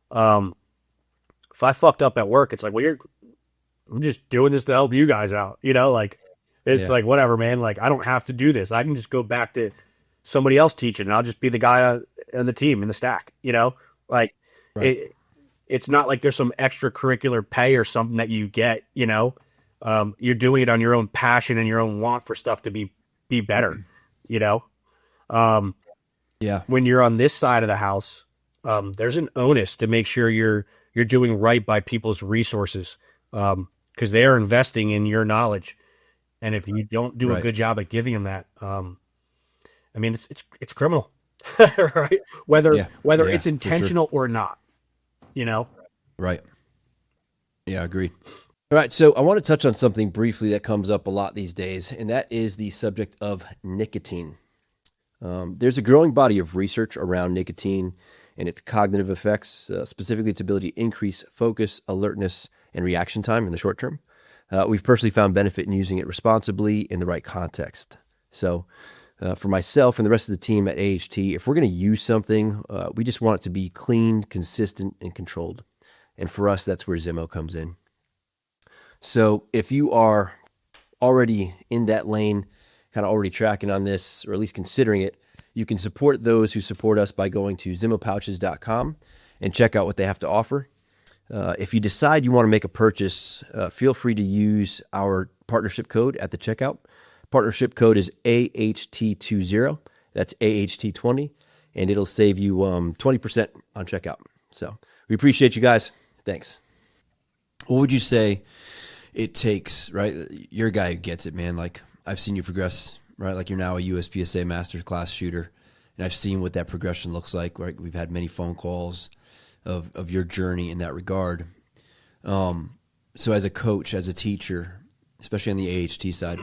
If I fucked up at work, it's like, well, I'm just doing this to help you guys out. It's like, whatever, man. Like, I don't have to do this. I can just go back to somebody else teaching, and I'll just be the guy on the team in the stack. It's not like there's some extracurricular pay or something that you get. You're doing it on your own passion and your own want for stuff to be better. When you're on this side of the house, there's an onus to make sure you're doing right by people's resources, because they are investing in your knowledge. And if you don't do a good job at giving them that, it's criminal, right? Whether it's intentional or not, Right. Yeah, I agree. All right. So I want to touch on something briefly that comes up a lot these days, and that is the subject of nicotine. There's a growing body of research around nicotine and its cognitive effects, specifically its ability to increase focus, alertness, and reaction time in the short term. We've personally found benefit in using it responsibly in the right context. So for myself and the rest of the team at AHT, if we're going to use something, we just want it to be clean, consistent, and controlled. And for us, that's where Zimo comes in. So if you are already in that lane, kind of already tracking on this, or at least considering it, you can support those who support us by going to ZimoPouches.com and check out what they have to offer. If you decide you want to make a purchase, feel free to use our partnership code at the checkout. Partnership code is AHT20. That's AHT20, and it'll save you 20% on checkout. So we appreciate you guys. Thanks. What would you say it takes, right? You're a guy who gets it, man. Like, I've seen you progress, right? Like, you're now a USPSA master class shooter, and I've seen what that progression looks like, right? We've had many phone calls of your journey in that regard. So as a coach, as a teacher, especially on the AHT side,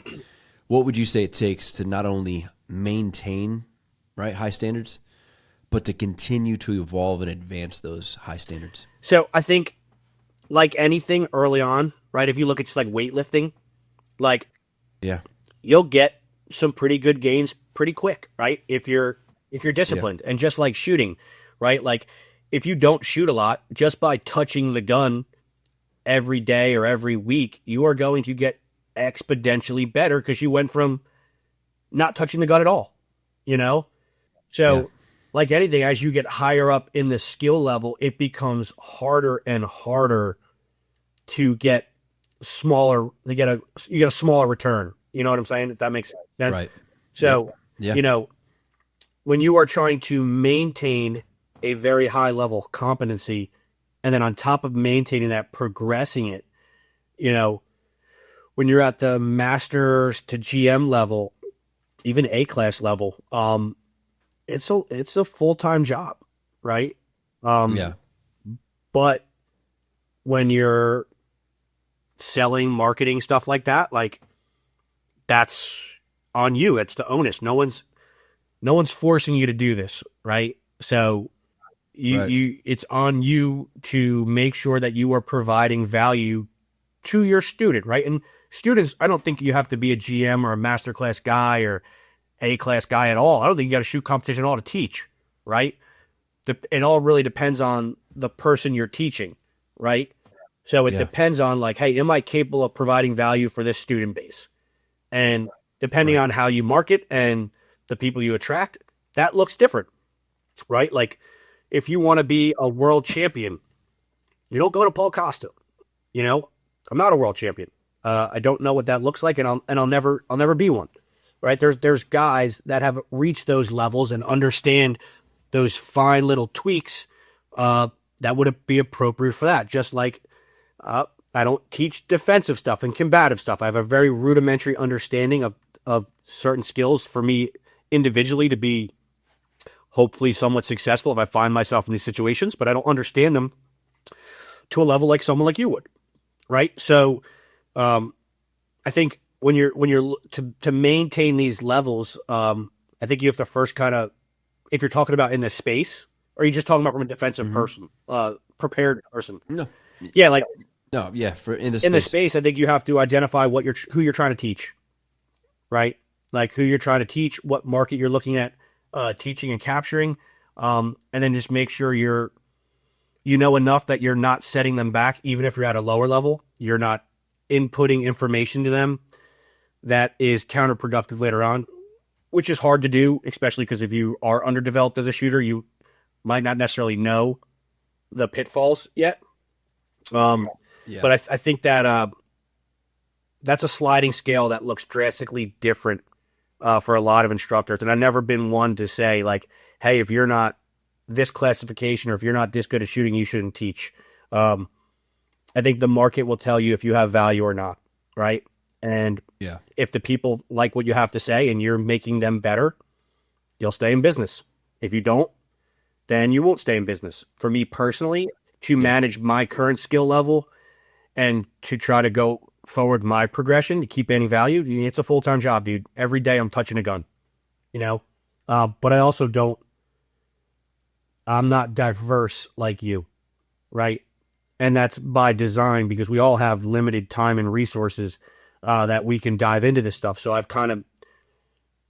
what would you say it takes to not only maintain, right, high standards, but to continue to evolve and advance those high standards? So I think, like anything early on, right, if you look at just like weightlifting, like, yeah, you'll get some pretty good gains pretty quick, right? If you're disciplined. And just like shooting, right? Like, if you don't shoot a lot, just by touching the gun every day or every week, you are going to get exponentially better because you went from not touching the gun at all, So like anything, as you get higher up in the skill level, it becomes harder and harder to get smaller, you get a smaller return. You know what I'm saying? If that makes sense. Right. So, yeah. when you are trying to maintain a very high level of competency, and then on top of maintaining that, progressing it, you know, when you're at the masters to GM level, even A class level, it's a full-time job, right? Um, Yeah. but when you're selling, marketing, stuff like that, like that's on you. It's the onus. No one's forcing you to do this, right? So Right. it's on you to make sure that you are providing value to your student, right? And students, I don't think you have to be a GM or a master class guy or A class guy at all. I don't think you got to shoot competition at all to teach, right? It all really depends on the person you're teaching, right? So it Yeah. depends on like, hey, am I capable of providing value for this student base? And depending Right. on how you market and the people you attract, that looks different, right? Like if you want to be a world champion, you don't go to Paul Costa. You know, I'm not a world champion. I don't know what that looks like, and I'll never be one. Right? There's guys that have reached those levels and understand those fine little tweaks that would be appropriate for that. Just like I don't teach defensive stuff and combative stuff. I have a very rudimentary understanding of certain skills for me individually to be hopefully somewhat successful if I find myself in these situations, but I don't understand them to a level like someone like you would, right? So I think when you're to maintain these levels, I think you have to first kind of, if you're talking about in this space, or are you just talking about from a defensive Hmm. person, prepared person? No. Yeah, like No. Yeah. For in the in the space. space, I think you have to identify who you're trying to teach, right? Like who you're trying to teach, what market you're looking at teaching and capturing, and then just make sure you know enough that you're not setting them back, even if you're at a lower level. You're not inputting information to them that is counterproductive later on, which is hard to do, especially because if you are underdeveloped as a shooter, you might not necessarily know the pitfalls yet. Um, Yeah. but I think that that's a sliding scale that looks drastically different for a lot of instructors. And I've never been one to say, like, hey, if you're not this classification or if you're not this good at shooting, you shouldn't teach. Um, I think the market will tell you if you have value or not, right? And Yeah. if the people like what you have to say and you're making them better, you'll stay in business. If you don't, then you won't stay in business. For me personally, to Yeah. manage my current skill level and to try to go forward my progression to keep adding value, it's a full time job, dude. Every day I'm touching a gun, you know. But I also don't. I'm not diverse like you, right? And that's by design because we all have limited time and resources that we can dive into this stuff. So I've kind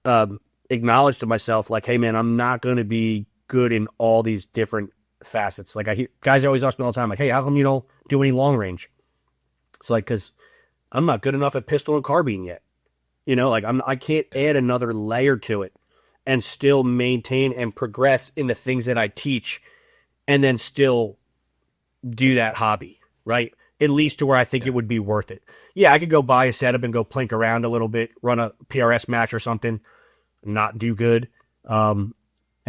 of acknowledged to myself, like, hey, man, I'm not going to be good in all these different facets. Like, I hear guys always ask me all the time, like, hey, how come you don't do any long range? It's like, because I'm not good enough at pistol and carbine yet. You know, like I can't add another layer to it and still maintain and progress in the things that I teach and then still do that hobby, right? At least to where I think it Yeah. would be worth it. Yeah, I could go buy a setup and go plink around a little bit, run a PRS match or something, not do good, and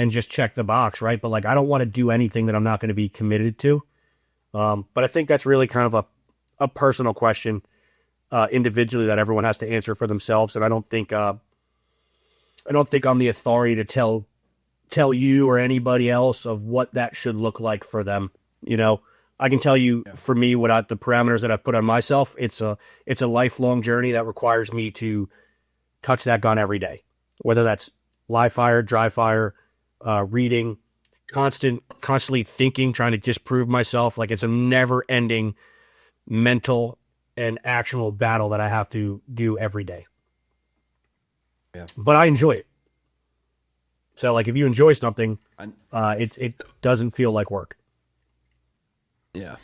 just check the box, right? But like, I don't want to do anything that I'm not going to be committed to. But I think that's really kind of a personal question individually that everyone has to answer for themselves. And I don't think I'm the authority to tell you or anybody else of what that should look like for them. You know, I can tell you Yeah. for me what the parameters that I've put on myself. It's a lifelong journey that requires me to touch that gun every day, whether that's live fire, dry fire, reading, constantly thinking, trying to disprove myself. Like it's a never ending mental and actionable battle that I have to do every day. Yeah. But I enjoy it. So like if you enjoy something, I, it doesn't feel like work. yeah.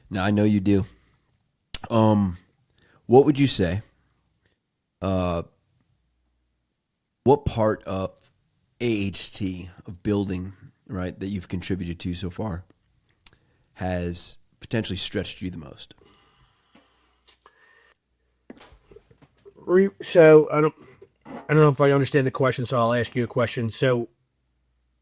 No, I know you do. What would you say? Uh, what part of AHT of building, right, that you've contributed to so far has potentially stretched you the most? So I don't know if I understand the question, so I'll ask you a question. So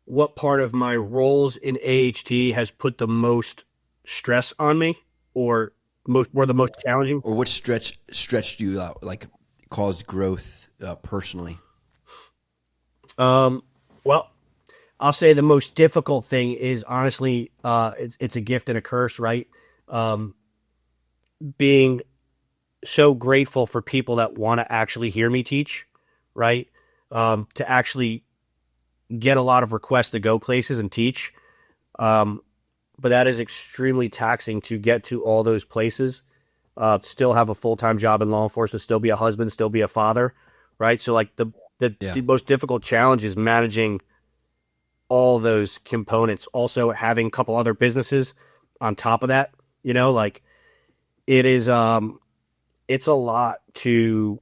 what part of my roles in AHT has put the most stress on me, or were the most challenging? Or what stretched you out, like caused growth personally? Well, I'll say the most difficult thing is honestly, it's a gift and a curse, right? Um, Being so grateful for people that want to actually hear me teach, right? To actually get a lot of requests to go places and teach. Um, but that is extremely taxing to get to all those places. Still have a full time job in law enforcement, still be a husband, still be a father, right? So like Yeah, the most difficult challenge is managing all those components. Also having a couple other businesses on top of that, like it is it's a lot to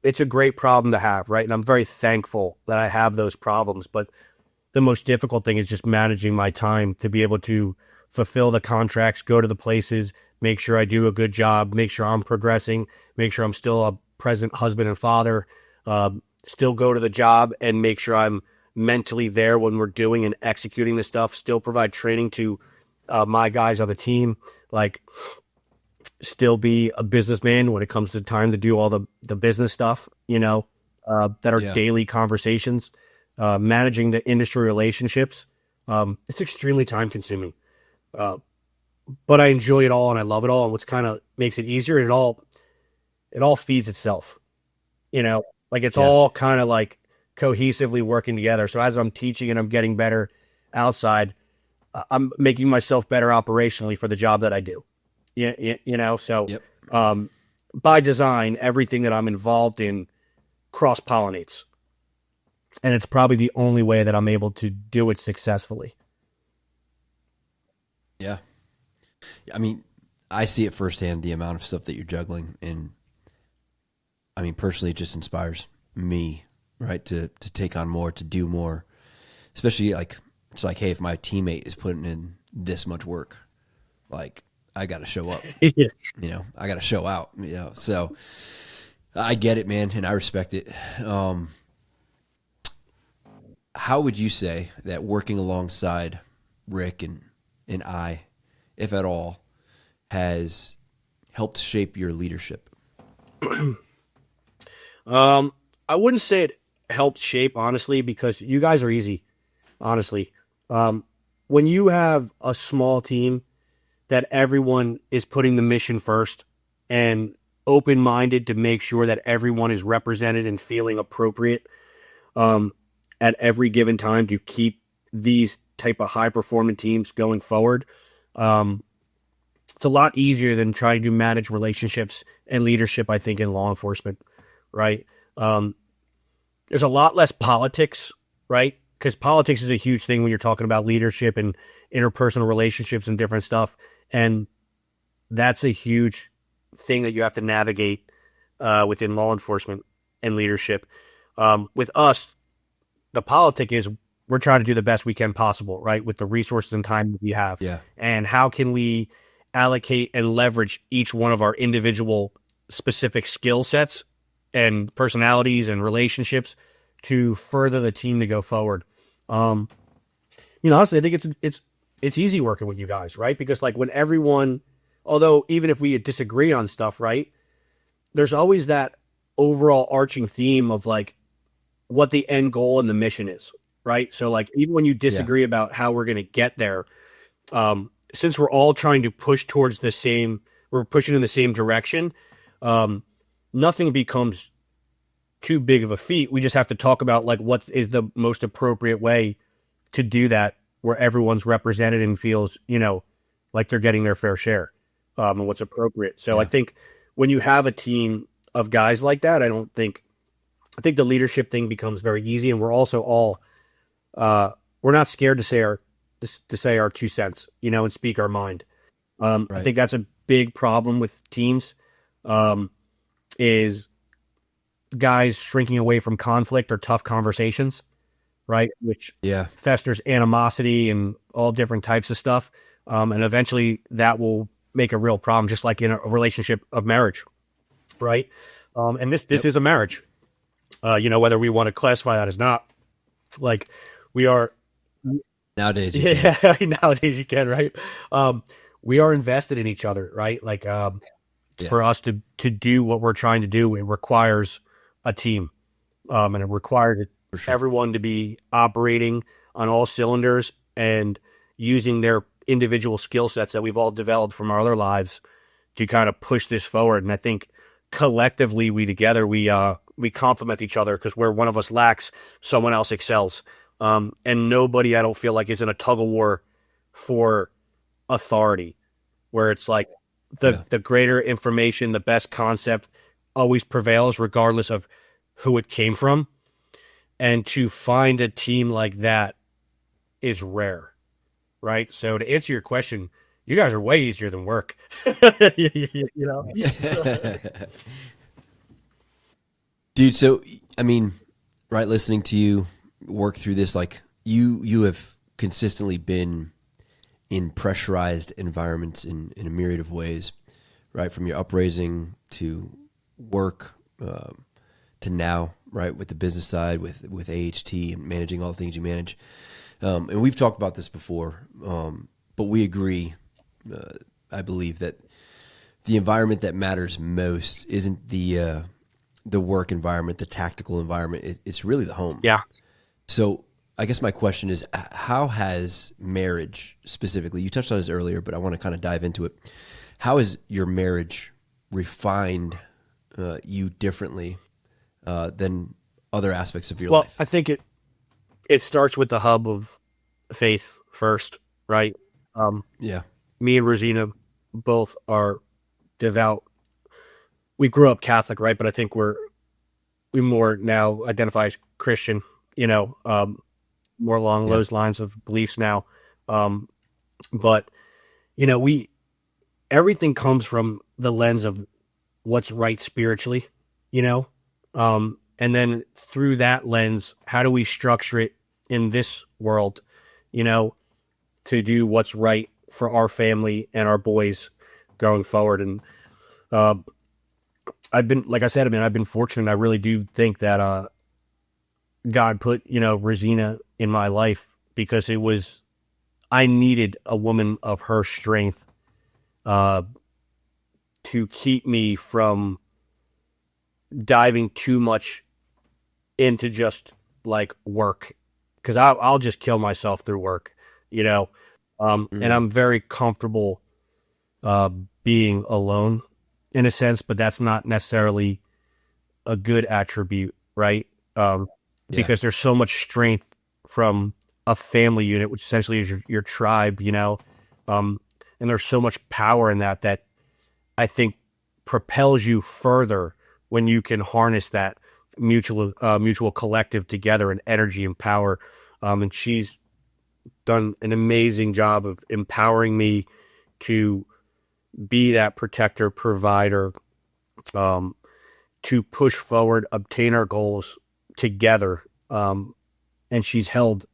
it's a great problem to have, right? And I'm very thankful that I have those problems, but the most difficult thing is just managing my time to be able to fulfill the contracts, go to the places, make sure I do a good job, make sure I'm progressing, make sure I'm still a present husband and father, still go to the job and make sure I'm mentally there when we're doing and executing the stuff, still provide training to my guys on the team, like still be a businessman when it comes to time to do all the business stuff, that are yeah, daily conversations, managing the industry relationships. It's extremely time consuming, uh, but I enjoy it all and I love it all. And what's kind of makes it easier, it all feeds itself, like it's yeah, all kind of like cohesively working together. So as I'm teaching and I'm getting better outside, I'm making myself better operationally for the job that I do. So yep, um, by design, everything that I'm involved in cross pollinates, and it's probably the only way that I'm able to do it successfully. yeah. I mean, I see it firsthand, the amount of stuff that you're juggling, and I mean, personally, it just inspires me, right, to take on more, to do more, especially like it's like, hey, if my teammate is putting in this much work, like I got to show up, Yeah. I got to show out, So I get it, man, and I respect it. Um, how would you say that working alongside Rick and I, if at all, has helped shape your leadership? I wouldn't say it helped shape, honestly, because you guys are easy, honestly. Um, when you have a small team that everyone is putting the mission first and open minded to make sure that everyone is represented and feeling appropriate, um, at every given time to keep these type of high performing teams going forward. Um, it's a lot easier than trying to manage relationships and leadership, I think, in law enforcement, right? Um, there's a lot less politics, right? Because politics is a huge thing when you're talking about leadership and interpersonal relationships and different stuff. And that's a huge thing that you have to navigate within law enforcement and leadership. With us, the politic is we're trying to do the best we can possible, right? With the resources and time that we have. Yeah, And how can we allocate and leverage each one of our individual specific skill sets and personalities and relationships to further the team to go forward. Um, Honestly, I think it's easy working with you guys, right? Because like when everyone, although even if we disagree on stuff, right, there's always that overall arching theme of like what the end goal and the mission is, right? So like even when you yeah, disagree about how we're going to get there, since we're all trying to push towards we're pushing in the same direction. Um, Nothing becomes too big of a feat. We just have to talk about like what is the most appropriate way to do that, where everyone's represented and feels, like they're getting their fair share, and what's appropriate. So I yeah, think when you have a team of guys like that, I think the leadership thing becomes very easy, and we're also all we're not scared to say our 2 cents, and speak our mind. I right, think that's a big problem with teams, um, is guys shrinking away from conflict or tough conversations, right? Which yeah, festers animosity and all different types of stuff, and eventually that will make a real problem, just like in a relationship of marriage, right? And this yep, is a marriage, whether we want to classify that as not. Like We are, Nowadays you can. yeah, nowadays you can, right? Um, we are invested in each other, right? Like, Yeah, for us to do what we're trying to do, it requires a team, and it required for sure. everyone to be operating on all cylinders and using their individual skill sets that we've all developed from our other lives to kind of push this forward. And I think collectively, we together we complement each other because where one of us lacks, someone else excels. And nobody, I don't feel like, is in a tug of war for authority, where it's like Yeah. the greater information, the best concept always prevails, regardless of who it came from. And to find a team like that is rare, right? So to answer your question, you guys are way easier than work. You know? Dude, so I mean, right, listening to you work through this, like you have consistently been in pressurized environments in a myriad of ways, right? From your upraising to work, to now, right, with the business side, with AHT and managing all the things you manage. And we've talked about this before, but we agree, I believe, that the environment that matters most isn't the work environment, the tactical environment. It's really the home. Yeah. So I guess my question is, how has marriage specifically, you touched on this earlier, but I want to kind of dive into it. How has your marriage refined you differently than other aspects of your Well, life? I think it starts with the hub of faith first, right? Um, Yeah. Me and Rosina both are devout. We grew up Catholic, right? But I think we more now identify as Christian, you know, more along Yeah. those lines of beliefs now. Um, but we everything comes from the lens of what's right spiritually, you know, and then through that lens, how do we structure it in this world, you know, to do what's right for our family and our boys going forward. And uh, I've been, like I said, I mean, I've been fortunate. I really do think that God put, Rosina in my life because I needed a woman of her strength uh, to keep me from diving too much into just like work because I'll just kill myself through work, you know. And Mm, I'm very comfortable uh, being alone in a sense, but that's not necessarily a good attribute, right? Um, yeah. because there's so much strength from a family unit, which essentially is your tribe, um, and there's so much power in that I think propels you further when you can harness that mutual collective together and energy and power. And she's done an amazing job of empowering me to be that protector, provider, um, to push forward, obtain our goals together. And she's held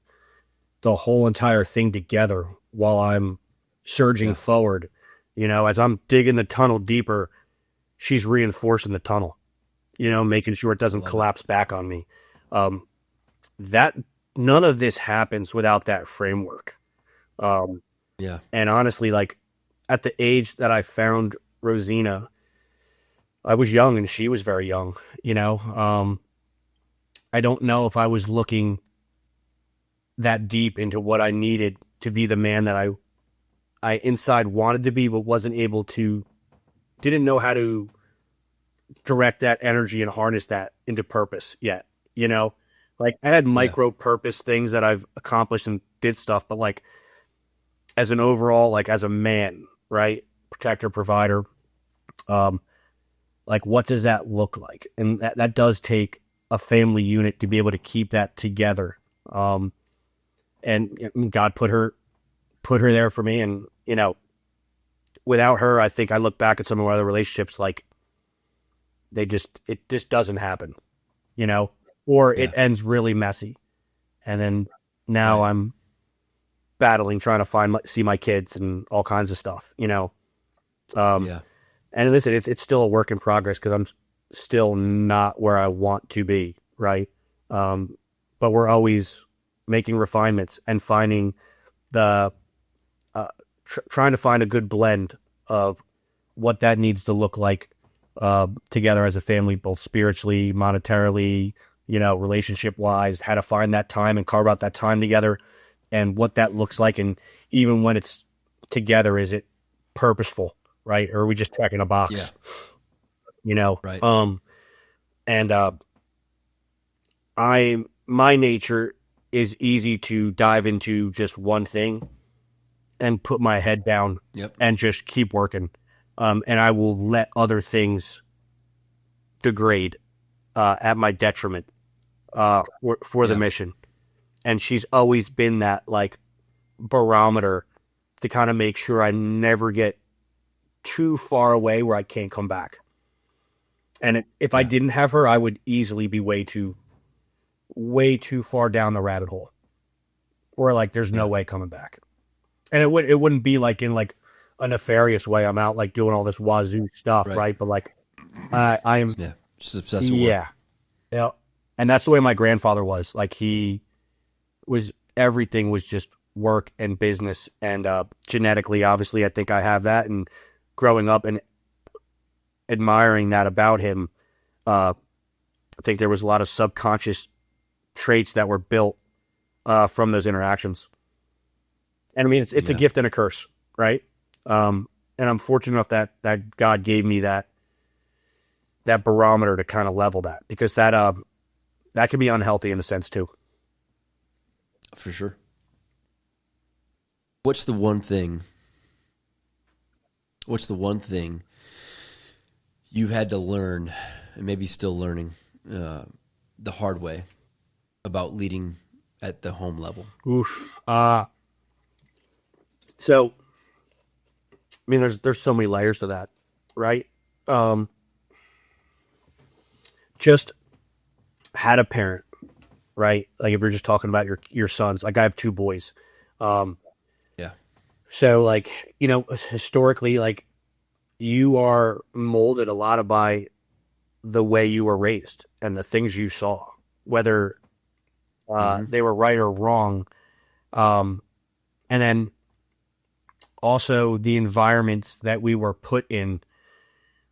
the whole entire thing together while I'm surging Yeah. forward. As I'm digging the tunnel deeper, she's reinforcing the tunnel, making sure it I doesn't love it. collapse back on me. Um, that None of this happens without that framework. Um, Yeah. and honestly, like at the age that I found Rosina, I was young and she was very young. I don't know if I was looking that deep into what I needed to be the man that I inside wanted to be, but wasn't able to, didn't know how to direct that energy and harness that into purpose yet. You know, like I had Yeah. micro purpose things that I've accomplished and did stuff, but like as an overall, like as a man, right? Protector, provider, um, like what does that look like? And that does take a family unit to be able to keep that together. And God put her there for me. And, without her, I think I look back at some of my other relationships like it just doesn't happen, or it Yeah. ends really messy. And then now Right. I'm battling, trying to see my kids and all kinds of stuff. Um, Yeah. and listen, it's still a work in progress because I'm still not where I want to be, right? Um, but we're always making refinements and finding the trying to find a good blend of what that needs to look like together as a family, both spiritually, monetarily, relationship wise, how to find that time and carve out that time together and what that looks like. And even when it's together, is it purposeful, right? Or are we just checking a box, Right. And my nature is easy to dive into just one thing and put my head down Yep. and just keep working. And I will let other things degrade at my detriment for the mission. And she's always been that like barometer to kind of make sure I never get too far away where I can't come back. And if I didn't have her, I would easily be way too far down the rabbit hole where like there's no way coming back. And it wouldn't be like in like a nefarious way. I'm out like doing all this wazoo stuff, right? But like I am just obsessed with work. Yeah. And that's the way my grandfather was. Like everything was just work and business, and genetically, obviously, I think I have that. And growing up and admiring that about him, I think there was a lot of subconscious traits that were built from those interactions. And I mean, it's a gift and a curse, right? And I'm fortunate enough that God gave me that barometer to kind of level that, because that can be unhealthy in a sense too. For sure. What's the one thing you had to learn, and maybe still learning the hard way, about leading at the home level? Oof. So, I mean, there's so many layers to that, right? Just had a parent, right? Like if you're just talking about your sons, like I have two boys. So like, historically, like you are molded a lot by the way you were raised and the things you saw, whether they were right or wrong. And then also the environments that we were put in.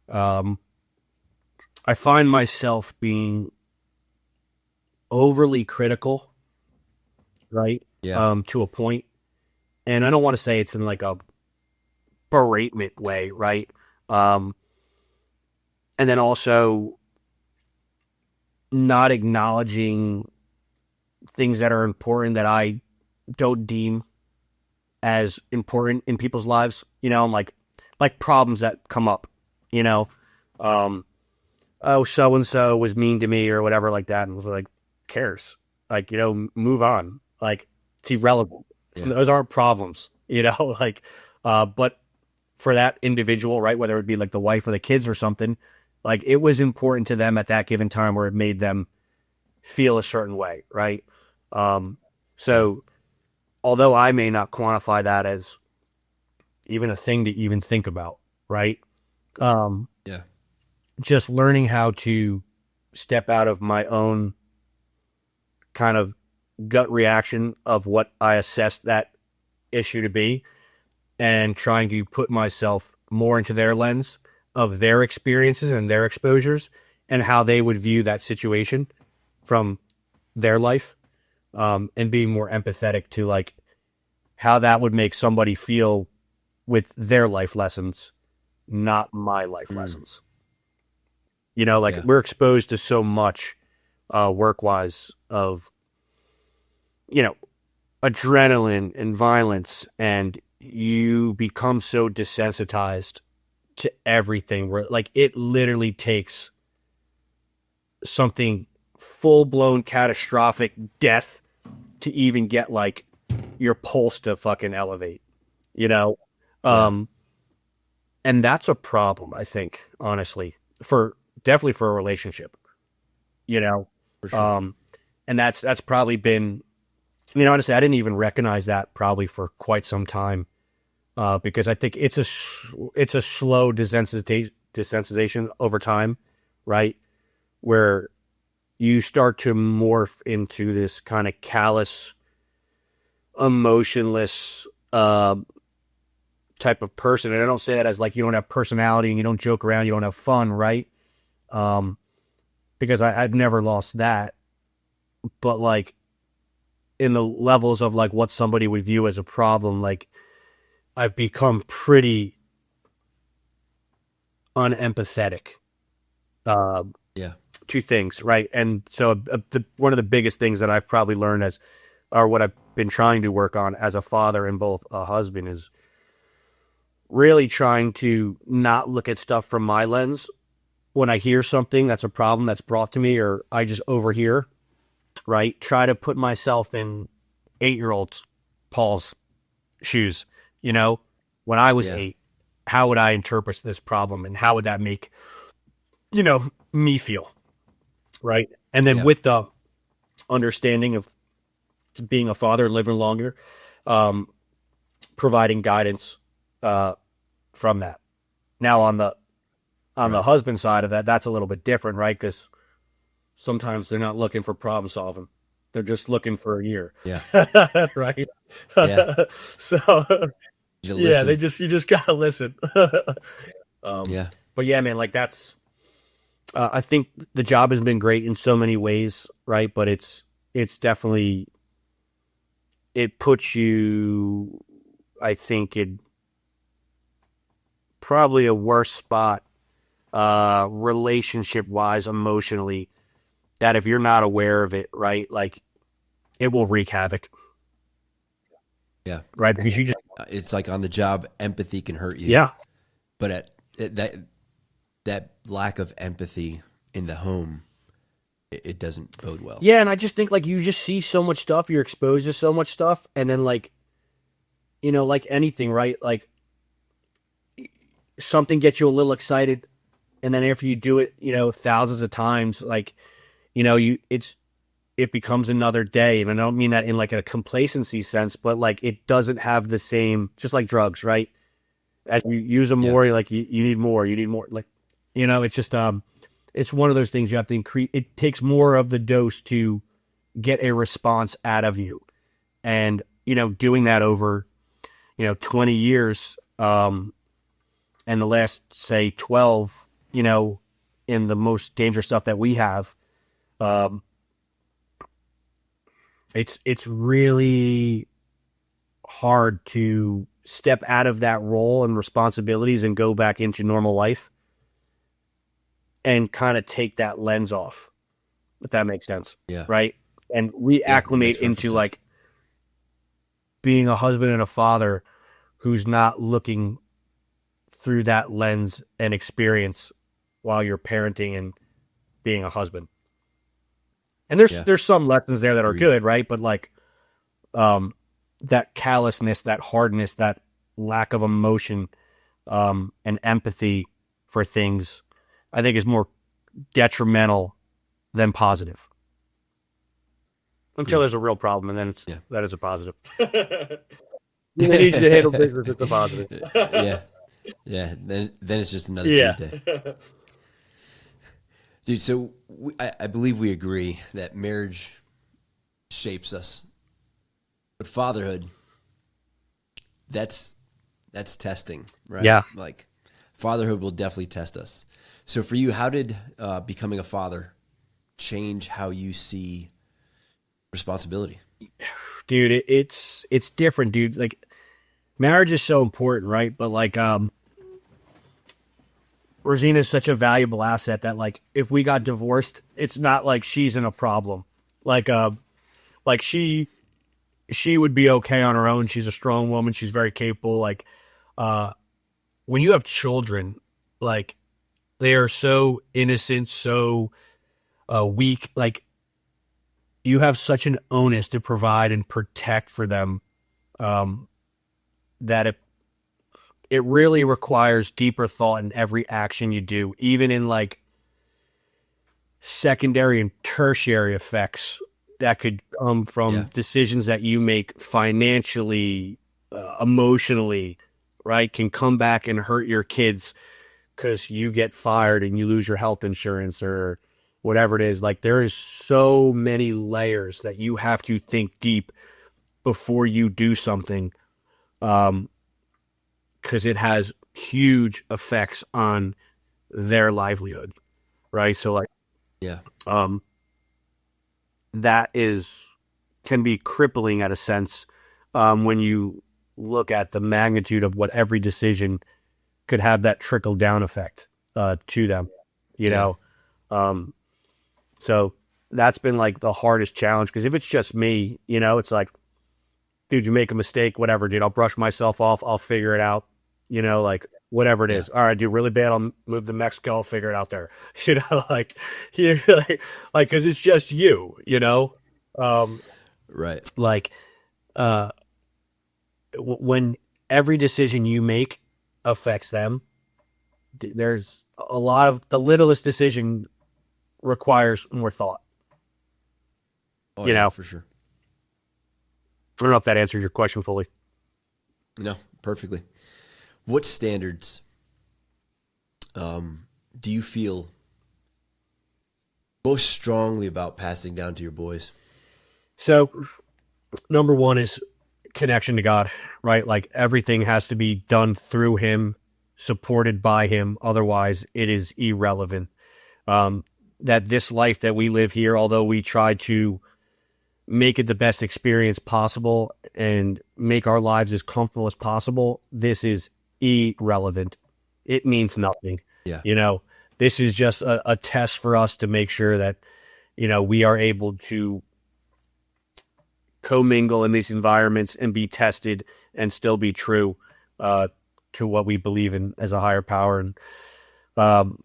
I find myself being overly critical, right? To a point. And I don't want to say it's in like a beratement way, right? And then also not acknowledging things that are important that I don't deem as important in people's lives, like problems that come up, oh, so-and-so was mean to me or whatever like that. And was like, cares? Like, move on. Like, it's irrelevant. Those aren't problems, like, but for that individual, right, whether it be like the wife or the kids or something, like it was important to them at that given time where it made them feel a certain way, right? So although I may not quantify that as even a thing to even think about, right? Just learning how to step out of my own kind of gut reaction of what I assess that issue to be, and trying to put myself more into their lens of their experiences and their exposures and how they would view that situation from their life, and being more empathetic to like how that would make somebody feel with their life lessons, not my life lessons. We're exposed to so much work-wise of adrenaline and violence, and you become so desensitized to everything where like it literally takes something full-blown catastrophic death to even get like your pulse to fucking elevate, and that's a problem, I think, honestly, definitely for a relationship, For sure. And that's probably been, honestly, I didn't even recognize that probably for quite some time, because I think it's a slow desensitization over time, right? Where you start to morph into this kind of callous emotionless type of person. And I don't say that as like you don't have personality and you don't joke around, you don't have fun, right? Um, because I've never lost that. But like in the levels of like what somebody would view as a problem, like I've become pretty unempathetic uh, Yeah. to things, right? And so one of the biggest things that I've probably learned as, or what I've been trying to work on as a father and both a husband, is really trying to not look at stuff from my lens. When I hear something that's a problem that's brought to me, or I just overhear, right? Try to put myself in 8-year-old Paul's shoes. You know, when I was Yeah. 8, how would I interpret this problem and how would that make, me feel? Right. And then Yeah. with the understanding of being a father, living longer, um, providing guidance from that. Now on the Right. husband side of that, that's a little bit different, right? Because sometimes they're not looking for problem solving; they're just looking for a year, Yeah. right? Yeah. So You yeah, listen. you just gotta listen. um, Yeah. but yeah, man, like that's I think the job has been great in so many ways, right? But it's definitely, it puts you, I think, in probably a worse spot, relationship wise, emotionally, that if you're not aware of it, right, like it will wreak havoc, Yeah. right? Because you just, It's like on the job, empathy can hurt you, yeah, but that lack of empathy in the home, it doesn't bode well. yeah, and I just think like you just see so much stuff, you're exposed to so much stuff, and then like, like anything, right? Like something gets you a little excited, and then after you do it, thousands of times, like, it becomes another day. And I don't mean that in like a complacency sense, but like it doesn't have the same, just like drugs, right? As you use them Yeah. more, like you need more, like, it's just, it's one of those things you have to increase. It takes more of the dose to get a response out of you. And, doing that over, 20 years, and the last, say, 12, in the most dangerous stuff that we have, um, it's really hard to step out of that role and responsibilities and go back into normal life and kind of take that lens off, if that makes sense, Yeah. right? And Yeah. It reacclimate makes perfect into sense. like being a husband and a father who's not looking through that lens and experience while you're parenting and being a husband. And there's Yeah. there's some lessons there that are Agreed. good, right? But like, um, that callousness, that hardness, that lack of emotion, and empathy for things, I think is more detrimental than positive. Until Agreed. there's a real problem, and then Yeah. that is a positive. When they need you to handle business, it's a positive. Yeah. Yeah. Then it's just another Yeah. Tuesday. Dude, so I believe we agree that marriage shapes us, but fatherhood, that's testing, right? Yeah. Like fatherhood will definitely test us. So for you, how did becoming a father change how you see responsibility? Dude, it's different, dude. Like marriage is so important, right? But like, Rosina is such a valuable asset that like if we got divorced, it's not like she's in a problem. Like like she would be okay on her own. She's a strong woman. She's very capable. Like uh when you have children, like they are so innocent, so weak. Like you have such an onus to provide and protect for them, um, that it really requires deeper thought in every action you do, even in like secondary and tertiary effects that could come from Yeah. decisions that you make financially, emotionally, right? Can come back and hurt your kids because you get fired and you lose your health insurance or whatever it is. Like there is so many layers that you have to think deep before you do something, because it has huge effects on their livelihood, right? So like, Yeah. um, that is can be crippling at a sense, when you look at the magnitude of what every decision could have, that trickle down effect to them, you Yeah. know. Um, so that's been like the hardest challenge, because if it's just me, it's like, dude, you make a mistake, whatever, dude, I'll brush myself off, I'll figure it out, like whatever it Yeah. is. All right, do really bad, I'll move to Mexico, I'll figure it out there. Like, you like, because it's just you. Um, Right. like, uh, when every decision you make affects them, there's a lot of the littlest decision requires more thought. Oh You yeah, know, for sure. I don't know if that answers your question fully. No, perfectly. What standards do you feel most strongly about passing down to your boys? So, number one is connection to God, right? Like everything has to be done through Him, supported by Him. Otherwise, it is irrelevant. Um, that this life that we live here, although we try to make it the best experience possible and make our lives as comfortable as possible, this is irrelevant. It means nothing. Yeah. You know, this is just a test for us to make sure that, we are able to commingle in these environments and be tested and still be true to what we believe in as a higher power. And um,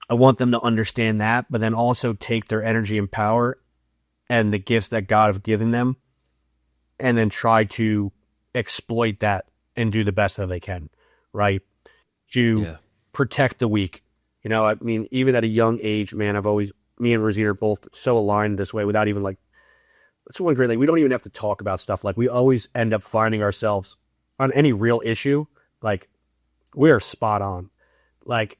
I want them to understand that, but then also take their energy and power and the gifts that God have given them, and then try to exploit that and do the best that they can, right? To Yeah. protect the weak. I mean, even at a young age, man, me and Rosina are both so aligned this way without even like, it's one great thing. We don't even have to talk about stuff. Like, we always end up finding ourselves on any real issue. Like, we are spot on. Like,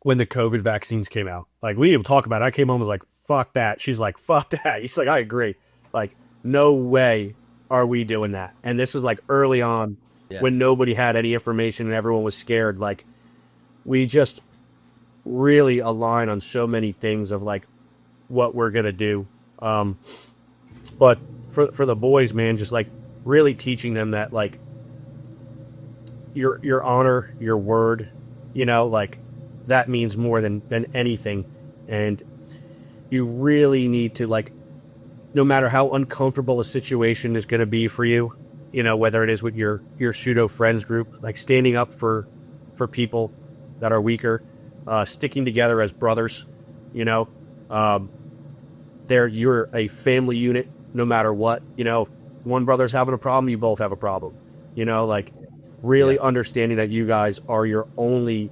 when the COVID vaccines came out, like, we didn't even talk about it. I came home and was like, fuck that. She's like, fuck that. He's like, I agree. Like, no way are we doing that. And this was like early on, Yeah. when nobody had any information and everyone was scared. Like, we just really align on so many things of like what we're going to do. But for the boys, man, just like really teaching them that like your honor, your word, like that means more than anything. And you really need to, like, no matter how uncomfortable a situation is going to be for you, whether it is with your pseudo friends group, like standing up for people that are weaker, sticking together as brothers, um, you're a family unit no matter what. If one brother's having a problem, you both have a problem. Like really Yeah. understanding that you guys are your only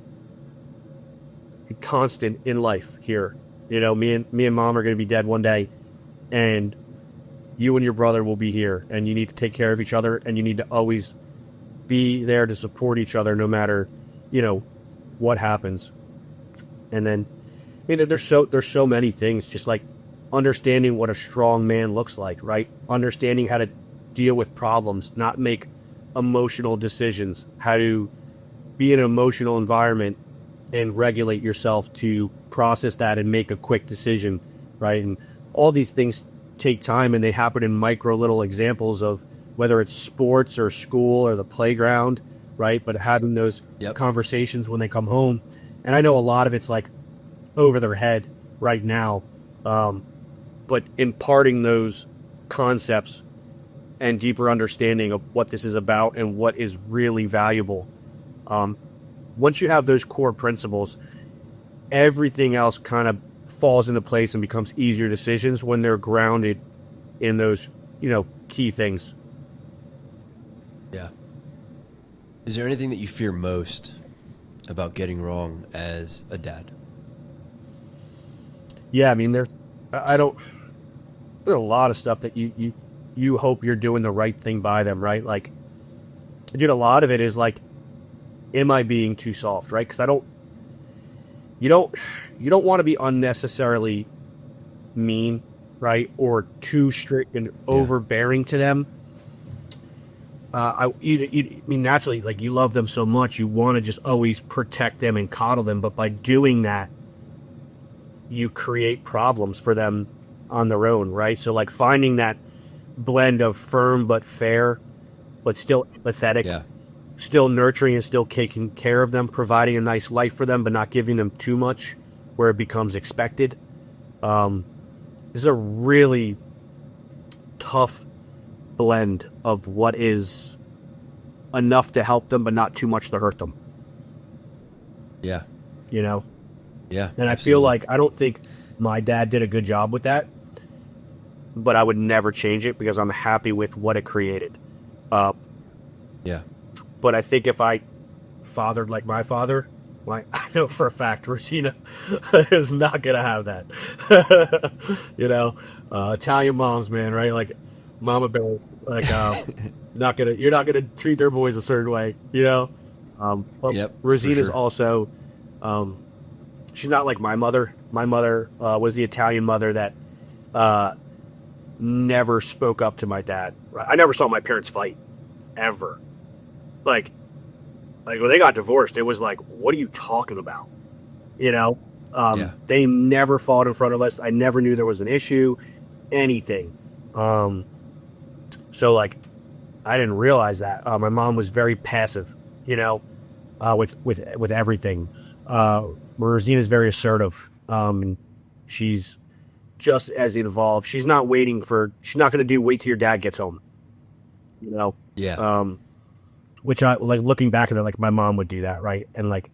constant in life here. Me and mom are going to be dead one day, and you and your brother will be here, and you need to take care of each other, and you need to always be there to support each other no matter, what happens. And then, I mean, there's so many things, just like understanding what a strong man looks like, right? Understanding how to deal with problems, not make emotional decisions, how to be in an emotional environment and regulate yourself to process that and make a quick decision, right? And all these things take time, and they happen in micro little examples of whether it's sports or school or the playground, right? But having those Yep. conversations when they come home. And I know a lot of it's like over their head right now, but imparting those concepts and deeper understanding of what this is about and what is really valuable. Once you have those core principles, everything else kind of falls into place and becomes easier decisions when they're grounded in those, key things. Yeah. Is there anything that you fear most about getting wrong as a dad? Yeah, I mean, I don't, there's a lot of stuff that you hope you're doing the right thing by them, right? Like, dude, a lot of it is like, am I being too soft, right? Because you don't want to be unnecessarily mean right, or too strict and overbearing to them, I mean, naturally, like, you love them so much, you want to just always protect them and coddle them. But by doing that, you create problems for them on their own, right? So, like, finding that blend of firm but fair, but still empathetic, Yeah. still nurturing and still taking care of them, providing a nice life for them, but not giving them too much where it becomes expected. Is a really tough blend of what is enough to help them, but not too much to hurt them, Yeah. you know? Yeah. And I feel Absolutely. like, I don't think my dad did a good job with that, but I would never change it because I'm happy with what it created. Yeah. But I think if I fathered like my father, like, I know for a fact Rosina is not gonna have that. Italian moms, man, right? Like, Mama Bear, like, not gonna you're not gonna treat their boys a certain way, you know. But Yep. For Rosina's sure. also, she's not like my mother. My mother was the Italian mother that never spoke up to my dad. I never saw my parents fight ever. Like when they got divorced, it was like, what are you talking about? You know, Yeah. they never fought in front of us. I never knew there was an issue, anything. So, like, I didn't realize that. My mom was very passive, you know, with everything. Rosina's very assertive. And she's just as involved. She's not waiting for. She's not going to wait till your dad gets home. You know. Yeah. Which, I like, looking back at it, like, my mom would do that, right? And, like,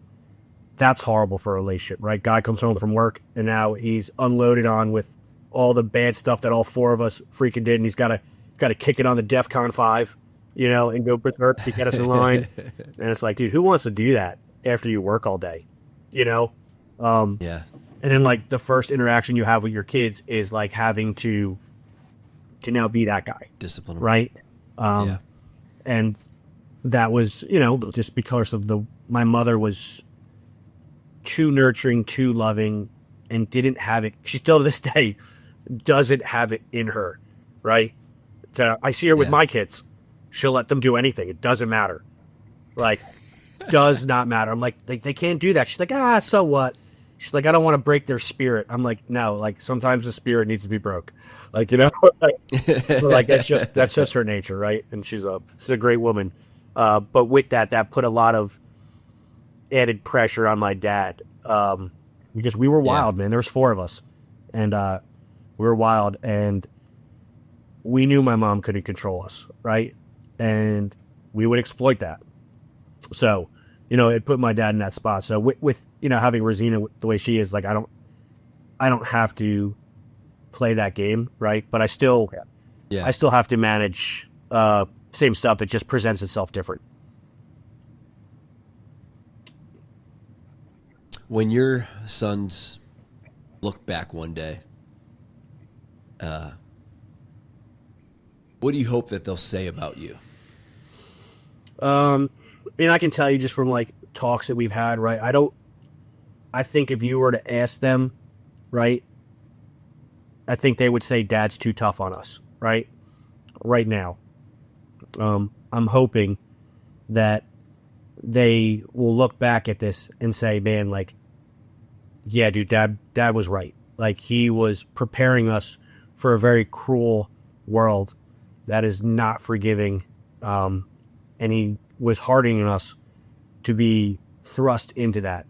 that's horrible for a relationship, right? Guy comes home from work and now he's unloaded on with all the bad stuff that all four of us freaking did, and he's got to kick it on the DEFCON 5, you know, and go berserk to get us in line. And it's like, dude, who wants to do that after you work all day, you know? Yeah. And then, like, the first interaction you have with your kids is like having to now be that guy, Discipline. right? Yeah. And that was, you know, just because of my mother was too nurturing, too loving, and didn't have it. She still to this day doesn't have it in her, right? So I see her with Yeah. my kids. She'll let them do anything. It doesn't matter. Like, does not matter. I'm like, they can't do that. She's like, so what? She's like, I don't want to break their spirit. I'm like, no, like, sometimes the spirit needs to be broke. Like, you know, like, that's just her nature, right? And she's a great woman. But with that put a lot of added pressure on my dad, because we were wild, man. There was four of us, and we were wild, and we knew my mom couldn't control us, right? And we would exploit that. So, you know, it put my dad in that spot. So with you know, having Rosina the way she is, like, I don't have to play that game, right? But I still have to manage same stuff. It just presents itself different. When your sons look back one day, what do you hope that they'll say about you? I mean, I can tell you just from, like, talks that we've had, right? I think if you were to ask them, right, I think they would say Dad's too tough on us, right? Right now. I'm hoping that they will look back at this and say, man, like, yeah, dude, dad was right. Like, he was preparing us for a very cruel world that is not forgiving. And he was hardening us to be thrust into that.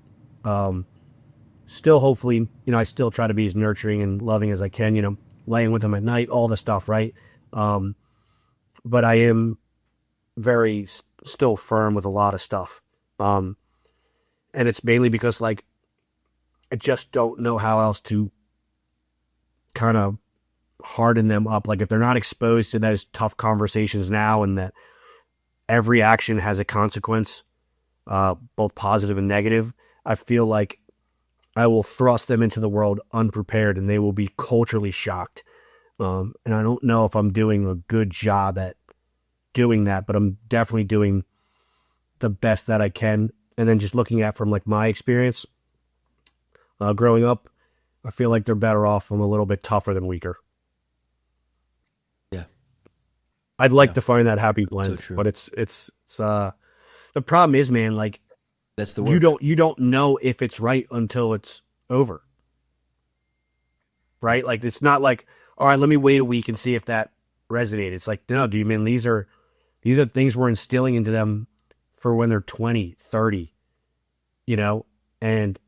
Still, hopefully, you know, I still try to be as nurturing and loving as I can, you know, laying with him at night, all the stuff, right? But I am very still firm with a lot of stuff. And it's mainly because, like, I just don't know how else to kind of harden them up. Like, if they're not exposed to those tough conversations now, and that every action has a consequence, both positive and negative, I feel like I will thrust them into the world unprepared, and they will be culturally shocked. And I don't know if I'm doing a good job at doing that, but I'm definitely doing the best that I can. And then just looking at from, like, my experience growing up, I feel like they're better off from a little bit tougher than weaker. I'd like Yeah. to find that happy So blend, true. but the problem is, man, like That's the work. you don't know if it's right until it's over, Right. right? Like it's not like, all right, let me wait a week and see if that resonated. It's like, no, do you mean these are things we're instilling into them for when they're 20, 30, you know, and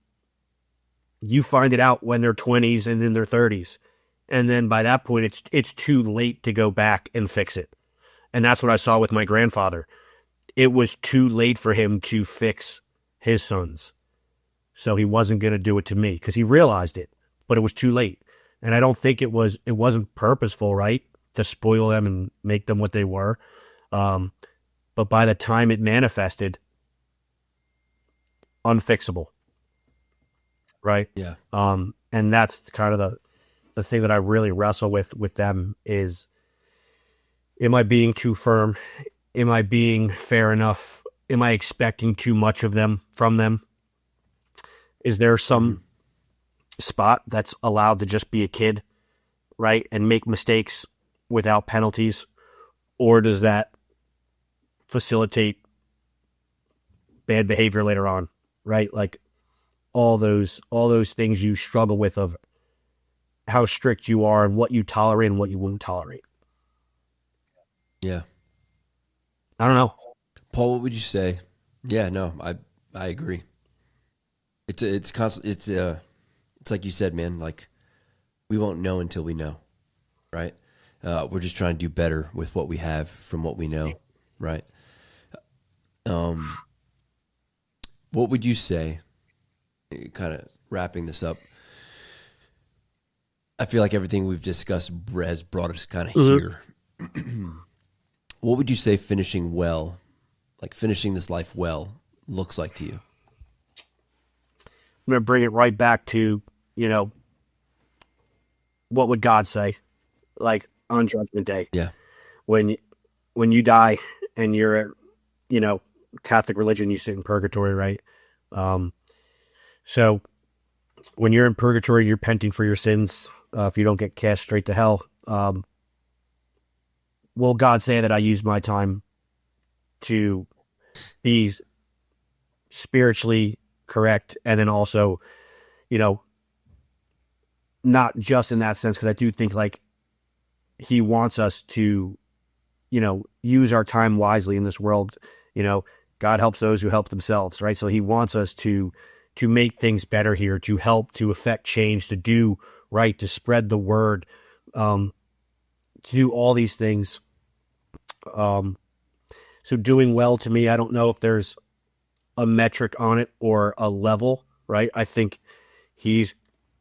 you find it out when they're 20s and in their 30s. And then by that point it's too late to go back and fix it. And that's what I saw with my grandfather. It was too late for him to fix his sons. So he wasn't going to do it to me because he realized it, but it was too late. And I don't think it wasn't purposeful, right? To spoil them and make them what they were. Um, but by the time it manifested, unfixable, right? Yeah. And that's kind of the thing that I really wrestle with them is, am I being too firm? Am I being fair enough? Am I expecting too much of them from them? Is there Hmm. some spot that's allowed to just be a kid, right? And make mistakes without penalties? Or does that facilitate bad behavior later on, right? Like all those things you struggle with of how strict you are and what you tolerate and what you won't tolerate. Yeah. I don't know. Paul, what would you say? Yeah, no, I agree. It's constant. It's like you said, man. Like we won't know until we know, right? We're just trying to do better with what we have from what we know, right? Um, what would you say? Kind of wrapping this up. I feel like everything we've discussed has brought us kind of Mm-hmm. here. What would you say finishing well, like finishing this life well, looks like to you? I'm going to bring it right back to, you know, what would God say? Like on Judgment Day, Yeah. when when you die and you're, you know, Catholic religion, you sit in purgatory, right? Um, so when you're in purgatory, you're repenting for your sins. If you don't get cast straight to hell, will God say that I used my time to be spiritually correct, and then also, you know, not just in that sense, because I do think like He wants us to, you know, use our time wisely in this world. You know, God helps those who help themselves, right? So He wants us to make things better here, to help, to affect change, to do right, to spread the word, um, to do all these things. Um, so doing well to me, I don't know if there's a metric on it or a level, right? I think he's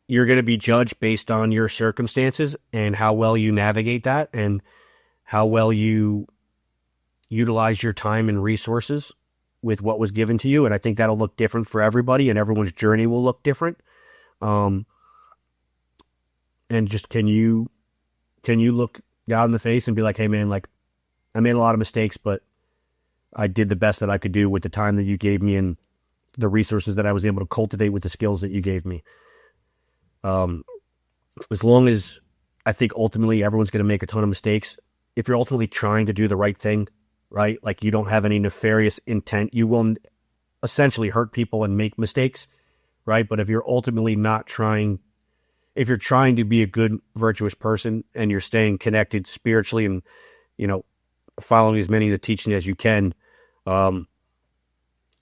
you're going to be judged based on your circumstances and how well you navigate that and how well you utilize your time and resources with what was given to you. And I think that'll look different for everybody, and everyone's journey will look different. Um, and just can you look God in the face and be like, hey man, like I made a lot of mistakes, but I did the best that I could do with the time that you gave me and the resources that I was able to cultivate with the skills that you gave me. Um, as long as I think ultimately everyone's going to make a ton of mistakes. If you're ultimately trying to do the right thing, right? Like you don't have any nefarious intent, you will essentially hurt people and make mistakes, right? But if you're ultimately not trying, if you're trying to be a good, virtuous person and you're staying connected spiritually and, you know, following as many of the teachings as you can, um,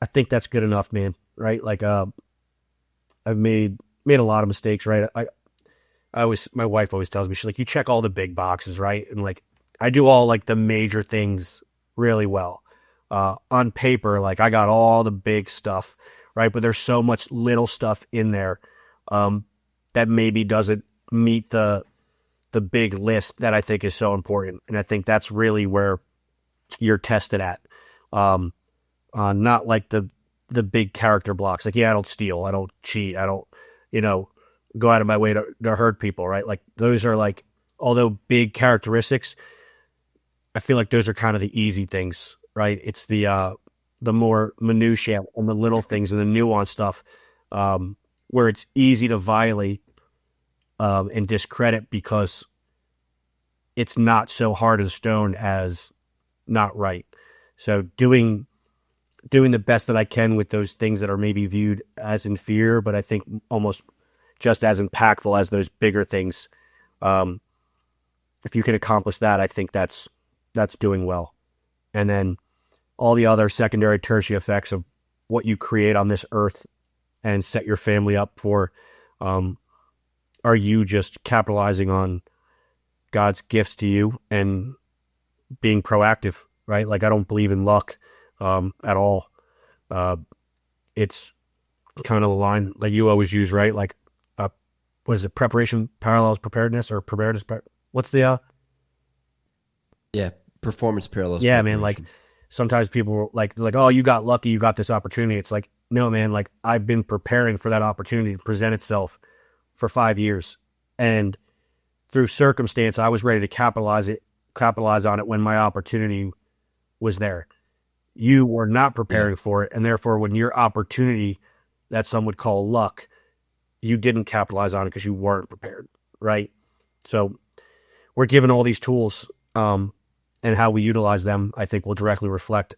I think that's good enough, man. Right? Like, I've made a lot of mistakes, right? I always, my wife always tells me, she's like, you check all the big boxes, right? And like, I do all like the major things really well. On paper, like I got all the big stuff, right? But there's so much little stuff in there, um, that maybe doesn't meet the big list that I think is so important. And I think that's really where you're tested at. Um, not like the big character blocks. Like, yeah, I don't steal, I don't cheat, I don't, you know, go out of my way to hurt people, right? Like those are like, although big characteristics, I feel like those are kind of the easy things, right? It's the more minutia and the little things and the nuanced stuff, where it's easy to violate, and discredit because it's not so hard as stone as not right. So doing the best that I can with those things that are maybe viewed as inferior, but I think almost just as impactful as those bigger things. Um, if you can accomplish that, I think that's doing well. And then all the other secondary, tertiary effects of what you create on this earth and set your family up for, are you just capitalizing on God's gifts to you and being proactive, right? Like I don't believe in luck at all. It's kind of the line that you always use, right? Like, what is it? Preparation parallels preparedness, or preparedness. What's the? Yeah, performance parallels. Yeah, man. Like sometimes people like, oh, you got lucky, you got this opportunity. It's like, no, man. Like I've been preparing for that opportunity to present itself for 5 years, and through circumstance, I was ready to capitalize on it when my opportunity was there. You were not preparing for it, and therefore, when your opportunity, that some would call luck, you didn't capitalize on it because you weren't prepared, right? So we're given all these tools, and how we utilize them, I think, will directly reflect,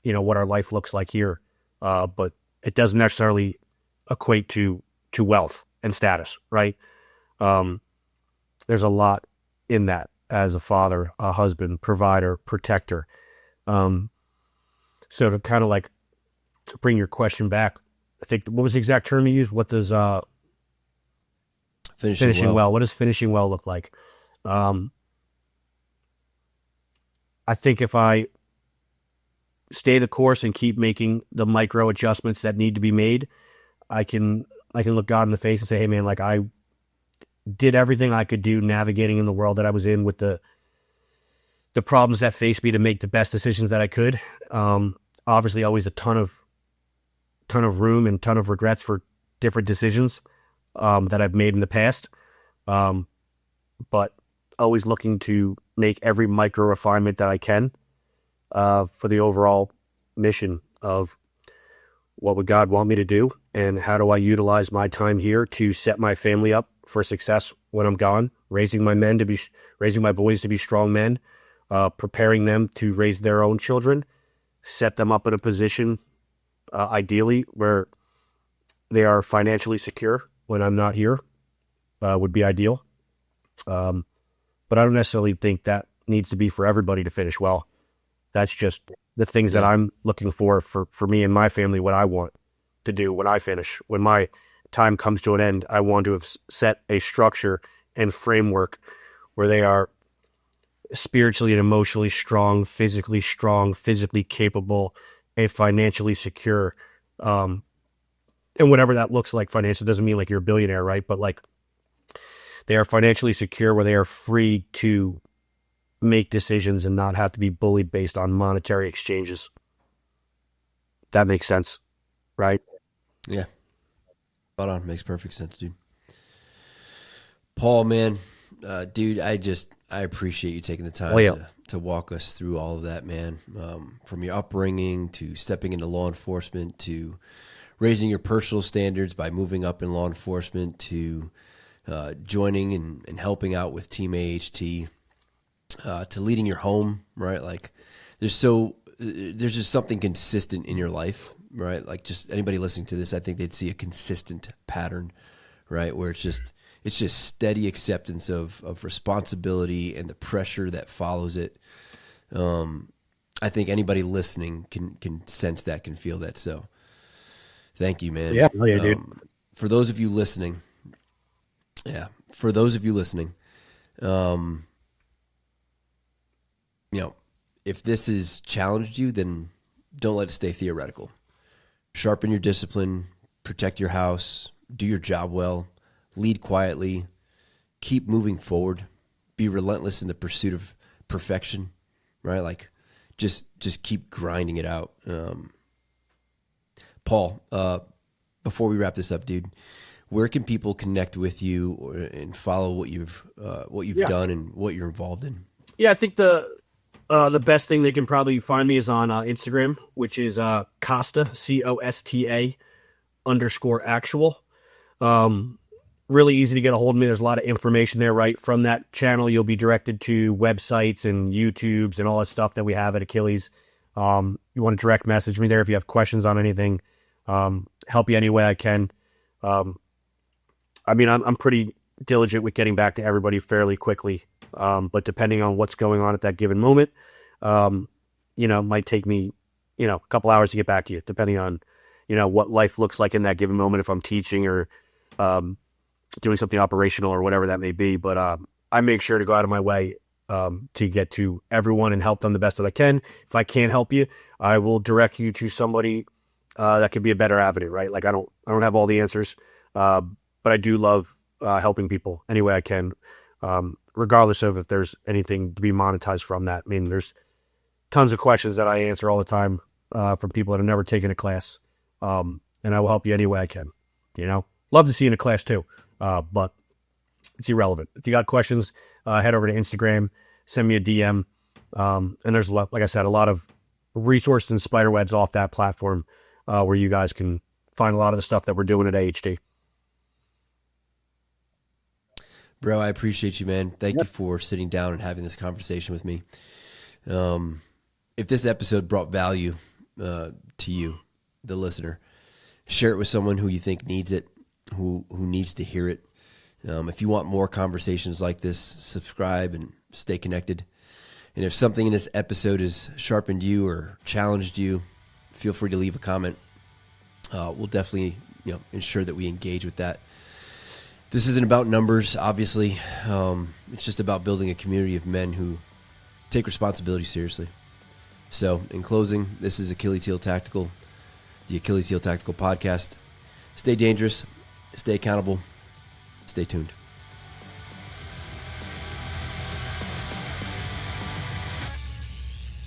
what our life looks like here. But it doesn't necessarily equate to wealth and status, right? There's a lot in that as a father, a husband, provider, protector. So to kind of like to bring your question back, I think, what was the exact term you used? What does finishing well? What does finishing well look like? I think if I stay the course and keep making the micro adjustments that need to be made, I can look God in the face and say, hey man, like I did everything I could do navigating in the world that I was in with the problems that faced me to make the best decisions that I could. Obviously always a ton of room and ton of regrets for different decisions that I've made in the past. But always looking to make every micro refinement that I can for the overall mission of what would God want me to do, and how do I utilize my time here to set my family up for success when I'm gone, raising my boys to be strong men, preparing them to raise their own children, set them up in a position, ideally, where they are financially secure when I'm not here, would be ideal. But I don't necessarily think that needs to be for everybody to finish well. That's just the things that I'm looking for me and my family, what I want to do when I finish. When my time comes to an end, I want to have set a structure and framework where they are spiritually and emotionally strong, physically capable, and financially secure. And whatever that looks like financially, doesn't mean like you're a billionaire, right? But like they are financially secure where they are free to make decisions and not have to be bullied based on monetary exchanges. That makes sense, right? Yeah. Spot on. Makes perfect sense, dude. Paul, man, dude, I appreciate you taking the time to walk us through all of that, man. From your upbringing to stepping into law enforcement to raising your personal standards by moving up in law enforcement to joining and helping out with Team AHT, to leading your home, right? Like there's just something consistent in your life, right? Like just anybody listening to this, I think they'd see a consistent pattern, right? Where it's just steady acceptance of responsibility and the pressure that follows it. I think anybody listening can sense that, can feel that. So thank you, man. Yeah, dude. For those of you listening, if this has challenged you, then don't let it stay theoretical. Sharpen your discipline, protect your house, do your job well, lead quietly, keep moving forward, be relentless in the pursuit of perfection, right? Like just keep grinding it out. Paul, before we wrap this up, dude, where can people connect with you and follow what you've done and what you're involved in? Yeah, I think the best thing they can probably find me is on Instagram, which is Costa, COSTA _actual. really easy to get a hold of me. There's a lot of information there, right? From that channel, you'll be directed to websites and YouTubes and all that stuff that we have at Achilles. You want to direct message me there if you have questions on anything. Help you any way I can. I mean, I'm pretty diligent with getting back to everybody fairly quickly. But depending on what's going on at that given moment, it might take me, a couple hours to get back to you, depending on, what life looks like in that given moment, if I'm teaching or doing something operational or whatever that may be. But I make sure to go out of my way to get to everyone and help them the best that I can. If I can't help you, I will direct you to somebody that could be a better avenue, right? Like I don't have all the answers, but I do love helping people any way I can, regardless of if there's anything to be monetized from that. I mean, there's tons of questions that I answer all the time from people that have never taken a class, and I will help you any way I can. Love to see you in a class too, but it's irrelevant. If you got questions, head over to Instagram, send me a DM, and there's, like I said, a lot of resources and spider webs off that platform where you guys can find a lot of the stuff that we're doing at AHT. Bro, I appreciate you, man. Thank you for sitting down and having this conversation with me. If this episode brought value to you, the listener, share it with someone who you think needs it, who needs to hear it. If you want more conversations like this, subscribe and stay connected. And if something in this episode has sharpened you or challenged you, feel free to leave a comment. We'll definitely ensure that we engage with that. This isn't about numbers, obviously. It's just about building a community of men who take responsibility seriously. So, in closing, this is Achilles Heel Tactical, the Achilles Heel Tactical podcast. Stay dangerous, stay accountable, stay tuned.